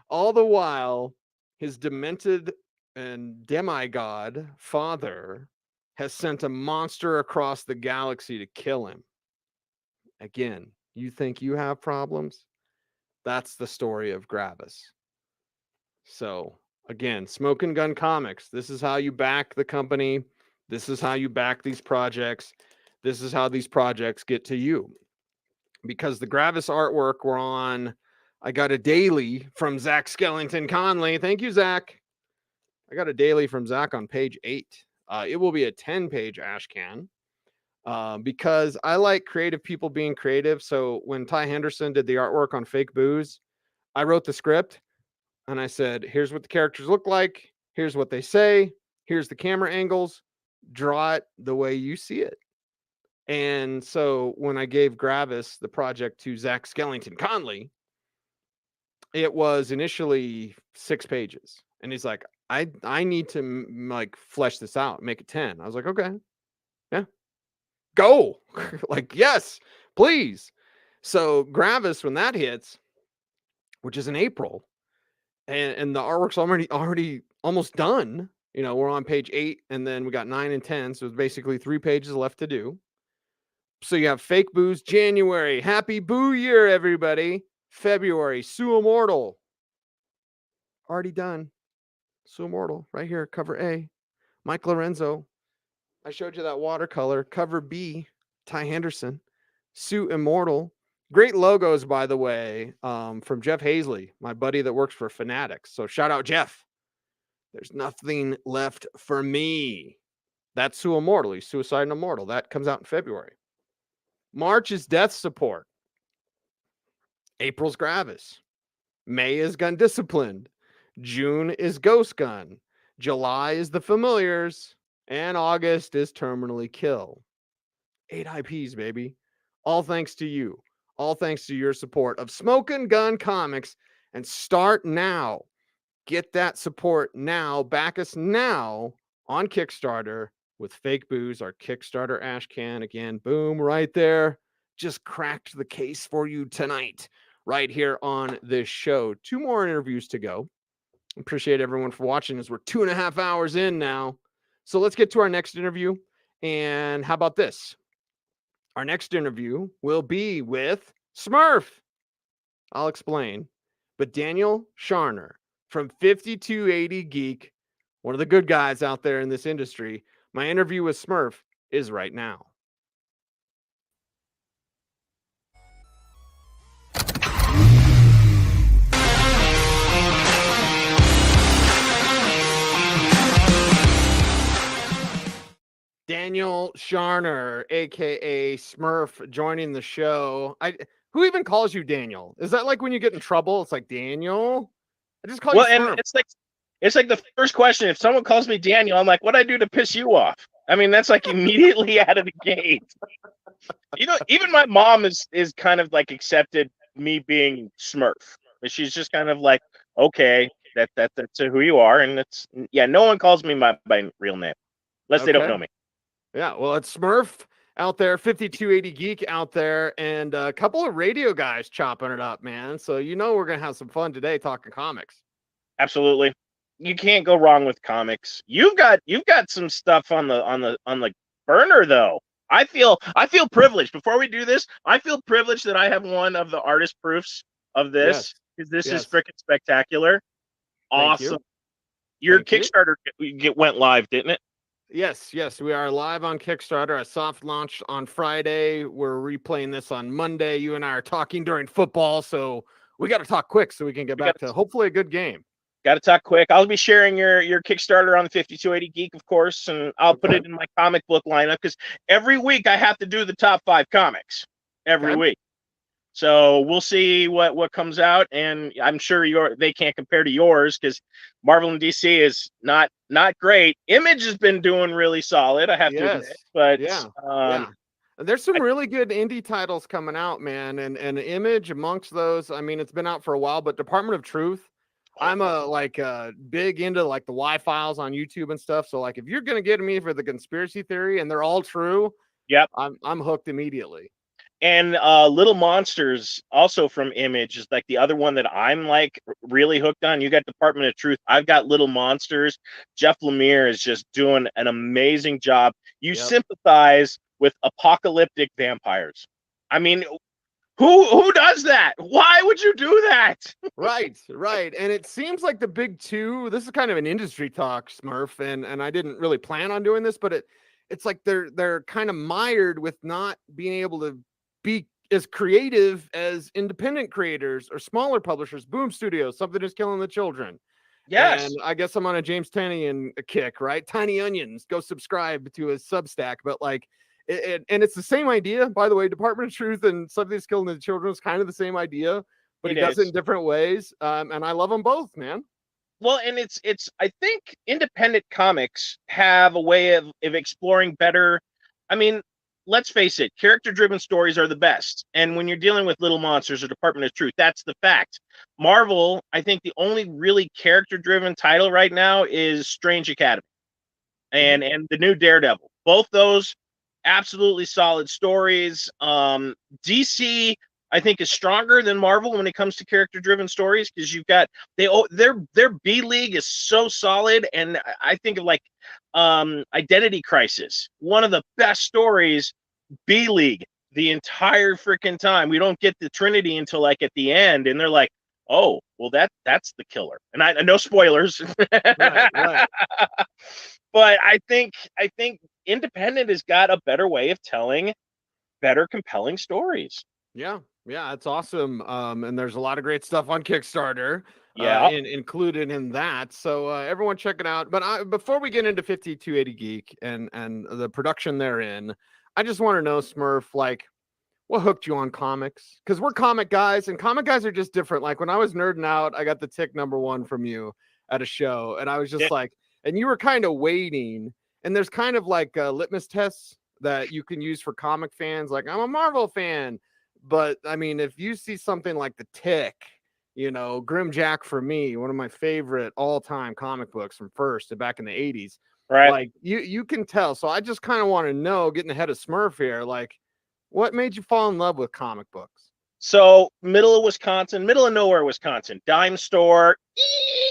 All the while, his demented and demigod father has sent a monster across the galaxy to kill him. Again, you think you have problems? That's the story of Gravis. So, again, Smokin Gun Comics. This is how you back the company. This is how you back these projects. This is how these projects get to you. Because the Gravis artwork we're on, I got a daily from Zach Skellington Conley. Thank you, Zach. I got a daily from Zach on page 8. It will be a 10-page Ashcan, because I like creative people being creative. So when Ty Henderson did the artwork on Fake Booze, I wrote the script and I said, here's what the characters look like. Here's what they say. Here's the camera angles. Draw it the way you see it. And so when I gave Gravis the project to Zach Skellington Conley, it was initially 6 pages. And he's like, I need to like flesh this out, make it 10. I was like, okay, yeah. go. Like, yes, please. So Gravis, when that hits, which is in April, and the artwork's already almost done. You know, we're on page 8, and then we got 9 and 10, so it's basically 3 pages left to do. So you have Fake Booze January, Happy Boo Year, everybody. February, Sue Immortal, already done. Sue Immortal, right here, cover A. Mike Lorenzo, I showed you that watercolor. Cover B, Ty Henderson. Sue Immortal. Great logos, by the way, from Jeff Hazley, my buddy that works for Fanatics. So shout out, Jeff. There's nothing left for me. That's Sue Immortal. He's Suicide and Immortal. That comes out in February. March is Death Support. April's Gravis. May is Gun Disciplined. June is Ghost Gun. July is The Familiars. And August is Terminally Kill. 8 IPs, baby. All thanks to you. All thanks to your support of Smokin' Gun Comics. And start now. Get that support now. Back us now on Kickstarter with Fake Booze, our Kickstarter ash can. Again, boom, right there. Just cracked the case for you tonight, right here on this show. 2 more interviews to go. Appreciate everyone for watching as we're 2.5 hours in now. So let's get to our next interview. And how about this? Our next interview will be with Smurf. I'll explain. But Daniel Sharner from 5280 Geek, one of the good guys out there in this industry. My interview with Smurf is right now. Daniel Sharner, aka Smurf, joining the show. Who even calls you Daniel? Is that like when you get in trouble? It's like Daniel. I just call you Smurf. And it's like the first question. If someone calls me Daniel, I'm like, "What'd I do to piss you off?" I mean, that's like immediately out of the gate. You know, even my mom is kind of like accepted me being Smurf. She's just kind of like, okay, that's who you are, and it's no one calls me by real name unless they don't know me. Yeah, well, it's Smurf out there, 5280 Geek out there, and a couple of radio guys chopping it up, man. So you know we're gonna have some fun today talking comics. Absolutely, you can't go wrong with comics. You've got some stuff on the burner though. I feel privileged. Before we do this, I feel privileged that I have one of the artist proofs of this because this is freaking spectacular. Awesome. Your Kickstarter went live, didn't it? Yes, we are live on Kickstarter. I soft launched on Friday. We're replaying this on Monday. You and I are talking during football, so we got to talk quick so we can get back to hopefully a good game. Got to talk quick. I'll be sharing your Kickstarter on the 5280 Geek, of course, and I'll put it in my comic book lineup because every week I have to do the top 5 comics every week. So we'll see what comes out, and I'm sure they can't compare to yours because Marvel and DC is not great. Image has been doing really solid, I have to admit, but there's some really good indie titles coming out, man, and Image amongst those. I mean, it's been out for a while, but Department of Truth. I'm big into like the Y files on YouTube and stuff. So like, if you're gonna get me for the conspiracy theory and they're all true, I'm hooked immediately. And Little Monsters, also from Image, is like the other one that I'm like really hooked on. You got Department of Truth. I've got Little Monsters. Jeff Lemire is just doing an amazing job. You sympathize with apocalyptic vampires. I mean, who does that? Why would you do that? Right. And it seems like the big two. This is kind of an industry talk, Smurf, and I didn't really plan on doing this, but it's like they're kind of mired with not being able to be as creative as independent creators or smaller publishers. Boom Studios, Something Is Killing the Children. Yes. And I guess I'm on a James Tynion kick, right? Tiny Onions, go subscribe to his Substack. But like, and it's the same idea, by the way. Department of Truth and Something Is Killing the Children is kind of the same idea, but he does it in different ways. And I love them both, man. Well, and it's I think independent comics have a way of exploring better. I mean, let's face it, character-driven stories are the best. And when you're dealing with Little Monsters or Department of Truth, that's the fact. Marvel, I think the only really character-driven title right now is Strange Academy and the new Daredevil. Both those absolutely solid stories. DC, I think, is stronger than Marvel when it comes to character-driven stories, because you've got their B League is so solid, and I think of like Identity Crisis, one of the best stories. B League the entire freaking time. We don't get the Trinity until like at the end, and they're like, "Oh, well, that's the killer." And I no spoilers, Right. but I think independent has got a better way of telling better, compelling stories. Yeah, it's awesome. And there's a lot of great stuff on Kickstarter. Yeah. Included in that. So everyone check it out. But before we get into 5280 Geek and the production therein, I just want to know, Smurf, like, what hooked you on comics? Because we're comic guys, and comic guys are just different. Like when I was nerding out, I got the Tick #1 from you at a show, and I was just like, and you were kind of waiting. And there's kind of like litmus tests that you can use for comic fans. Like, I'm a Marvel fan, but I mean, if you see something like the Tick, you know, Grim Jack for me, one of my favorite all-time comic books from First back in the 80s. Right. Like you can tell. So I just kind of want to know, getting ahead of Smurf here, like, what made you fall in love with comic books? So middle of nowhere, Wisconsin, dime store,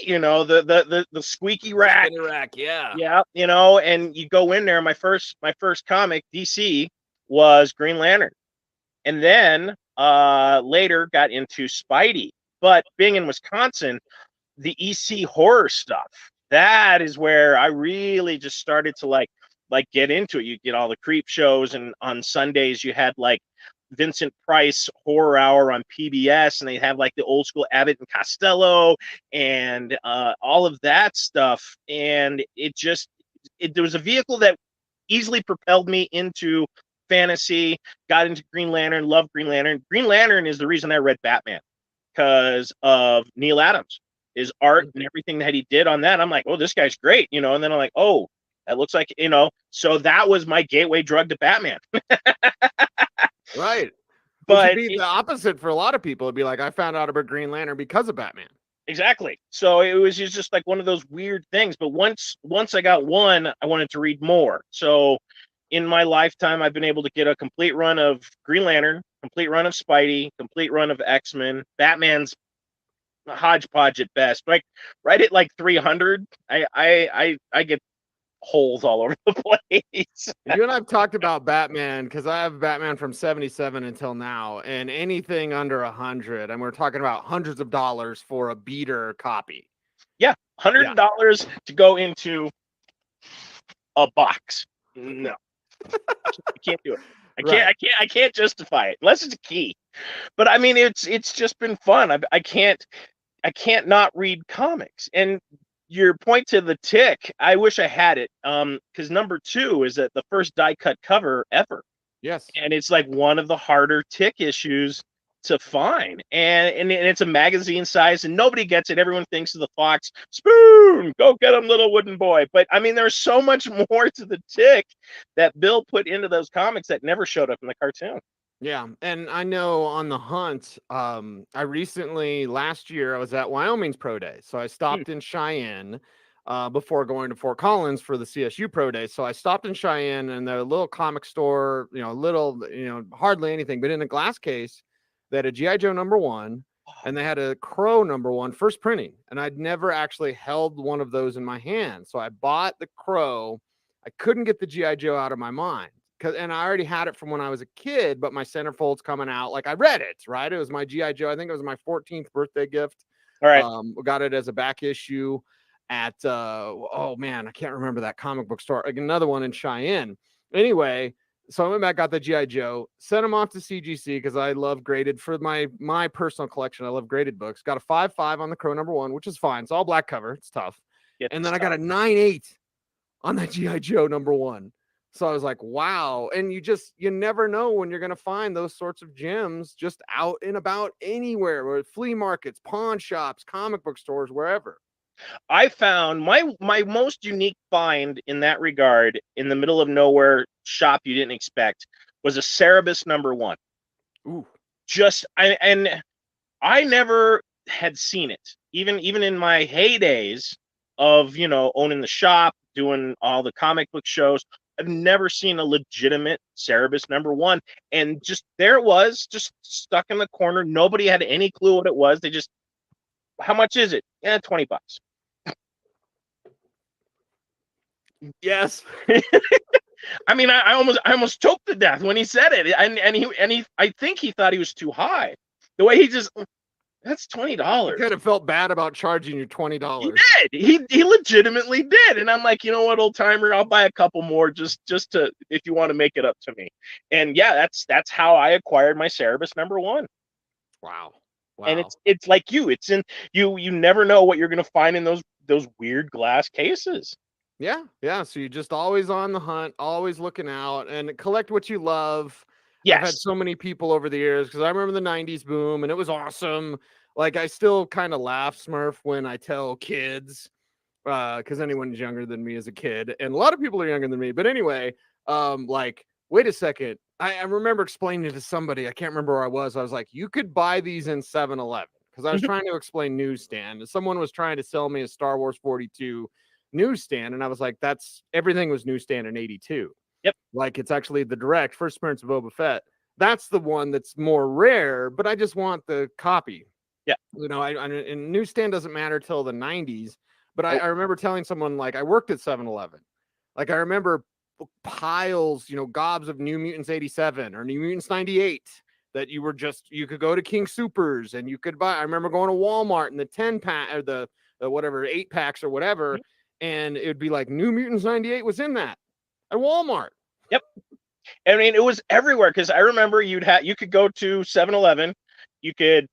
you know, the squeaky rack. Yeah. You know, and you go in there. My first comic, DC, was Green Lantern, and then later got into Spidey. But being in Wisconsin, the EC horror stuff, that is where I really just started to like get into it. You get all the creep shows, and on Sundays you had like Vincent Price Horror Hour on PBS, and they have like the old school Abbott and Costello and all of that stuff. And there was a vehicle that easily propelled me into fantasy, got into Green Lantern, loved Green Lantern. Green Lantern is the reason I read Batman, because of Neil Adams, his art and everything that he did on that. I'm like, oh, this guy's great, you know. And then I'm like, oh, that looks like, you know. So that was my gateway drug to Batman. Right. But Which would be the opposite for a lot of people. It'd be like, I found out about Green Lantern because of Batman. Exactly. So it was just like one of those weird things. But once I got one, I wanted to read more. So in my lifetime, I've been able to get a complete run of Green Lantern, complete run of Spidey, complete run of X-Men. Batman's a hodgepodge at best. Like right at like 300, I get holes all over the place. You and I've talked about Batman, because I have Batman from 77 until now, and anything under 100, and we're talking about hundreds of dollars for a beater copy. Yeah, $100 to go into a box. No, I can't do it. I can't justify it unless it's a key. But I mean, it's just been fun. I can't not read comics. And your point to the Tick, I wish I had it. Because #2 is the first die cut cover ever. Yes. And it's like one of the harder Tick issues to find. And it's a magazine size, and nobody gets it. Everyone thinks of the Fox spoon. Go get him, little wooden boy. But I mean, there's so much more to the Tick that Bill put into those comics that never showed up in the cartoon. Yeah, and I know on the hunt, I recently, last year, I was at Wyoming's Pro Day. So I stopped in Cheyenne before going to Fort Collins for the CSU Pro Day. So I stopped in Cheyenne, and the little comic store, you know, hardly anything, but in a glass case, they had a G.I. Joe #1, and they had a Crow #1 first printing. And I'd never actually held one of those in my hand. So I bought the Crow. I couldn't get the G.I. Joe out of my mind. And I already had it from when I was a kid, but my centerfold's coming out. Like, I read it, right? It was my G.I. Joe. I think it was my 14th birthday gift. All right. Got it as a back issue at, oh man, I can't remember that comic book store. Like another one in Cheyenne. Anyway, so I went back, got the G.I. Joe, sent them off to CGC because I love graded for my personal collection. I love graded books. Got a 5.5 on the Crow #1, which is fine. It's all black cover. It's tough. And then I got a 9.8 on that G.I. Joe #1. So I was like, wow. And you never know when you're going to find those sorts of gems just out and about anywhere, or flea markets, pawn shops, comic book stores, wherever. I found my most unique find in that regard, in the middle of nowhere shop you didn't expect, was a Cerebus #1. Ooh. I never had seen it. Even in my heydays of, you know, owning the shop, doing all the comic book shows, I've never seen a legitimate Cerebus #1. And just there it was, just stuck in the corner. Nobody had any clue what it was. They just, how much is it? Yeah, $20. Yes. I mean, I almost choked to death when he said it, and he I think he thought he was too high. The way he just, that's $20. I kind of felt bad about charging you $20. He did. He legitimately did, and I'm like, you know what, old timer, I'll buy a couple more just to, if you want to make it up to me. And yeah, that's how I acquired my Cerebus #1. Wow. And it's like it's in you never know what you're gonna find in those weird glass cases. Yeah. So you're just always on the hunt, always looking out, and collect what you love. Yes. I've had so many people over the years because I remember the 90s boom and it was awesome. Like I still kind of laugh, Smurf, when I tell kids, because anyone's younger than me as a kid, and a lot of people are younger than me. But anyway, like, wait a second. I remember explaining to somebody, I can't remember where I was like, you could buy these in 7-Eleven, because I was trying to explain newsstand. And someone was trying to sell me a Star Wars 42 newsstand, and I was like, that's everything was newsstand in 82. Yep. Like it's actually the direct First Appearance of Boba Fett. That's the one that's more rare, but I just want the copy. Yeah. You know, and newsstand doesn't matter till the 90s. But I remember telling someone, like, I worked at 7-Eleven. Like I remember piles, gobs of New Mutants 87 or New Mutants 98 that you could go to King Supers and you could buy. I remember going to Walmart and the 10-pack or the whatever 8-packs or whatever. Mm-hmm. And it would be like New Mutants 98 was in that at Walmart. Yep. I mean, it was everywhere, because I remember you could go to 7-Eleven, you could,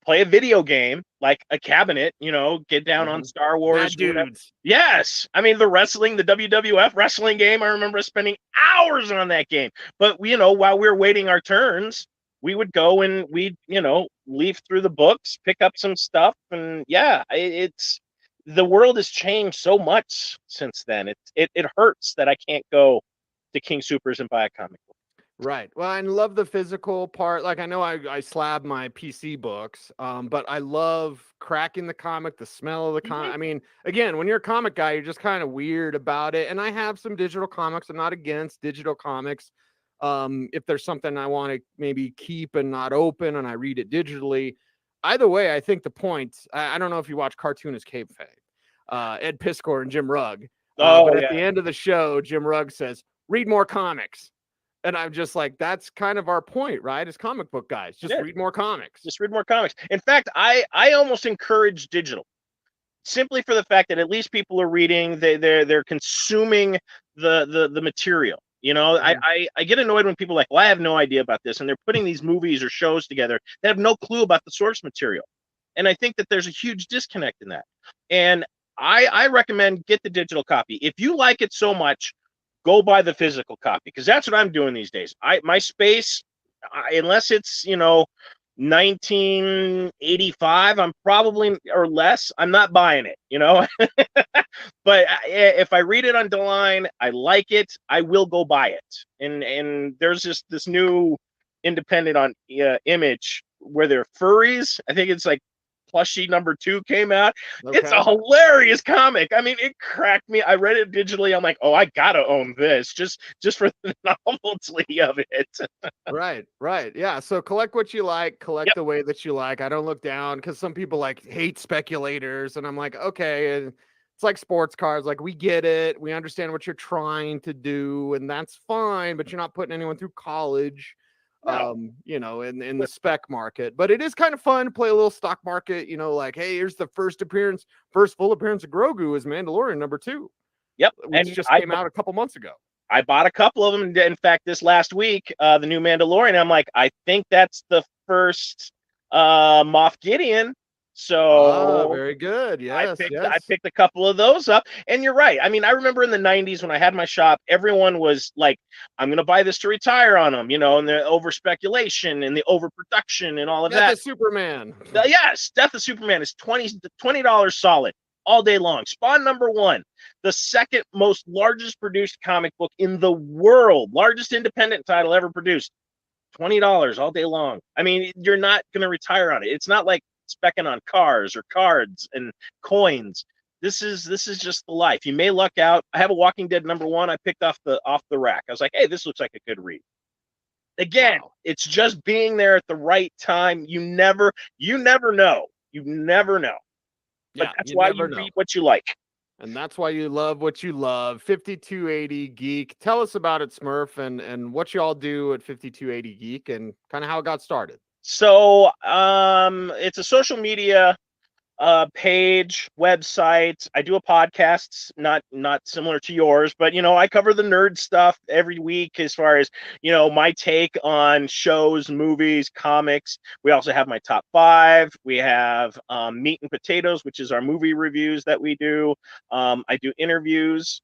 play a video game like a cabinet, get down on Star Wars. Dudes. Yes. I mean, the WWF wrestling game, I remember spending hours on that game. But, while we were waiting our turns, we would go and we'd, leaf through the books, pick up some stuff. And yeah, the world has changed so much since then. It hurts that I can't go to King Supers and buy a comic book. Right. Well, I love the physical part. Like I know I slab my PC books, but I love cracking the comic, the smell of the comic. I mean, again, when you're a comic guy, you're just kind of weird about it. And I have some digital comics. I'm not against digital comics. If there's something I want to maybe keep and not open and I read it digitally. Either way, I think the point, I don't know if you watch Cartoonist Cape Fay, Ed Piskor and Jim Rugg. But at the end of the show, Jim Rugg says, read more comics. And I'm just like, that's kind of our point, right? As comic book guys, just read more comics. Just read more comics. In fact, I almost encourage digital, simply for the fact that at least people are reading, they're consuming the material. I get annoyed when people are like, well, I have no idea about this, and they're putting these movies or shows together that have no clue about the source material. And I think that there's a huge disconnect in that. And I recommend get the digital copy. If you like it so much, go buy the physical copy, because that's what I'm doing these days. My space, unless it's 1985, I'm probably, or less, I'm not buying it, But if I read it on the line, I like it, I will go buy it. And there's just this new independent on Image where they're furries. I think it's like Plushie #2 came out. Okay. It's a hilarious comic. I mean, it cracked me. I read it digitally. I'm like, oh, I gotta own this just for the novelty of it. Right. Yeah. So collect what you like, collect the way that you like. I don't look down, because some people like hate speculators, and I'm like, okay, and it's like sports cars. Like, we get it. We understand what you're trying to do, and that's fine, but you're not putting anyone through college. In the spec market. But it is kind of fun to play a little stock market, like, hey, here's the first full appearance of Grogu as Mandalorian #2. Yep. Which just came out a couple months ago. I bought a couple of them. In fact, this last week, the new Mandalorian, I'm like, I think that's the first Moff Gideon. So very good. Yes, I picked a couple of those up. And you're right. I mean, I remember in the 90s when I had my shop, everyone was like, I'm going to buy this to retire on them, and the over speculation and the overproduction and all of that. Death of Superman. Yes, Death of Superman is $20 solid all day long. Spawn #1, the second most largest produced comic book in the world, largest independent title ever produced. $20 all day long. I mean, you're not going to retire on it. It's not like specking on cars or cards and coins. this is just the life. You may luck out. I have a Walking Dead #1. I picked off the rack. I was like, hey, this looks like a good read. Again, Wow. it's just being there at the right time. You never know. You never know. But Yeah, that's you why never you know. read what you like. And that's why you love what you love. 5280 Geek. Tell us about it, Smurf, and what you all do at 5280 Geek and kind of how it got started. So it's a social media page, website. I do a podcast, not similar to yours, but I cover the nerd stuff every week as far as my take on shows, movies, comics. We also have my top 5. We have Meat and Potatoes, which is our movie reviews that we do. I do interviews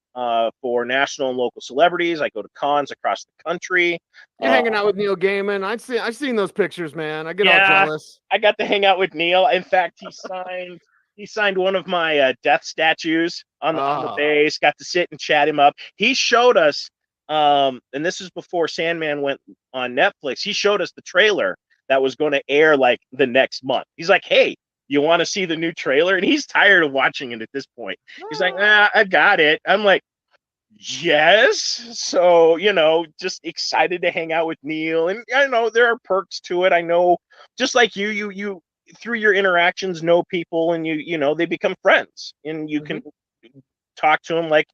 for national and local celebrities. I go to cons across the country. You're hanging out with Neil Gaiman. I've seen those pictures, man. I get all Yeah. jealous. I got to hang out with Neil. In fact, he signed one of my death statues on the base. Got to sit and chat him up. He showed us, and this is before Sandman went on Netflix. He showed us the trailer that was going to air like the next month. He's like, "Hey, you want to see the new trailer?" And he's tired of watching it at this point. He's like, I got it. I'm like, yes. So, just excited to hang out with Neil. And I know there are perks to it. I know, just like you through your interactions know people, and they become friends, and you can talk to them like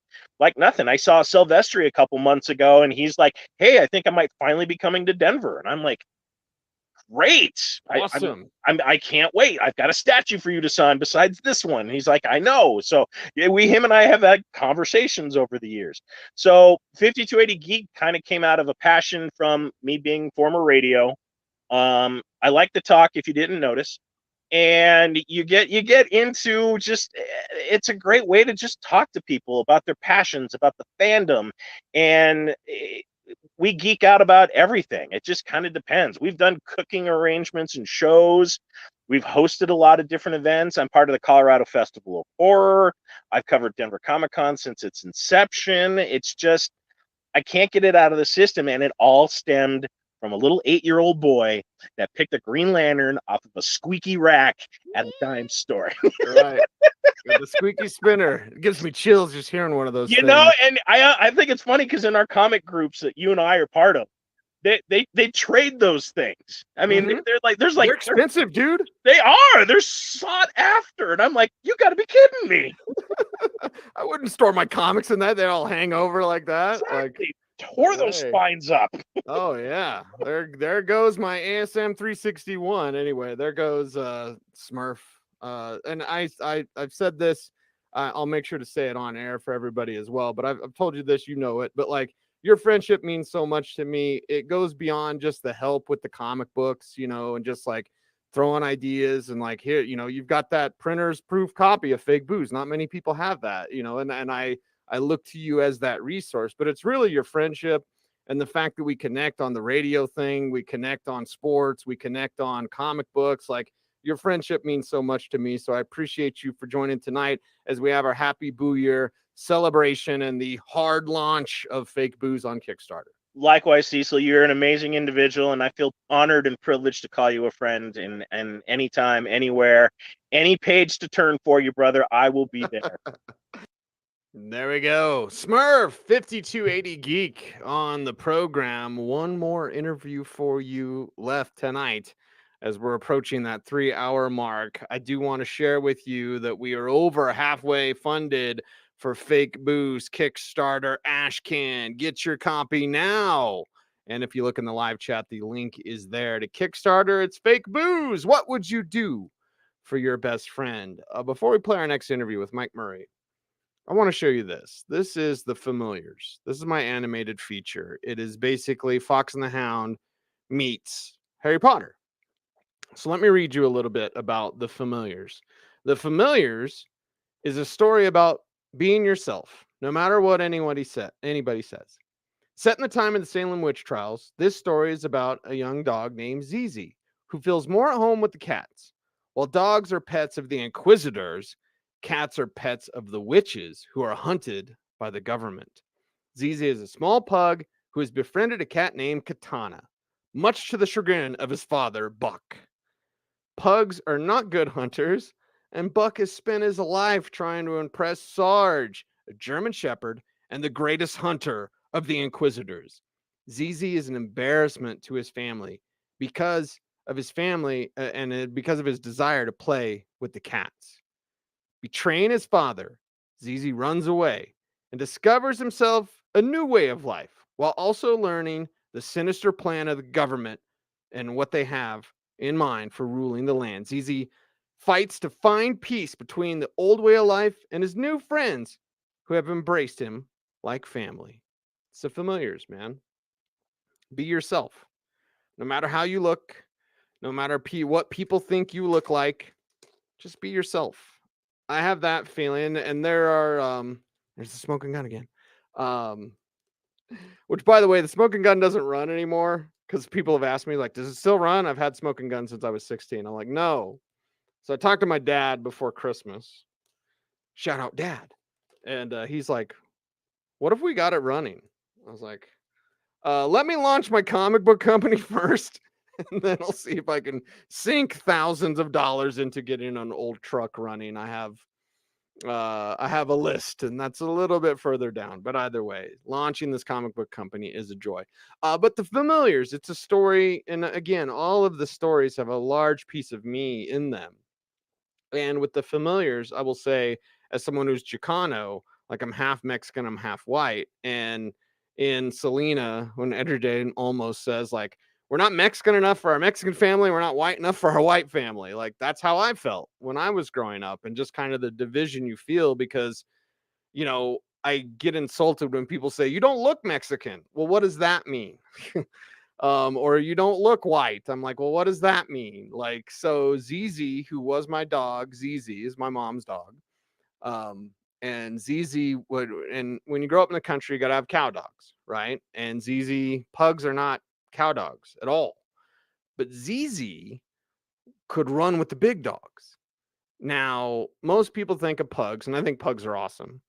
nothing. I saw Sylvester a couple months ago, and he's like, hey, I think I might finally be coming to Denver. And I'm like, great. Awesome. I can't wait. I've got a statue for you to sign besides this one. And he's like, I know. So him and I have had conversations over the years. So 5280 Geek kind of came out of a passion from me being former radio. I like to talk, if you didn't notice. And you get into just, it's a great way to just talk to people about their passions, about the fandom. And we geek out about everything. It just kind of depends. We've done cooking arrangements and shows. We've hosted a lot of different events. I'm part of the Colorado Festival of Horror. I've covered Denver Comic Con since its inception. It's just, I can't get it out of the system. And it all stemmed from a little 8-year-old boy that picked a Green Lantern off of a squeaky rack at a dime store. Right. The squeaky spinner. It gives me chills just hearing one of those things. And I think it's funny because in our comic groups that you and I are part of, they trade those things. I mean, they're like, they're expensive, dude. They are. They're sought after. And I'm like, you got to be kidding me. I wouldn't store my comics in that. They all hang over like that. Exactly. Tore those spines up. Oh yeah, there goes my ASM 361. Anyway, there goes Smurf. And I've said this. I'll make sure to say it on air for everybody as well. But I've told you this, it. But like, your friendship means so much to me. It goes beyond just the help with the comic books, and just like throwing ideas and like, here, you've got that printer's proof copy of Fake Booze. Not many people have that, and I look to you as that resource, but it's really your friendship and the fact that we connect on the radio thing, we connect on sports, we connect on comic books. Like, your friendship means so much to me. So I appreciate you for joining tonight as we have our Happy Boo Year celebration and the hard launch of Fake Booze on Kickstarter. Likewise, Cecil, you're an amazing individual, and I feel honored and privileged to call you a friend. And anytime, anywhere, any page to turn for you, brother, I will be there. There we go. Smurf 5280 Geek on the program. One more interview for you left tonight as we're approaching that 3-hour mark. I do want to share with you that we are over halfway funded for Fake Booze Kickstarter Ashcan. Get your copy now. And if you look in the live chat, the link is there to Kickstarter. It's Fake Booze. What would you do for your best friend? Before we play our next interview with Mike Murray, I want to show you this. This is The Familiars. This is my animated feature. It is basically Fox and the Hound meets Harry Potter. So let me read you a little bit about The Familiars. The Familiars is a story about being yourself, no matter what anybody says. Set in the time of the Salem witch trials, this story is about a young dog named Zizi, who feels more at home with the cats. While dogs are pets of the Inquisitors, cats are pets of the witches who are hunted by the government. Zizi is a small pug who has befriended a cat named Katana, much to the chagrin of his father, Buck. Pugs are not good hunters, and Buck has spent his life trying to impress Sarge, a German Shepherd and the greatest hunter of the Inquisitors. ZZ is an embarrassment to his family because of his because of his desire to play with the cats. Betraying his father, ZZ runs away and discovers himself a new way of life while also learning the sinister plan of the government and what they have in mind for ruling the land. ZZ fights to find peace between the old way of life and his new friends who have embraced him like family. It's the Familiars, man. Be yourself. No matter how you look, no matter what people think you look like, just be yourself. I have that feeling, and there's the smoking gun again. Which, by the way, the smoking gun doesn't run anymore because people have asked me, like, does it still run? I've had smoking guns since I was 16. I'm like, no. So I talked to my dad before Christmas. Shout out, Dad. And he's like, what if we got it running? I was like, let me launch my comic book company first, and then I'll see if I can sink thousands of dollars into getting an old truck running. I have a list, and that's a little bit further down. But either way, launching this comic book company is a joy. But the Familiars, it's a story, and again, all of the stories have a large piece of me in them. And with the Familiars, I will say, as someone who's Chicano, like I'm half Mexican, I'm half white. And in Selena, when Edgerden almost says, like, we're not Mexican enough for our Mexican family, we're not white enough for our white family. Like, that's how I felt when I was growing up, and just kind of the division you feel because, you know, I get insulted when people say, you don't look Mexican. Well, what does that mean? Or you don't look white. I'm like, well, what does that mean? Like, so ZZ, who was my dog, ZZ is my mom's dog. And ZZ and when you grow up in the country, you got to have cow dogs, right? And ZZ pugs are not cow dogs at all. But ZZ could run with the big dogs. Now, most people think of pugs, and I think pugs are awesome.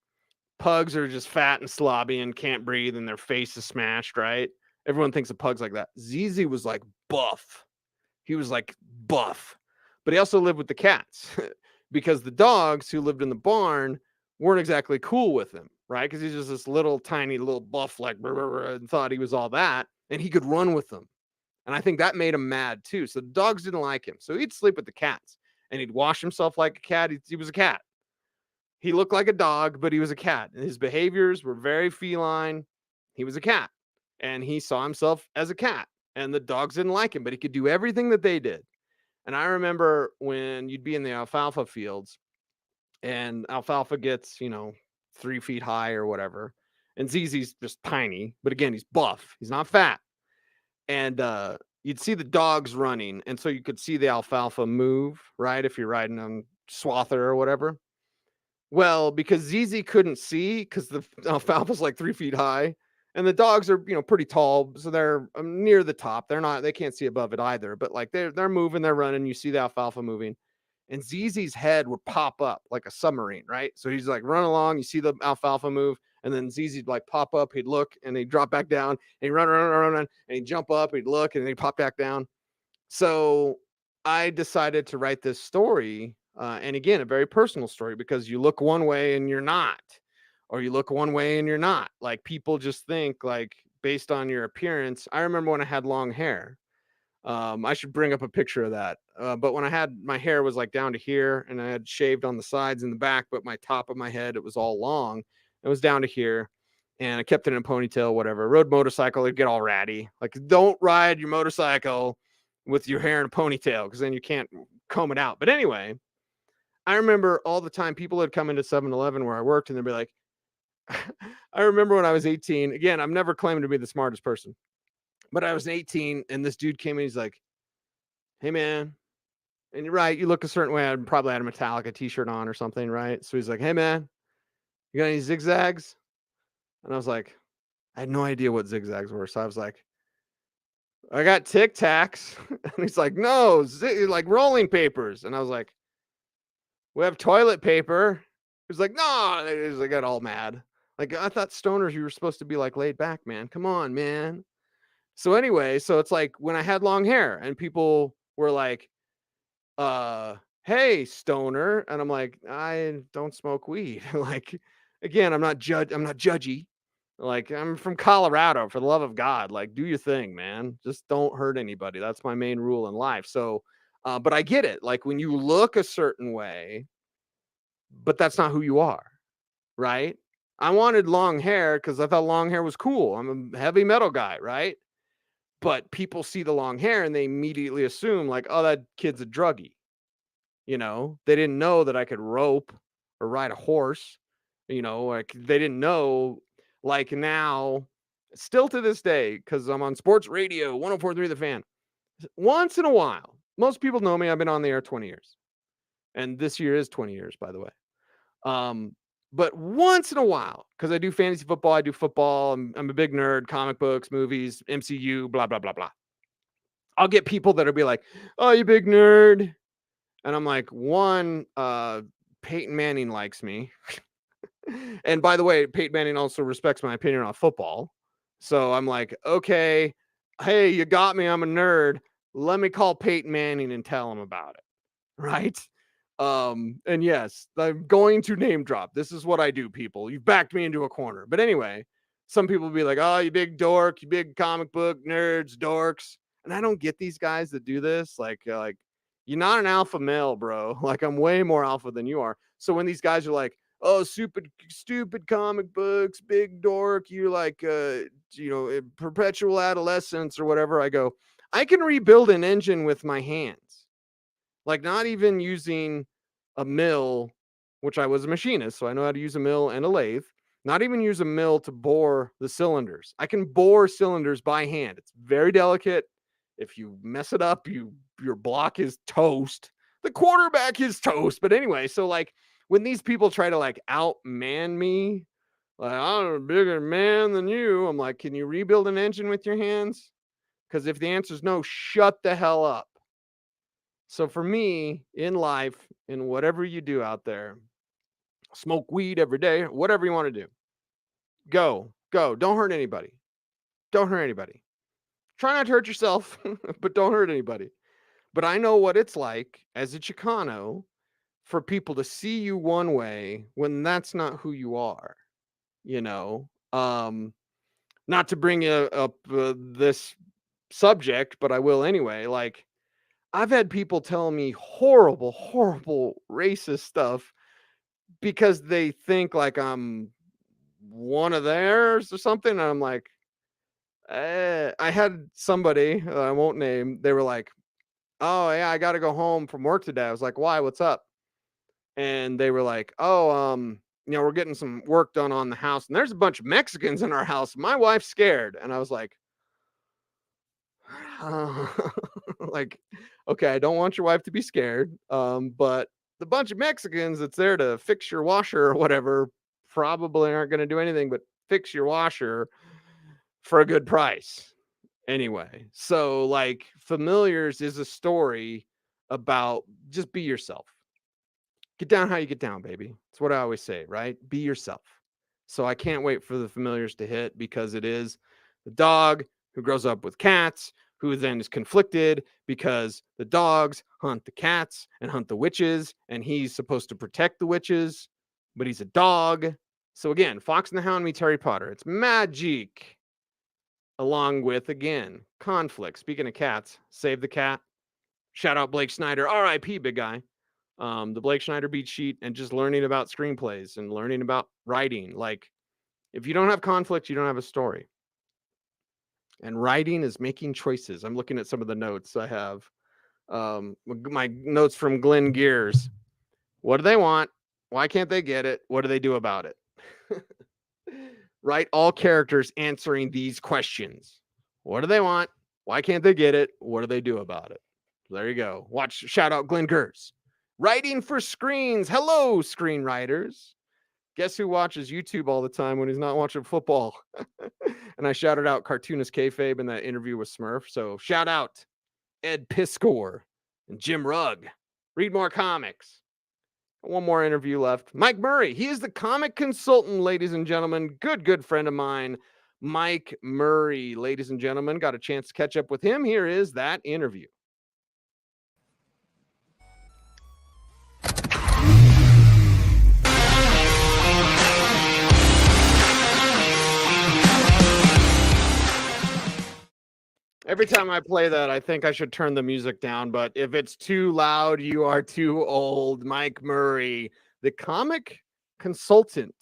Pugs are just fat and slobby and can't breathe, and their face is smashed, right? Everyone thinks of pugs like that. ZZ was like buff. He was like buff. But he also lived with the cats because the dogs who lived in the barn weren't exactly cool with him, right? Because he's just this little tiny little buff, like, and thought he was all that, and he could run with them. And I think that made him mad too. So the dogs didn't like him. So he'd sleep with the cats, and he'd wash himself like a cat. He was a cat. He looked like a dog, but he was a cat. And his behaviors were very feline. He was a cat, and he saw himself as a cat. And the dogs didn't like him, but he could do everything that they did. And I remember when you'd be in the alfalfa fields, and alfalfa gets, 3 feet high or whatever. And ZZ's just tiny, but again, he's buff. He's not fat. And you'd see the dogs running. And so you could see the alfalfa move, right? If you're riding on Swather or whatever. Well, because ZZ couldn't see, because the alfalfa's like 3 feet high, and the dogs are, pretty tall, so they're near the top. They can't see above it either. But like they're moving, they're running. You see the alfalfa moving, and ZZ's head would pop up like a submarine, right? So he's like run along. You see the alfalfa move, and then ZZ'd like pop up. He'd look, and he'd drop back down, and he'd run, and he'd jump up. He'd look, and then he'd pop back down. So I decided to write this story. And again, a very personal story, because you look one way and you're not, or you look one way and you're not. Like, people just think, like, based on your appearance. I remember when I had long hair. I should bring up a picture of that. But when I had, my hair was like down to here, and I had shaved on the sides and the back, but my top of my head, it was all long. It was down to here, and I kept it in a ponytail, whatever. Rode motorcycle, it'd get all ratty. Like, don't ride your motorcycle with your hair in a ponytail, because then you can't comb it out. But anyway, I remember all the time people would come into 7-Eleven where I worked, and they'd be like, I remember when I was 18, again, I'm never claiming to be the smartest person, but I was 18, and this dude came in, he's like, hey man, and you're right, you look a certain way. I probably had a Metallica t-shirt on or something, right? So he's like, hey man, you got any zigzags? And I was like, I had no idea what zigzags were. So I was like, I got Tic Tacs. And he's like, no, like rolling papers. And I was like, we have toilet paper. He's like, no. I got all mad. Like, I thought stoners, you were supposed to be like laid back, man. Come on, man. So anyway, so it's like when I had long hair, and people were like, hey hey, stoner. And I'm like, I don't smoke weed. Like, again, I'm not judgy. Like, I'm from Colorado, for the love of God. Like, do your thing, man. Just don't hurt anybody. That's my main rule in life. So, but I get it. Like, when you look a certain way, but that's not who you are, right? I wanted long hair because I thought long hair was cool. I'm a heavy metal guy, right? But people see the long hair and they immediately assume, like, oh, that kid's a druggie. You know, they didn't know that I could rope or ride a horse. You know, like, they didn't know. Like, now, still to this day, because I'm on sports radio 104.3 The Fan. Once in a while, most people know me. I've been on the air 20 years. And this year is 20 years, by the way. But once in a while, because I do fantasy football, I do football, I'm a big nerd, comic books, movies, MCU, blah, blah, blah, blah. I'll get people that'll be like, oh, you big nerd. And I'm like, one, Peyton Manning likes me. And by the way, Peyton Manning also respects my opinion on football. So I'm like, okay, hey, you got me. I'm a nerd. Let me call Peyton Manning and tell him about it. Right? And yes, I'm going to name drop. This is what I do, people. You've backed me into a corner. But anyway, some people will be like, oh, you big dork, you big comic book nerds, dorks. And I don't get these guys that do this. Like you're not an alpha male, bro. Like, I'm way more alpha than you are. So when these guys are like, oh, stupid comic books, big dork, you're like, perpetual adolescence or whatever, I go, I can rebuild an engine with my hands. Like, not even using a mill, which I was a machinist, so I know how to use a mill and a lathe. Not even use a mill to bore the cylinders. I can bore cylinders by hand. It's very delicate. If you mess it up, your block is toast. The quarterback is toast. But anyway, so like, when these people try to like outman me, like, I'm a bigger man than you, I'm like, can you rebuild an engine with your hands? Because if the answer is no, shut the hell up. So for me, in life, in whatever you do out there, smoke weed every day, whatever you want to do, go. Don't hurt anybody. Don't hurt anybody. Try not to hurt yourself, but don't hurt anybody. But I know what it's like as a Chicano for people to see you one way when that's not who you are, you know? Not to bring up this subject, but I will anyway. Like, I've had people tell me horrible racist stuff because they think like I'm one of theirs or something. And I'm like, I had somebody I won't name. They were like, oh yeah, I got to go home from work today. I was like, why? What's up? And they were like, oh, we're getting some work done on the house, and there's a bunch of Mexicans in our house. My wife's scared. And I was like, like, okay, I don't want your wife to be scared. But the bunch of Mexicans that's there to fix your washer or whatever probably aren't going to do anything but fix your washer for a good price. Anyway, so like, Familiars is a story about just be yourself. Get down how you get down, baby. That's what I always say, right? Be yourself. So I can't wait for the Familiars to hit, because it is the dog who grows up with cats, who then is conflicted because the dogs hunt the cats and hunt the witches, and he's supposed to protect the witches, but he's a dog. So again, Fox and the Hound meets Harry Potter. It's magic, along with, again, conflict. Speaking of cats, save the cat. Shout out Blake Snyder, R.I.P. big guy. The Blake Snyder beat sheet, and just learning about screenplays and learning about writing. Like, if you don't have conflict, you don't have a story. And writing is making choices. I'm looking at some of the notes I have. My notes from Glenn Gears. What do they want? Why can't they get it? What do they do about it? Write all characters answering these questions. What do they want? Why can't they get it? What do they do about it? There you go. Shout out Glenn Gears. Writing for screens. Hello, screenwriters. Guess who watches YouTube all the time when he's not watching football? And I shouted out Cartoonist Kayfabe in that interview with Smurf. So shout out Ed Piscor and Jim Rugg. Read more comics. One more interview left. Mike Murray. He is the comic consultant, ladies and gentlemen. Good friend of mine, Mike Murray. Ladies and gentlemen, got a chance to catch up with him. Here is that interview. Every time I play that, I think I should turn the music down, but if it's too loud, you are too old. Mike Murray, the comic consultant.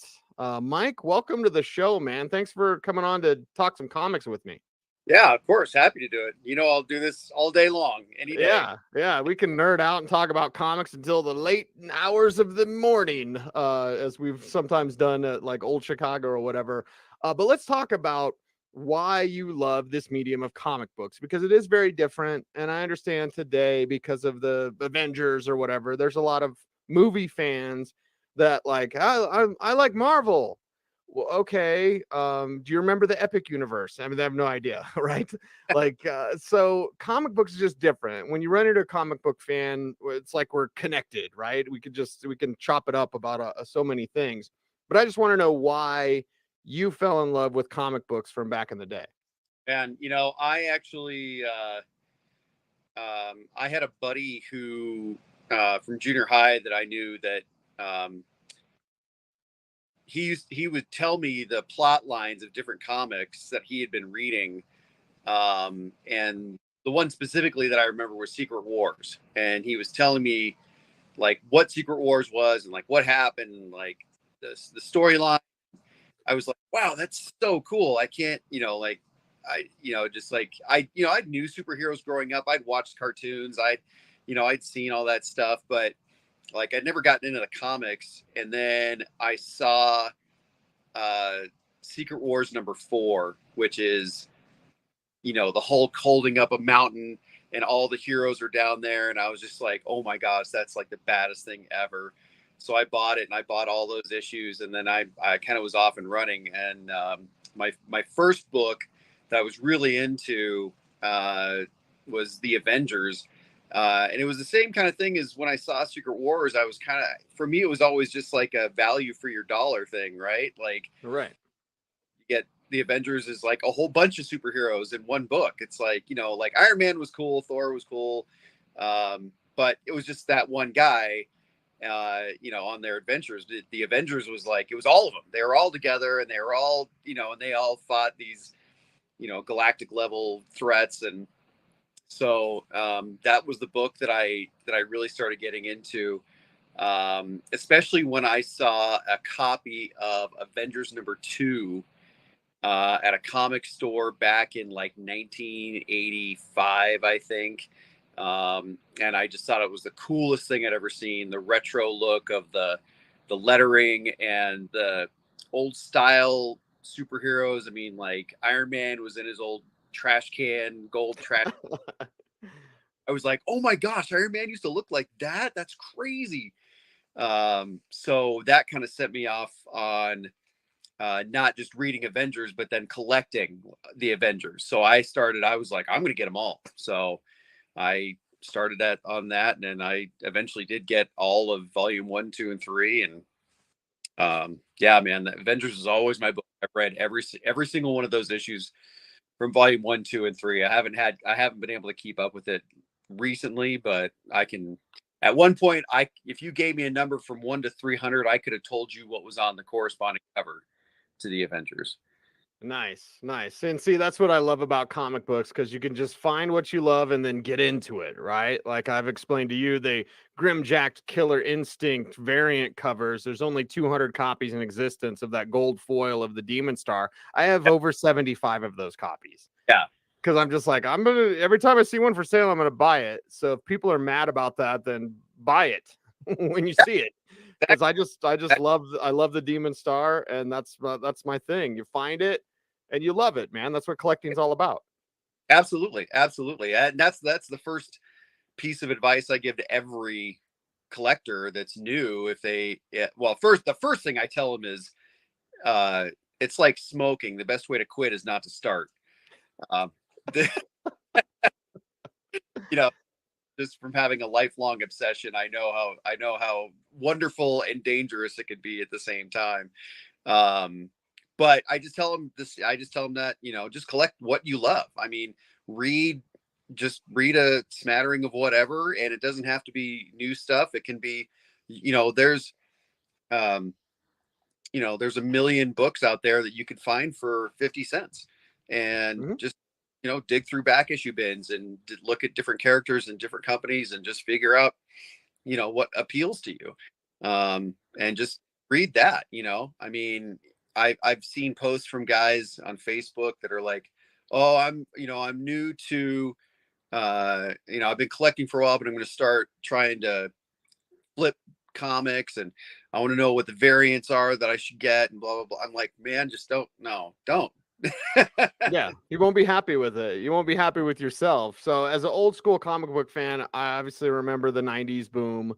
Mike, welcome to the show, man. Thanks for coming on to talk some comics with me. Yeah, of course. Happy to do it. You know, I'll do this all day long, any day. Yeah. We can nerd out and talk about comics until the late hours of the morning, as we've sometimes done at like Old Chicago or whatever. But let's talk about why you love this medium of comic books, because it is very different. And I understand today, because of the Avengers or whatever, there's a lot of movie fans that like, I like Marvel. Well, okay. Do you remember the Epic Universe? I mean, they have no idea, right? Like, so comic books is just different. When you run into a comic book fan, it's like we're connected, right? We can chop it up about so many things. But I just want to know why you fell in love with comic books from back in the day. And, you know, I actually, I had a buddy who, from junior high that I knew that, he would tell me the plot lines of different comics that he had been reading. And the one specifically that I remember was Secret Wars. And he was telling me like what Secret Wars was and like what happened, and like the storyline. I was like, wow, that's so cool. I can't, you know, like I knew superheroes growing up. I'd watched cartoons. I'd seen all that stuff, but like I'd never gotten into the comics. And then I saw Secret Wars #4, which is, you know, the Hulk holding up a mountain and all the heroes are down there. And I was just like, oh my gosh, that's like the baddest thing ever. So I bought it, and I bought all those issues, and then I kind of was off and running. And my first book that I was really into was the Avengers. And it was the same kind of thing as when I saw Secret Wars. I was kind of, for me, it was always just like a value for your dollar thing, right? Like, Right. You get the Avengers is like a whole bunch of superheroes in one book. It's like, you know, like Iron Man was cool, Thor was cool, but it was just that one guy, you know, on their adventures. The Avengers was like, it was all of them. They were all together, and they were all, you know, and they all fought these, you know, galactic level threats. And so that was the book that I really started getting into, especially when I saw a copy of Avengers #2 at a comic store back in like 1985, I think. And I just thought it was the coolest thing I'd ever seen. The retro look of the lettering and the old style superheroes. I mean, like Iron Man was in his old trash can, gold trash. I was like, oh my gosh, Iron Man used to look like that. That's crazy. So that kind of set me off on not just reading Avengers, but then collecting the Avengers. So I was like, I'm going to get them all. So I started on that. And then I eventually did get all of volume 1, 2, and 3. And yeah, man, the Avengers is always my book. I've read every single one of those issues from volume 1, 2, and 3. I haven't been able to keep up with it recently, but I can. At one point, if you gave me a number from 1 to 300, I could have told you what was on the corresponding cover to the Avengers. Nice. And see, that's what I love about comic books, because you can just find what you love and then get into it, right? Like I've explained to you, the Grimjacked Killer Instinct variant covers, there's only 200 copies in existence of that gold foil of the Demon Star. I have over 75 of those copies. Yeah. Because I'm just like, every time I see one for sale, I'm gonna buy it. So if people are mad about that, then buy it when you see it. Because I love the Demon Star, and that's my thing. You find it and you love it, man. That's what collecting's all about. Absolutely. And that's the first piece of advice I give to every collector that's new. The first thing I tell them is, it's like smoking. The best way to quit is not to start. You know, just from having a lifelong obsession, I know how wonderful and dangerous it could be at the same time. But I just tell them that, you know, just collect what you love. I mean, read a smattering of whatever, and it doesn't have to be new stuff. It can be, you know, there's a million books out there that you could find for 50 cents, and just dig through back issue bins and look at different characters and different companies and just figure out, what appeals to you. And just read that, I mean, I've seen posts from guys on Facebook that are like, oh, I'm new to, I've been collecting for a while, but I'm going to start trying to flip comics and I want to know what the variants are that I should get and blah, blah, blah. I'm like, man, just don't. Yeah, you won't be happy with it. You won't be happy with yourself. So as an old school comic book fan, I obviously remember the 90s boom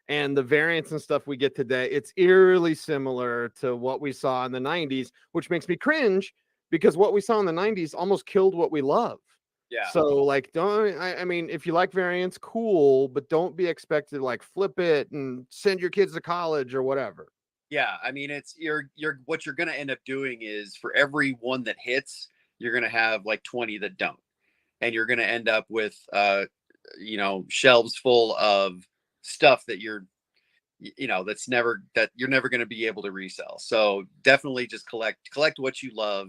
and the variants and stuff we get today. It's eerily similar to what we saw in the 90s, which makes me cringe because what we saw in the 90s almost killed what we love. Yeah. So like, I mean, if you like variants, cool, but don't be expected to like flip it and send your kids to college or whatever. Yeah, I mean, it's what you're going to end up doing is for every one that hits, you're going to have like 20 that don't, and you're going to end up with shelves full of stuff that that you're never going to be able to resell. So definitely just collect what you love,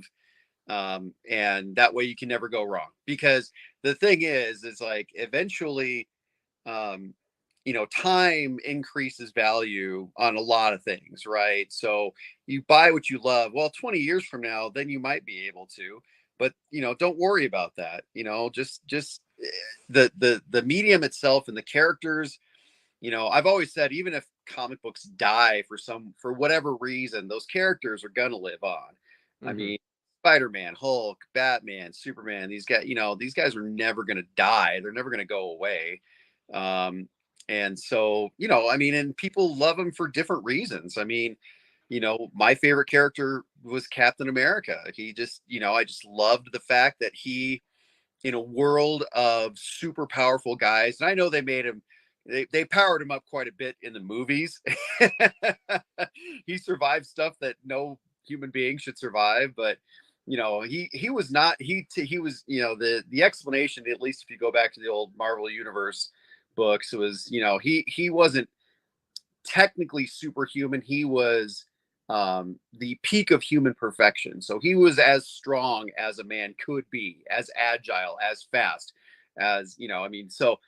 and that way you can never go wrong. Because the thing is like eventually, time increases value on a lot of things, right? So you buy what you love. Well, 20 years from now, then you might be able to, but don't worry about that. Just the medium itself and the characters. I've always said, even if comic books die for whatever reason, those characters are gonna live on. Mm-hmm. I mean, Spider-Man, Hulk, Batman, Superman, these guys are never gonna die. They're never gonna go away. And so, I mean, and people love him for different reasons. I mean, my favorite character was Captain America. He just, I just loved the fact that he, in a world of super powerful guys, and I know they made him, they powered him up quite a bit in the movies. He survived stuff that no human being should survive, but he was not, he was, the explanation, at least if you go back to the old Marvel Universe books, was he wasn't technically superhuman. He was the peak of human perfection. So he was as strong as a man could be, as agile, as fast as I mean, so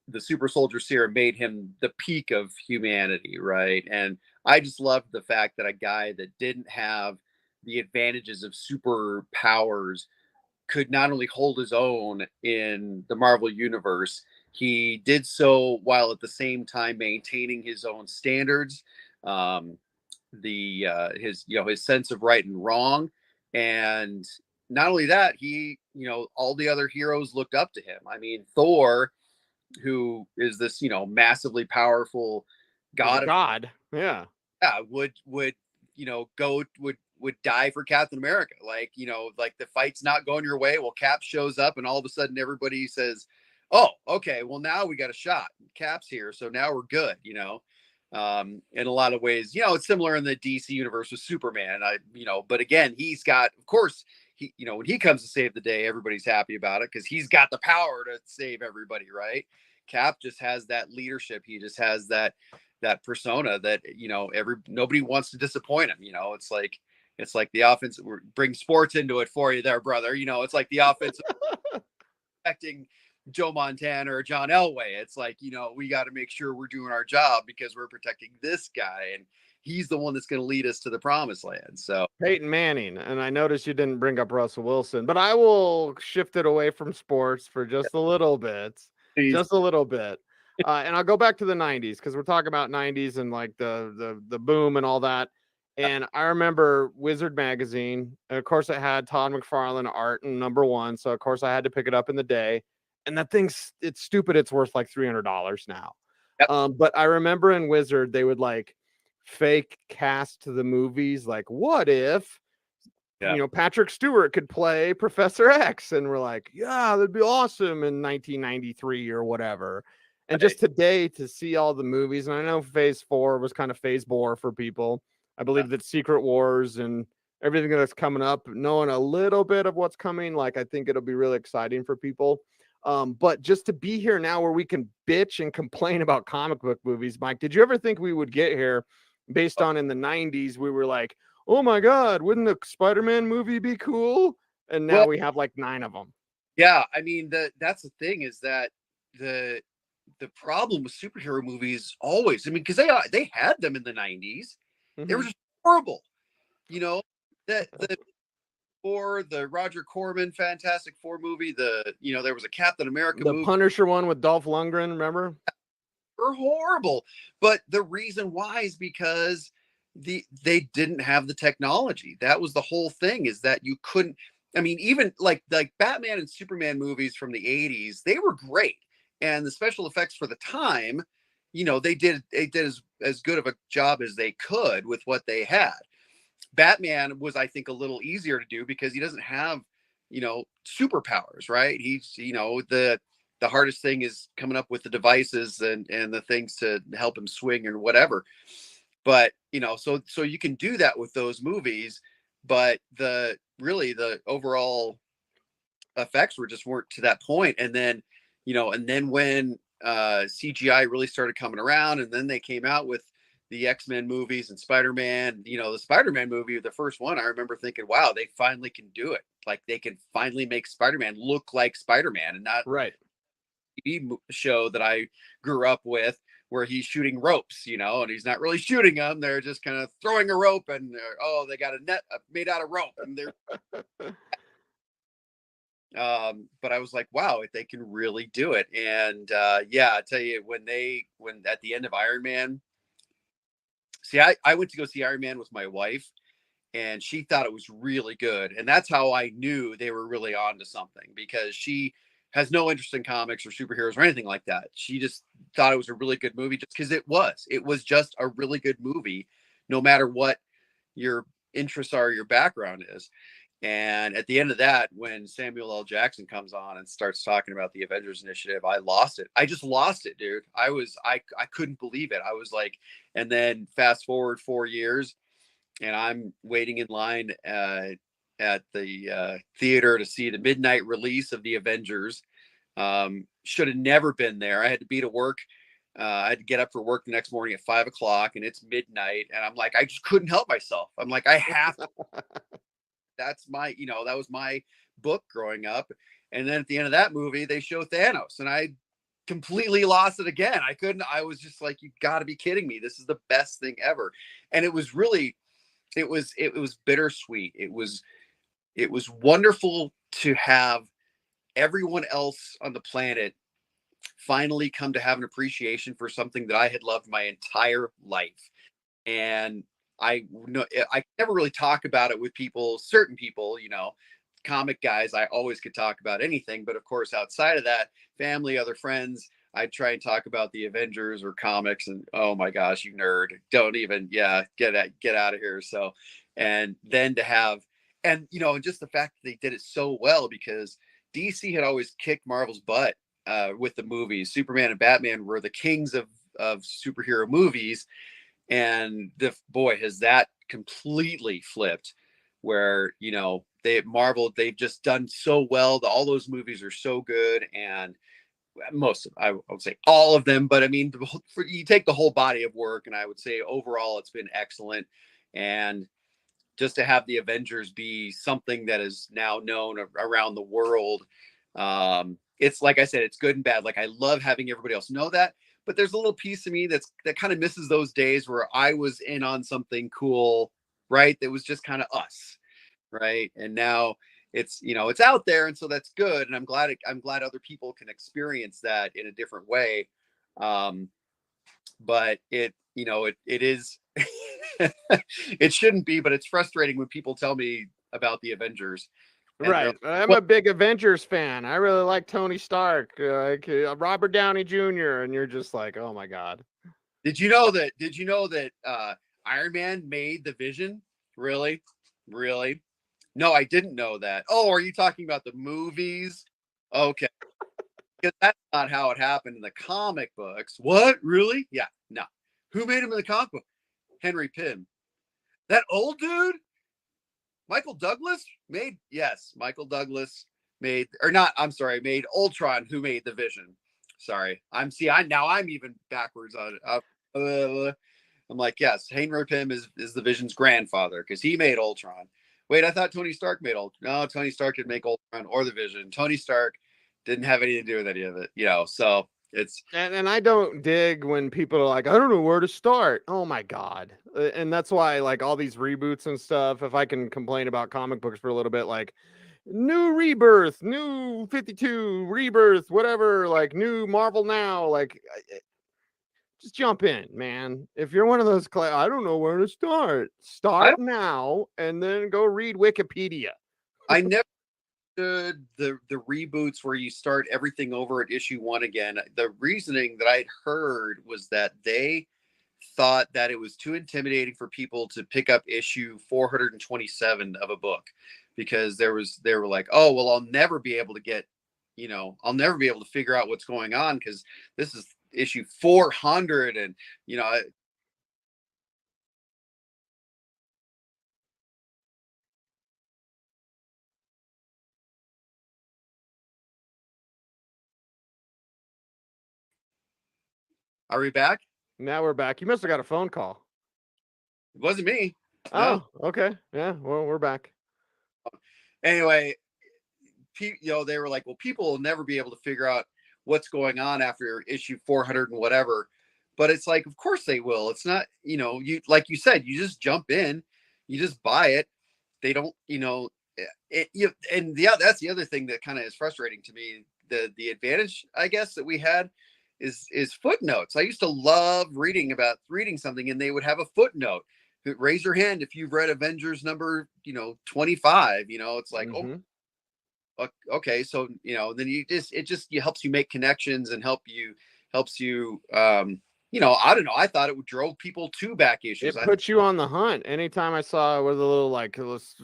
the super soldier serum made him the peak of humanity, right? And I just loved the fact that a guy that didn't have the advantages of superpowers could not only hold his own in the Marvel universe, he did so while at the same time maintaining his own standards, his sense of right and wrong. And not only that, he, all the other heroes looked up to him. I mean, Thor, who is this, massively powerful god, yeah, would die for Captain America. Like, like the fight's not going your way. Well, Cap shows up and all of a sudden everybody says, oh, okay, well now we got a shot. Cap's here. So now we're good, in a lot of ways, it's similar in the DC universe with Superman. But again, he's got, of course, he, when he comes to save the day, everybody's happy about it because he's got the power to save everybody, right? Cap just has that leadership. He just has that persona that, nobody wants to disappoint him. It's like the offense, bring sports into it for you there, brother. It's like the offense protecting Joe Montana or John Elway. It's like, we got to make sure we're doing our job because we're protecting this guy. And he's the one that's going to lead us to the promised land. So Peyton Manning. And I noticed you didn't bring up Russell Wilson, but I will shift it away from sports for just a little bit. Just a little bit. And I'll go back to the 90s because we're talking about 90s and like the boom and all that. And I remember Wizard magazine. And of course, it had Todd McFarlane art and #1. So of course, I had to pick it up in the day. And that thing's, it's stupid. It's worth like $300 now. Yep. But I remember in Wizard, they would like fake cast to the movies. Like, what if, Patrick Stewart could play Professor X? And we're like, yeah, that'd be awesome in 1993 or whatever. And just today to see all the movies. And I know phase 4 was kind of phase bore for people. I believe that Secret Wars and everything that's coming up, knowing a little bit of what's coming, like, I think it'll be really exciting for people. But just to be here now where we can bitch and complain about comic book movies, Mike, did you ever think we would get here based on in the 90s? We were like, oh my God, wouldn't the Spider-Man movie be cool? And now Well- we have like 9 of them. Yeah, I mean that's the thing is that the problem with superhero movies always, I mean, because they had them in the 90s. They were just horrible. You know, the or the Roger Corman Fantastic Four movie, there was a Captain America The movie. Punisher one with Dolph Lundgren, remember? Were horrible. But the reason why is because they didn't have the technology. That was the whole thing, is that you couldn't. I mean, even like Batman and Superman movies from the 80s, they were great. And the special effects for the time, they did as good of a job as they could with what they had. Batman was, I think, a little easier to do because he doesn't have, superpowers, right? He's, the hardest thing is coming up with the devices and the things to help him swing and whatever. But, so you can do that with those movies, but the overall effects weren't to that point. And then, when CGI really started coming around, and then they came out with the X-Men movies and Spider-Man, the Spider-Man movie, the first one, I remember thinking, wow, they finally can do it. Like, they can finally make Spider-Man look like Spider-Man, and not right. TV show that I grew up with where he's shooting ropes, and he's not really shooting them. They're just kind of throwing a rope, and they got a net made out of rope, and they're but I was like, wow, they can really do it. And I tell you, when at the end of Iron Man, see, I went to go see Iron Man with my wife, and she thought it was really good. And that's how I knew they were really on to something, because she has no interest in comics or superheroes or anything like that. She just thought it was a really good movie just because it was just a really good movie, no matter what your interests are, your background is. And at the end of that, when Samuel L. Jackson comes on and starts talking about the Avengers Initiative, I lost it. I just lost it, dude. I couldn't believe it. I was like, and then fast forward 4 years, and I'm waiting in line at the theater to see the midnight release of the Avengers. Should have never been there. I had to be to work. I had to get up for work the next morning at 5 o'clock, and it's midnight. And I'm like, I just couldn't help myself. I'm like, I have to. That's my, that was my book growing up. And then at the end of that movie, they show Thanos, and I completely lost it again. I was just like, you gotta be kidding me. This is the best thing ever. And it was really, it was bittersweet. It was wonderful to have everyone else on the planet finally come to have an appreciation for something that I had loved my entire life. And I never really talk about it with certain people, comic guys. I always could talk about anything, but of course, outside of that, family, other friends, I'd try and talk about the Avengers or comics, and oh my gosh, you nerd, don't even, get out of here. So, and then to have, and just the fact that they did it so well, because DC had always kicked Marvel's butt with the movies. Superman and Batman were the kings of superhero movies. And has that completely flipped, where they've just done so well. All those movies are so good, and I would say all of them, but I mean, you take the whole body of work, and I would say overall it's been excellent. And just to have the Avengers be something that is now known around the world, it's like I said, it's good and bad. Like, I love having everybody else know that. But there's a little piece of me that kind of misses those days where I was in on something cool, right? That was just kind of us, right? And now it's out there, and so that's good. And I'm glad other people can experience that in a different way. But it is it shouldn't be, but it's frustrating when people tell me about the Avengers. Right. I'm a big Avengers fan. I really like Tony Stark, Robert Downey Jr., and you're just like, oh my God. Did you know that Iron Man made the Vision? Really? Really? No, I didn't know that. Oh, are you talking about the movies? Okay. Because that's not how it happened in the comic books. What? Really? Yeah. No. Who made him in the comic book? Henry Pym. That old dude? Michael Douglas made made Ultron, who made the Vision. Sorry. I'm even backwards on it. I'm like, yes, Henry Pym is the Vision's grandfather, because he made Ultron. wait, I thought Tony Stark made Ultron. No, Tony Stark didn't make Ultron or the Vision. Tony Stark didn't have anything to do with any of it, you know. So it's And I don't dig when people are like, I don't know where to start. Oh my God. And that's why like all these reboots and stuff, if I can complain about comic books for a little bit, like new Rebirth, new 52, Rebirth, whatever, like new Marvel Now, like just jump in, man. If you're one of those, I don't know where to start. Start now and then go read Wikipedia. I never understood the reboots where you start everything over at issue 1 again. The reasoning that I'd heard was that they thought that it was too intimidating for people to pick up issue 427 of a book, because they were like, oh well, I'll never be able to get, you know, I'll never be able to figure out what's going on because this is issue 400, and you know. Are we back? Now we're back. You must have got a phone call. It wasn't me. Oh, no. Okay. Yeah. Well, we're back. Anyway, you know, they were like, well, people will never be able to figure out what's going on after issue 400 and whatever. But it's like, of course they will. It's not, you know, you, like you said, you just jump in, you just buy it. They don't, you know, and yeah, that's the other thing that kind of is frustrating to me. The advantage, I guess, that we had is footnotes. I used to love reading something, and they would have a footnote. Raise your hand if you've read Avengers number, you know, 25. You know, it's like, oh, okay, so you know, then you helps you make connections and helps you. You know, I don't know. I thought it drove people to back issues. It puts you on the hunt. Anytime I saw it with a little like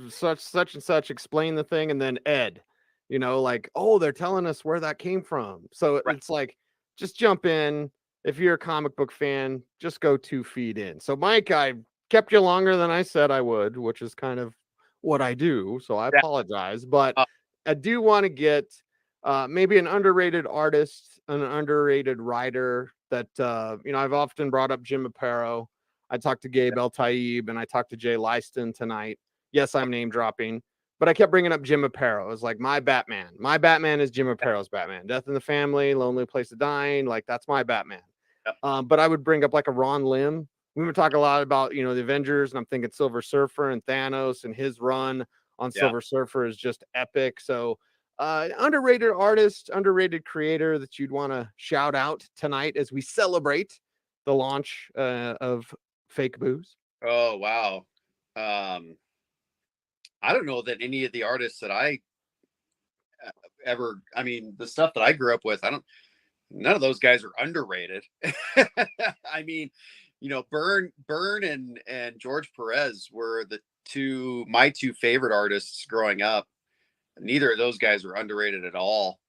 such and such, explain the thing, and then Ed, you know, like, oh, they're telling us where that came from. So it's like, just jump in. If you're a comic book fan, just go 2 feet in. So Mike, I kept you longer than I said I would, which is kind of what I do. So I apologize, but I do want to get maybe an underrated artist, an underrated writer that, you know, I've often brought up Jim Aparo. I talked to Gabe Eltaeb and I talked to Jay Leisten tonight. Yes, I'm name dropping, but I kept bringing up Jim Aparo. It was like my Batman. My Batman is Jim Aparo's Batman. Death in the Family, Lonely Place of Dying. Like that's my Batman. But I would bring up like a Ron Lim. We were talking a lot about, you know, the Avengers, and I'm thinking Silver Surfer and Thanos, and his run on Silver Surfer is just epic. So underrated artist, underrated creator that you'd want to shout out tonight as we celebrate the launch of Fake Booze. Oh, wow. I don't know that any of the artists that I I mean, the stuff that I grew up with, none of those guys are underrated. I mean, you know, Byrne and George Perez were my two favorite artists growing up. Neither of those guys are underrated at all.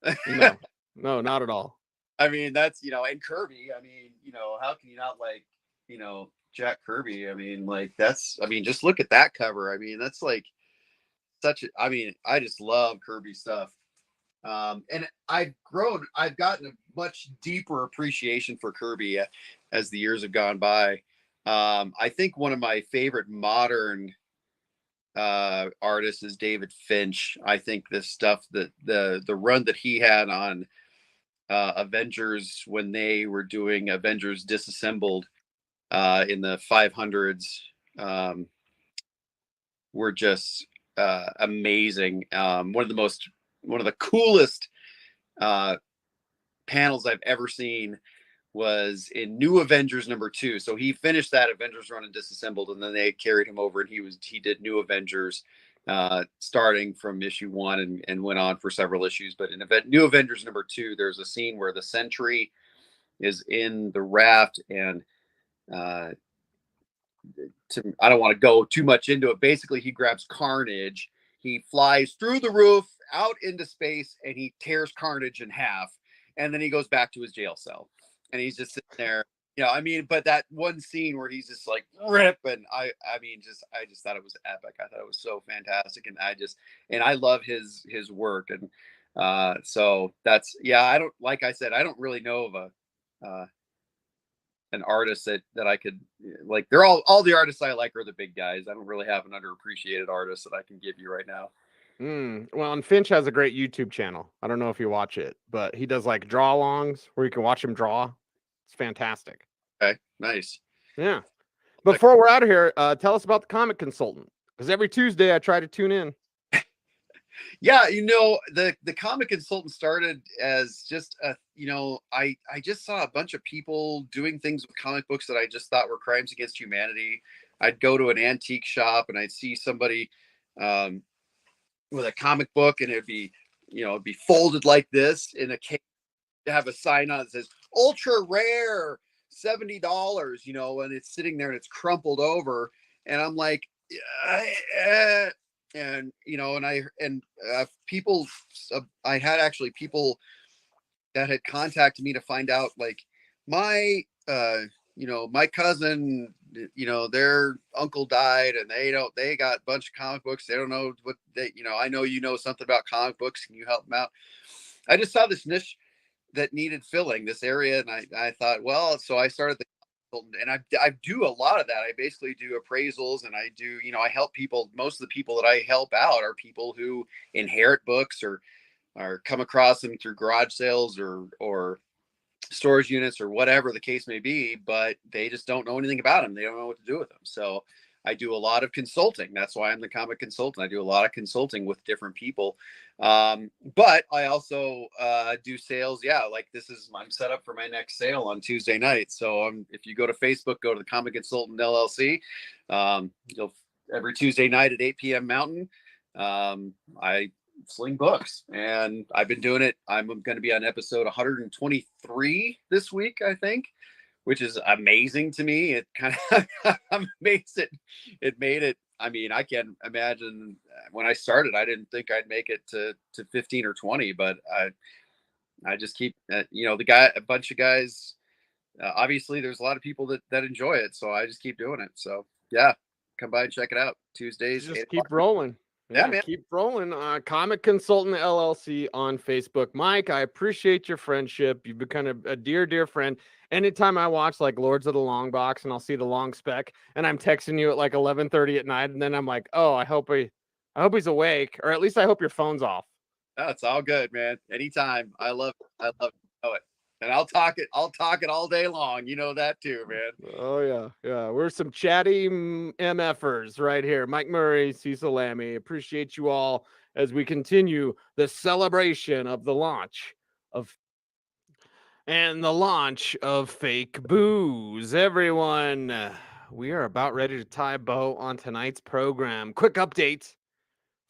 No, not at all. I mean, that's, you know, and Kirby, I mean, you know, how can you not like, you know, Jack Kirby? I mean, like just look at that cover. I mean, that's like I just love Kirby stuff. And I've gotten a much deeper appreciation for Kirby as the years have gone by. I think one of my favorite modern artists is David Finch. I think this stuff that the run that he had on Avengers when they were doing Avengers Disassembled in the 500s were just amazing. One of the coolest panels I've ever seen was in New Avengers #2. So he finished that Avengers run and Disassembled, and then they carried him over, and he did New Avengers starting from issue 1 and went on for several issues. But in New Avengers #2, there's a scene where the Sentry is in the raft, and I don't want to go too much into it. Basically, he grabs Carnage, he flies through the roof out into space, and he tears Carnage in half, and then he goes back to his jail cell, and he's just sitting there. You know, I mean, but that one scene where he's just like rip, and I just thought it was epic. I thought it was so fantastic, and I love his work, and so that's I don't, like I said, I don't really know of an artist that I could like. They're all the artists I like are the big guys. I don't really have an underappreciated artist that I can give you right now. Well, and Finch has a great YouTube channel. I don't know if you watch it, but he does like draw alongs where you can watch him draw. It's fantastic. Okay, nice. Yeah. Before we're out of here, tell us about the Comic Consultant, because every Tuesday I try to tune in. Yeah, the Comic Consultant started as just I just saw a bunch of people doing things with comic books that I just thought were crimes against humanity. I'd go to an antique shop and I'd see somebody with a comic book, and it'd be folded like this in a case, to have a sign on it that says ultra rare, $70, and it's sitting there and it's crumpled over, and I'm like, and people, I had actually people that had contacted me to find out, like, my my cousin, their uncle died, and they got a bunch of comic books. They don't know what they, I know something about comic books. Can you help them out? I just saw this niche that needed filling, this area, and I thought, well, so I started the consultant, and I do a lot of that. I basically do appraisals, and I do, I help people. Most of the people that I help out are people who inherit books or come across them through garage sales or storage units or whatever the case may be, but they just don't know anything about them. They don't know what to do with them. So I do a lot of consulting. That's why I'm the comic consultant. I do a lot of consulting with different people. But I also do sales. Yeah, like I'm set up for my next sale on Tuesday night. So if you go to Facebook, go to the Comic Consultant LLC. Every Tuesday night at 8 p.m. Mountain, I sling books, and I've been doing it. I'm going to be on episode 123 this week, I think, which is amazing to me. It kind of makes it made it. I mean, I can't imagine when I started, I didn't think I'd make it to 15 or 20, but I just keep, a bunch of guys, obviously there's a lot of people that enjoy it. So I just keep doing it. So yeah, come by and check it out. Tuesdays. Just keep rolling. Yeah, man. Keep rolling. Comic Consultant LLC on Facebook. Mike, I appreciate your friendship. You've become a dear, dear friend. Anytime I watch like Lords of the Long Box and I'll see the long spec and I'm texting you at like 11:30 at night, and then I'm like, oh, I hope he's awake, or at least I hope your phone's off. No, it's all good, man. Anytime. I love it. And I'll talk it all day long. You know that too, man. Oh yeah. We're some chatty MFers right here. Mike Murray, Cecil Lammey. Appreciate you all as we continue the celebration of the launch of Fake Booze. Everyone, we are about ready to tie a bow on tonight's program. Quick update.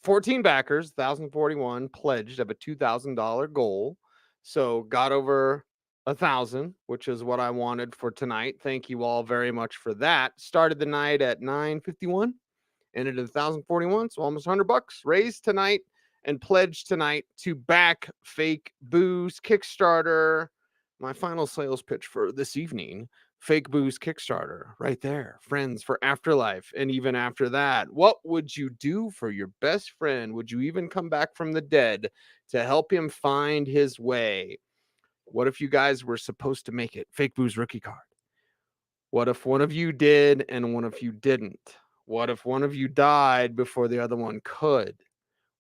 14 backers, 1,041 pledged of a $2,000 goal. So got over 1,000, which is what I wanted for tonight. Thank you all very much for that. Started the night at 9:51, ended at 1,041, so almost $100 raised tonight and pledged tonight to back Fake Booze Kickstarter. My final sales pitch for this evening: Fake Booze Kickstarter, right there. Friends for Afterlife, and even after that, what would you do for your best friend? Would you even come back from the dead to help him find his way? What if you guys were supposed to make it? Fake Booze rookie card. What if one of you did and one of you didn't? What if one of you died before the other one could?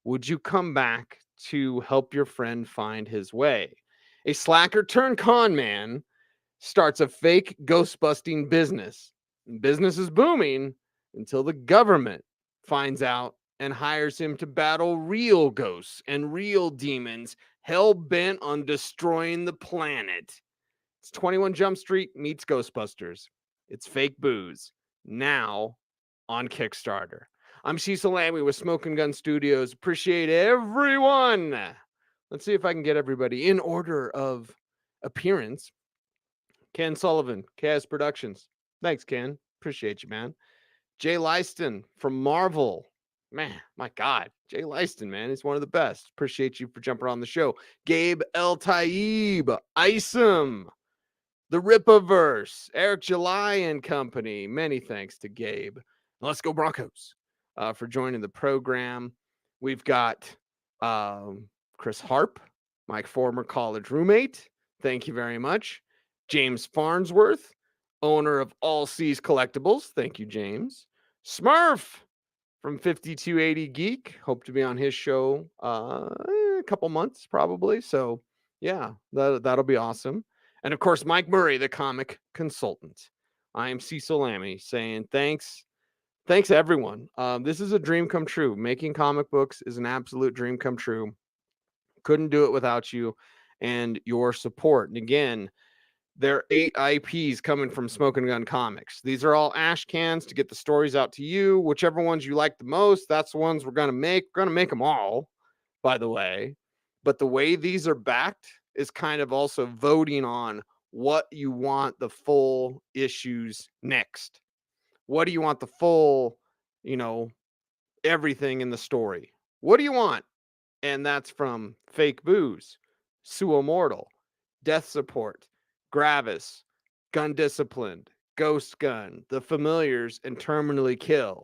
Would you come back to help your friend find his way? A slacker turned con man starts a fake ghost busting business. Business is booming until the government finds out and hires him to battle real ghosts and real demons hell-bent on destroying the planet. It's 21 Jump Street meets Ghostbusters. It's Fake Booze, now on Kickstarter. I'm Cecil Lammey with Smokin Gun Studios. Appreciate everyone. Let's see if I can get everybody in order of appearance. Ken Sullivan, Chaos Productions. Thanks, Ken. Appreciate you, man. Jay Leisten from Marvel. Man, my God. Jay Leisten, man. He's one of the best. Appreciate you for jumping on the show. Gabe Eltaeb, Isom, The Ripaverse, Eric July and company. Many thanks to Gabe. Let's go Broncos for joining the program. We've got Chris Harp, my former college roommate. Thank you very much. James Farnsworth, owner of All Seas Collectibles. Thank you, James. Smurf from 5280 Geek. Hope to be on his show a couple months, probably. So, yeah, that'll be awesome. And, of course, Mike Murray, the comic consultant. I am Cecil Lammey saying thanks. Thanks, everyone. This is a dream come true. Making comic books is an absolute dream come true. Couldn't do it without you and your support. And again, there are 8 IPs coming from Smokin' Gun Comics. These are all ash cans to get the stories out to you. Whichever ones you like the most, that's the ones we're going to make. We're going to make them all, by the way. But the way these are backed is kind of also voting on what you want the full issues next. What do you want the full, everything in the story? What do you want? And that's from Fake Booze, Sue Immortal, Death Support, Gravis, Gun Disciplined, Ghost Gun, The Familiars, and Terminally Kill.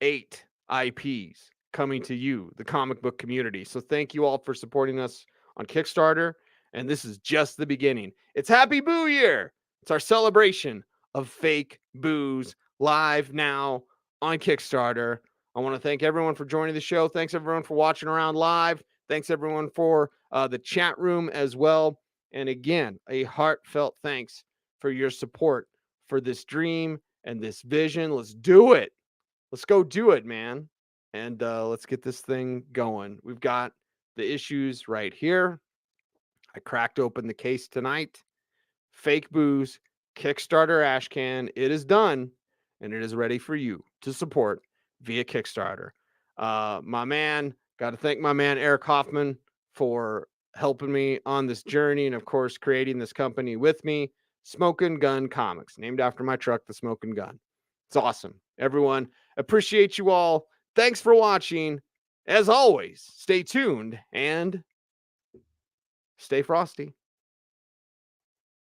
8 IPs coming to you, the comic book community. So thank you all for supporting us on Kickstarter. And this is just the beginning. It's Happy Boo Year. It's our celebration of Fake Booze live now on Kickstarter. I want to thank everyone for joining the show. Thanks everyone for watching around live. Thanks everyone for the chat room as well. And again, a heartfelt thanks for your support for this dream and this vision. Let's do it. Let's go do it, man. And let's get this thing going. We've got the issues right here. I cracked open the case tonight. Fake Booze, Kickstarter ash can. It is done, and it is ready for you to support via Kickstarter. Got to thank my man Eric Hoffman for helping me on this journey and, of course, creating this company with me, Smokin' Gun Comics, named after my truck, the Smokin' Gun. It's awesome. Everyone, appreciate you all. Thanks for watching. As always, stay tuned and stay frosty.